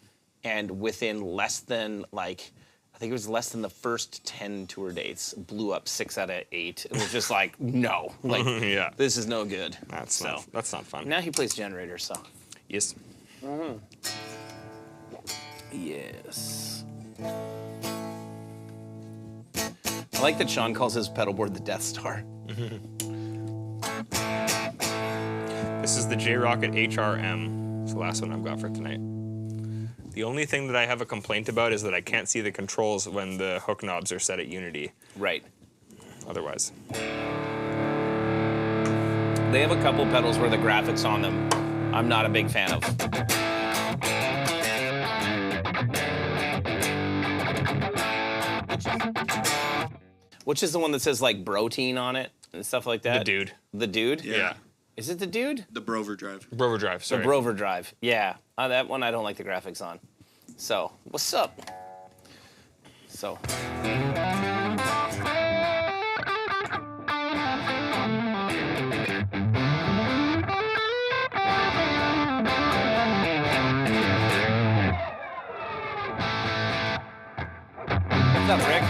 and within less than like, I think it was less than the first 10 tour dates, blew up 6 out of 8. It was just like, no, like Yeah. this is no good. That's not fun. Now he plays generators, so. Yes. Yes. I like that Sean calls his pedal board the Death Star. This is the J-Rocket HRM. It's the last one I've got for tonight. The only thing that I have a complaint about is that I can't see the controls when the hook knobs are set at unity. Right. Otherwise. They have a couple pedals where the graphics on them I'm not a big fan of. Which is the one that says like Protein on it and stuff like that? The Dude. The Dude? Yeah. Is it the Dude? The Brover Drive. Brover Drive, The sorry. Brover Drive. Yeah. That one I don't like the graphics on. So, what's up? So. What's up, Rick?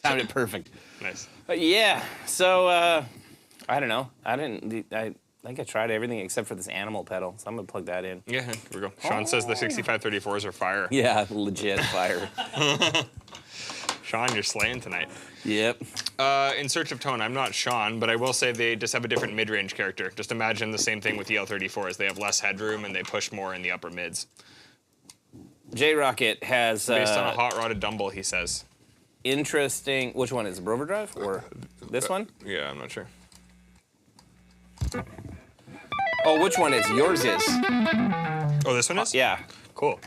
Sounded perfect. Nice. Yeah, so I don't know. I think I tried everything except for this animal pedal, so I'm gonna plug that in. Yeah, here we go. Sean says the 6534s are fire. Yeah, legit fire. Sean, you're slaying tonight. Yep. In Search of Tone, I'm not Sean, but I will say they just have a different mid-range character. Just imagine the same thing with the L34s. They have less headroom and they push more in the upper mids. J-Rocket has Based on a hot-rodded Dumble, he says. interesting. Which one is it, Brover Drive or this one? Yeah, I'm not sure. Oh, which one is yours? Is Oh, this one is? yeah. Cool.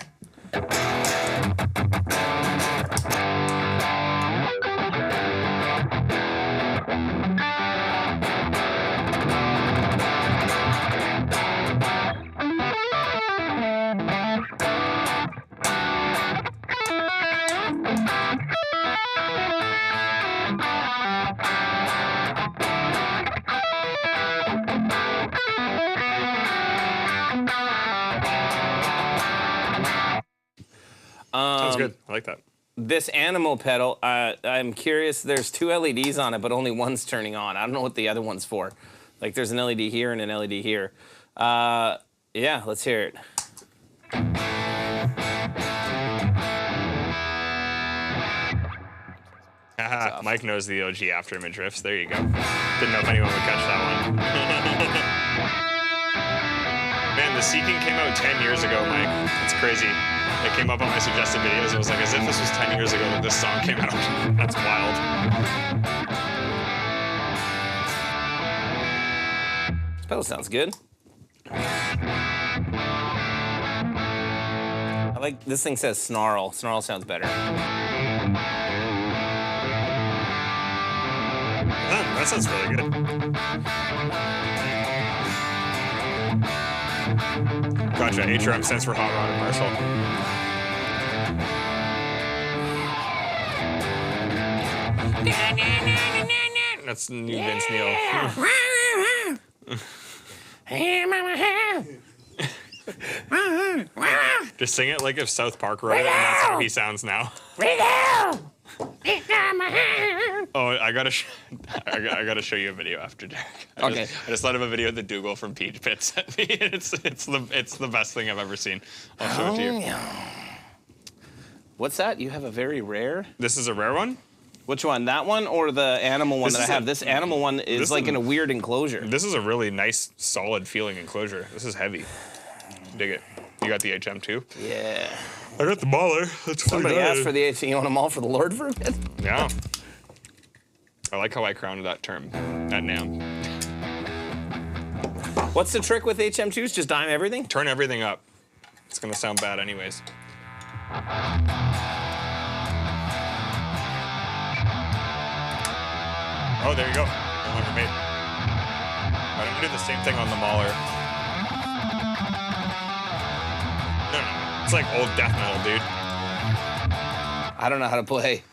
good. I like that. This animal pedal, I'm curious. There's 2 LEDs on it, but only one's turning on. I don't know what the other one's for. Like there's an LED here and an LED here. Yeah, let's hear it. Haha, Mike knows the OG after image riffs. There you go. Didn't know if anyone would catch that one. Man, the Seeking came out 10 years ago, Mike. It's crazy. It came up on my suggested videos. I was like, as if this was 10 years ago that this song came out. That's wild. This pedal sounds good. I like, this thing says snarl. Snarl sounds better. That sounds really good. Gotcha. HRM stands for Hot Rod and Marshall. That's new Vince Neil. Just sing it like if South Park wrote it, and that's how he sounds now. Oh, I gotta show you a video after, Derek. I just thought of a video of the Dougal from Peach Pit sent me, and it's the best thing I've ever seen. I'll show it to you. What's that? You have a very rare? This is a rare one? Which one? That one or the animal one This that I is have? a- This animal one is this like is- in a weird enclosure. This is a really nice, solid feeling enclosure. This is heavy. Dig it. You got the HM too? Yeah. I got the Mauler. That's Somebody asked for the 18. You want them all for the Lord for a bit? Yeah. I like how I crowned that term at NAMM. What's the trick with HM2s? Just dime everything? Turn everything up. It's gonna sound bad anyways. Oh, there you go. No longer made. I'm gonna do the same thing on the Mauler. No. It's like old death metal, dude. I don't know how to play.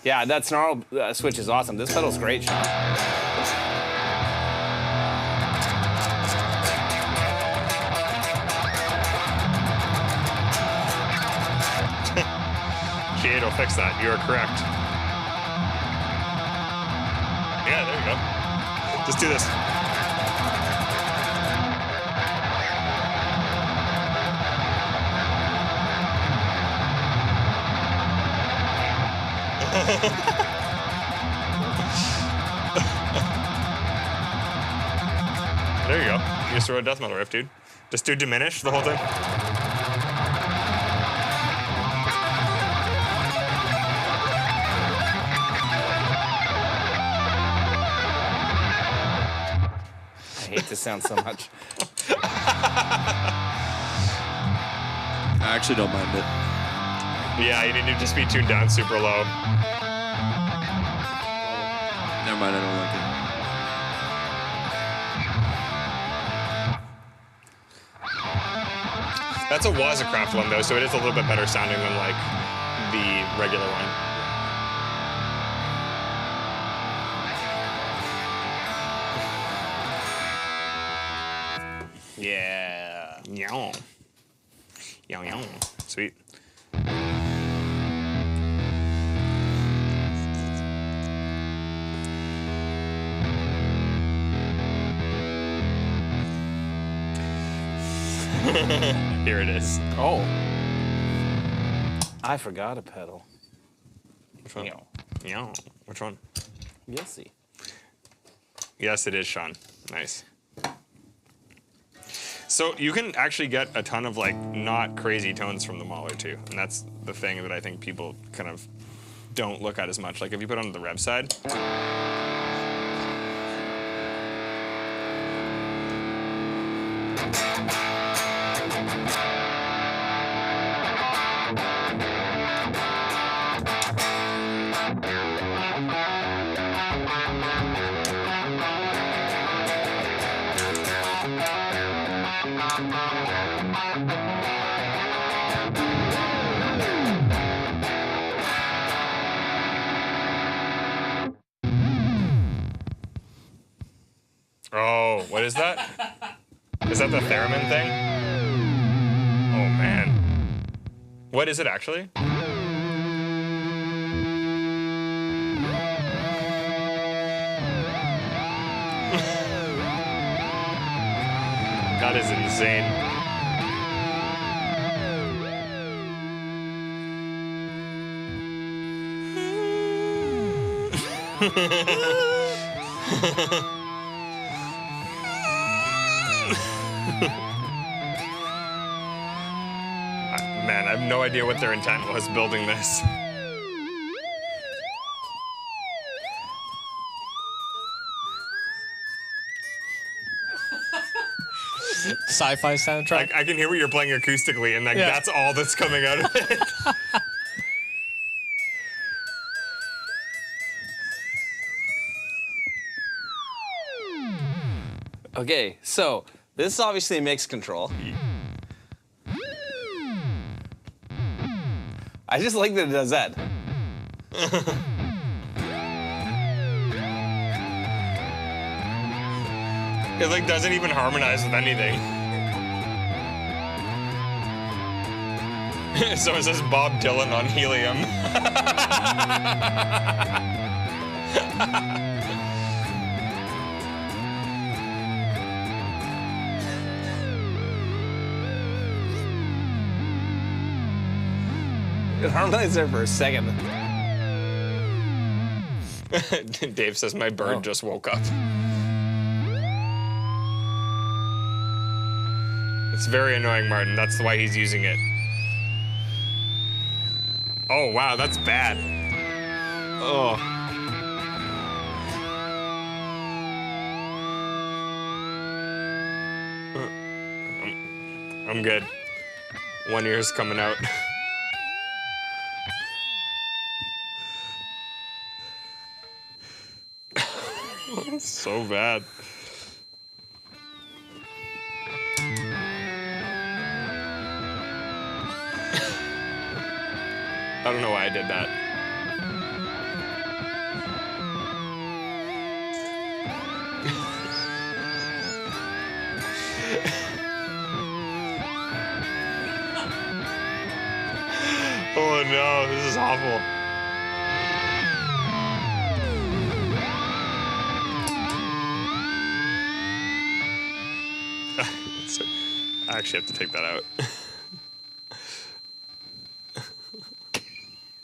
Yeah, that snarl switch is awesome. This pedal's great, Sean. G8 will fix that. You are correct. Yeah, there you go. Just do this. There you go. You just throw a death metal riff, dude. Just do diminish the whole thing. I hate this sound so much. I actually don't mind it. Yeah, you need to just be tuned down super low. Never mind, I don't like it. That's a Wazacraft one though, so it is a little bit better sounding than like the regular one. Yeah. Yow. Yow, yow. Sweet. Here it is. Oh. I forgot a pedal. Which one? Yow. Yow. Which one? You'll see. Yes, it is, Sean. Nice. So you can actually get a ton of like not crazy tones from the Mauler too, and that's the thing that I think people kind of don't look at as much. Like if you put on the rev side. Oh, what is that? Is that the theremin thing? Oh man. What is it actually? That is insane. Man, I have no idea what their intent was building this. Sci-fi soundtrack. I can hear what you're playing acoustically, and like, Yeah. that's all that's coming out of it. Okay, so this is obviously mix control. I just like that it does that. It like doesn't even harmonize with anything. So it says Bob Dylan on helium. It harmonized there for a second. Dave says my bird just woke up. It's very annoying, Martin. That's why he's using it. Oh, wow, that's bad. Oh. I'm good. One ear's coming out. So bad. I don't know why I did that. Oh no, this is awful. I actually have to take that out.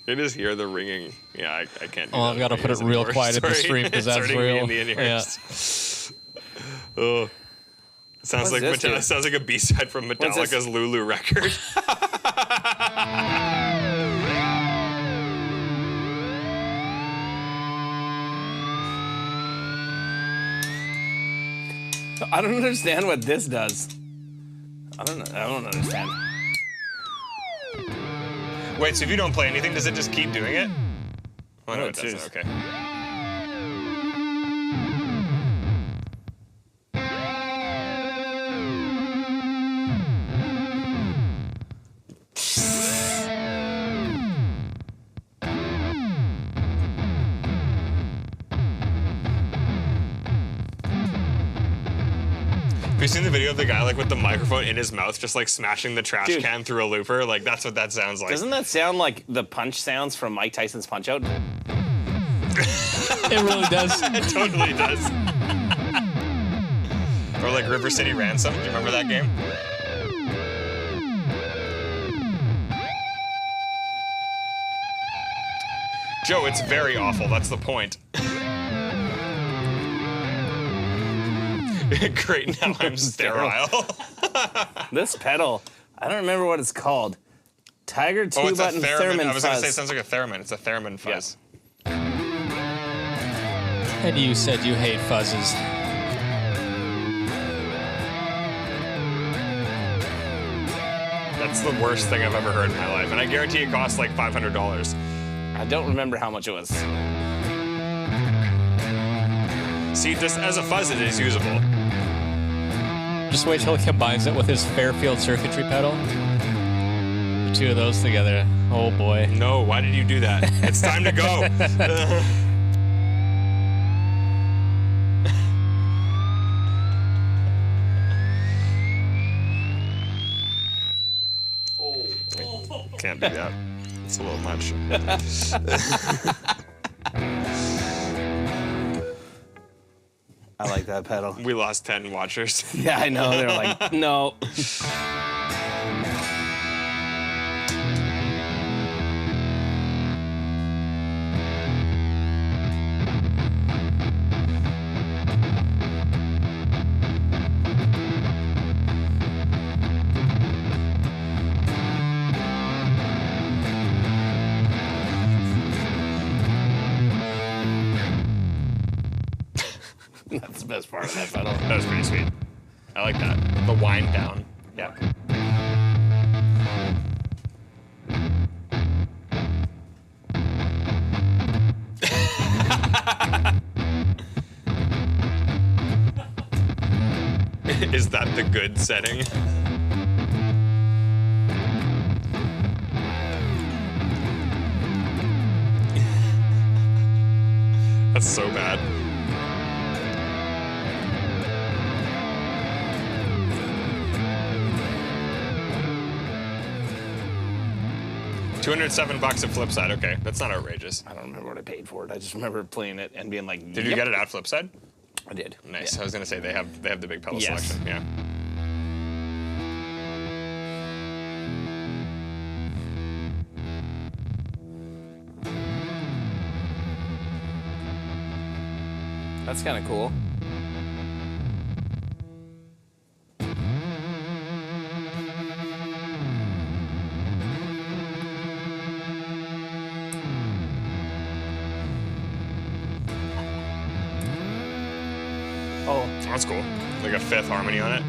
I just hear the ringing. Yeah, I can't do Oh, that. I've got to put it real quiet at the stream because that's It's hurting me real. in the in-ears. Oh. Sounds like this do? sounds like a B-side from this? Metallica's Lulu record. I don't understand what this does. I don't understand. Wait, so if you don't play anything, does it just keep doing it? Oh, no, No, it it doesn't. chooses. Okay. Have you seen the video of the guy like with the microphone in his mouth, just like smashing the trash Dude. can through a looper? Like that's what that sounds like. Doesn't that sound like the punch sounds from Mike Tyson's Punch Out? It really does. It totally does. Or like River City Ransom. Do you remember that game? Joe, it's very awful. That's the point. Great, now I'm sterile. This pedal, I don't remember what it's called. Tiger Oh, it's a two-button theremin. theremin I was going to say it fuzz. sounds like a theremin. It's a theremin fuzz. And you said you hate fuzzes. That's the worst thing I've ever heard in my life. And I guarantee it costs like $500. I don't remember how much it was. See, just as a fuzz, it is usable. Just wait till he combines it with his Fairfield circuitry pedal. The two of those together. Oh boy. No, why did you do that? It's time to go. Can't do that. It's a little much. I like that pedal. We lost 10 watchers. Yeah, I know. They're like, no. That's the best part of that pedal. That was pretty sweet. I like that. The wind down. Yeah. Is that the good setting? That's so bad. $207 at Flipside. Okay, that's not outrageous. I don't remember what I paid for it. I just remember playing it and being like, Did you get it at Flipside? I did. Nice. Yeah. I was gonna say they have the big pedal Yes. selection. Yeah. That's kind of cool. Oh, That's cool. Like a fifth harmony on it.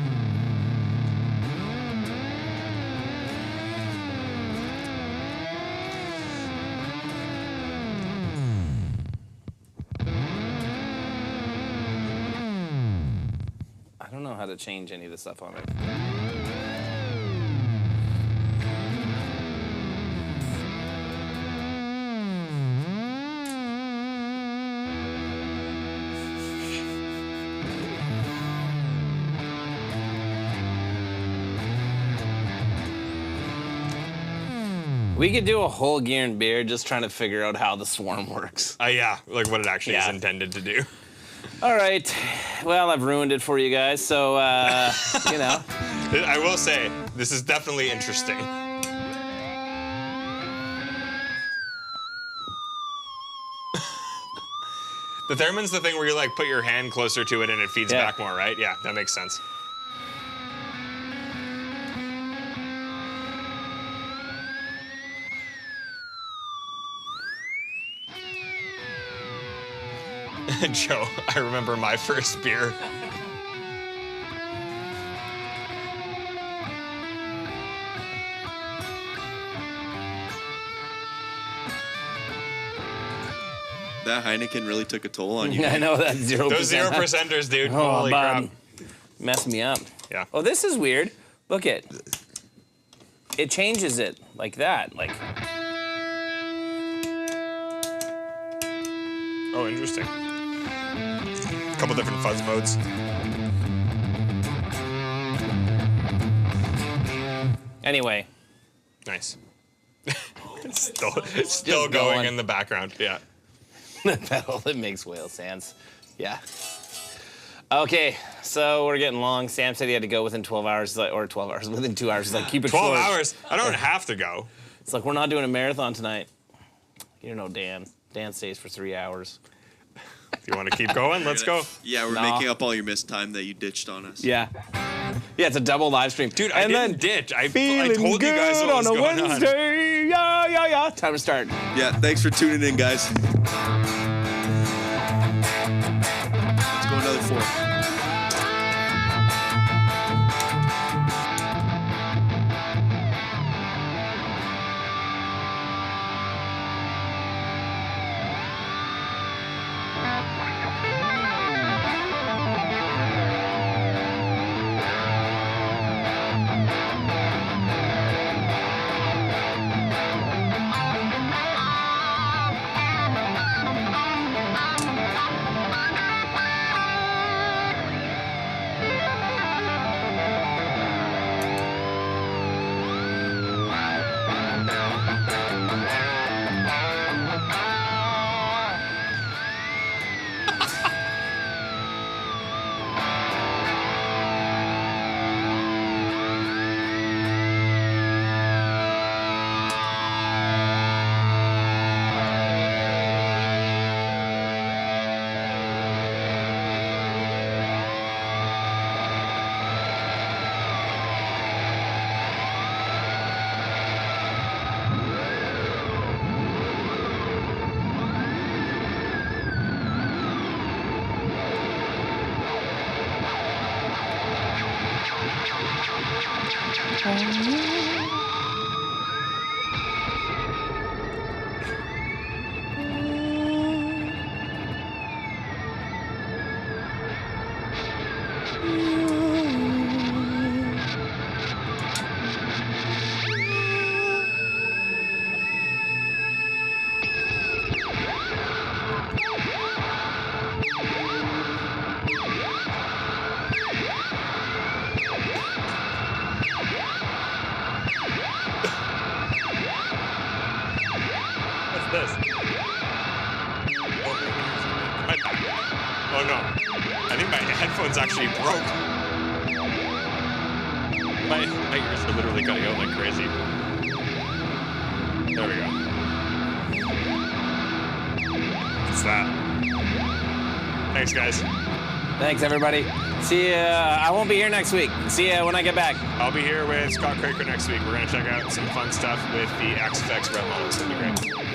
I don't know how to change any of the stuff on it. We could do a whole gear and beer just trying to figure out how the swarm works. Yeah, like what it actually is Yeah. intended to do. All right. Well, I've ruined it for you guys, so, you know. I will say, this is definitely interesting. The theremin's the thing where you like put your hand closer to it and it feeds Yeah. back more, right? Yeah, that makes sense. Joe, I remember my first beer. That Heineken really took a toll on you. I know that 0%. Those 0%ers, dude. Oh, Holy Bob. crap. Messed me up. Yeah. Oh, this is weird. Look it. It changes it like that. Like, Oh, interesting. A couple different fuzz modes. anyway. Nice. still going going. in the background. Yeah. The pedal that makes whale sounds. Yeah. Okay, so we're getting long. Sam said he had to go within 12 hours, or 12 hours, within 2 hours. He's like, keep it 12 short. hours? I don't have to go. It's like, we're not doing a marathon tonight. You know Dan. Dan stays for 3 hours. If you want to keep going, let's go. Yeah, we're Nah. making up all your missed time that you ditched on us. Yeah. Yeah, it's a double live stream. Dude, I and didn't then ditch. I feeling told you guys good what was on a going on. Wednesday. Yeah, yeah, yeah. Time to start. Yeah, thanks for tuning in, guys. Let's go another 4. What's this? Oh no. I think my headphones actually broke. My ears are literally cutting out like crazy. There we go. What's that? Thanks, guys. Thanks, everybody. See ya. I won't be here next week. See ya when I get back. I'll be here with Scott Craker next week. We're going to check out some fun stuff with the XFX Red Llama. It's going to be great.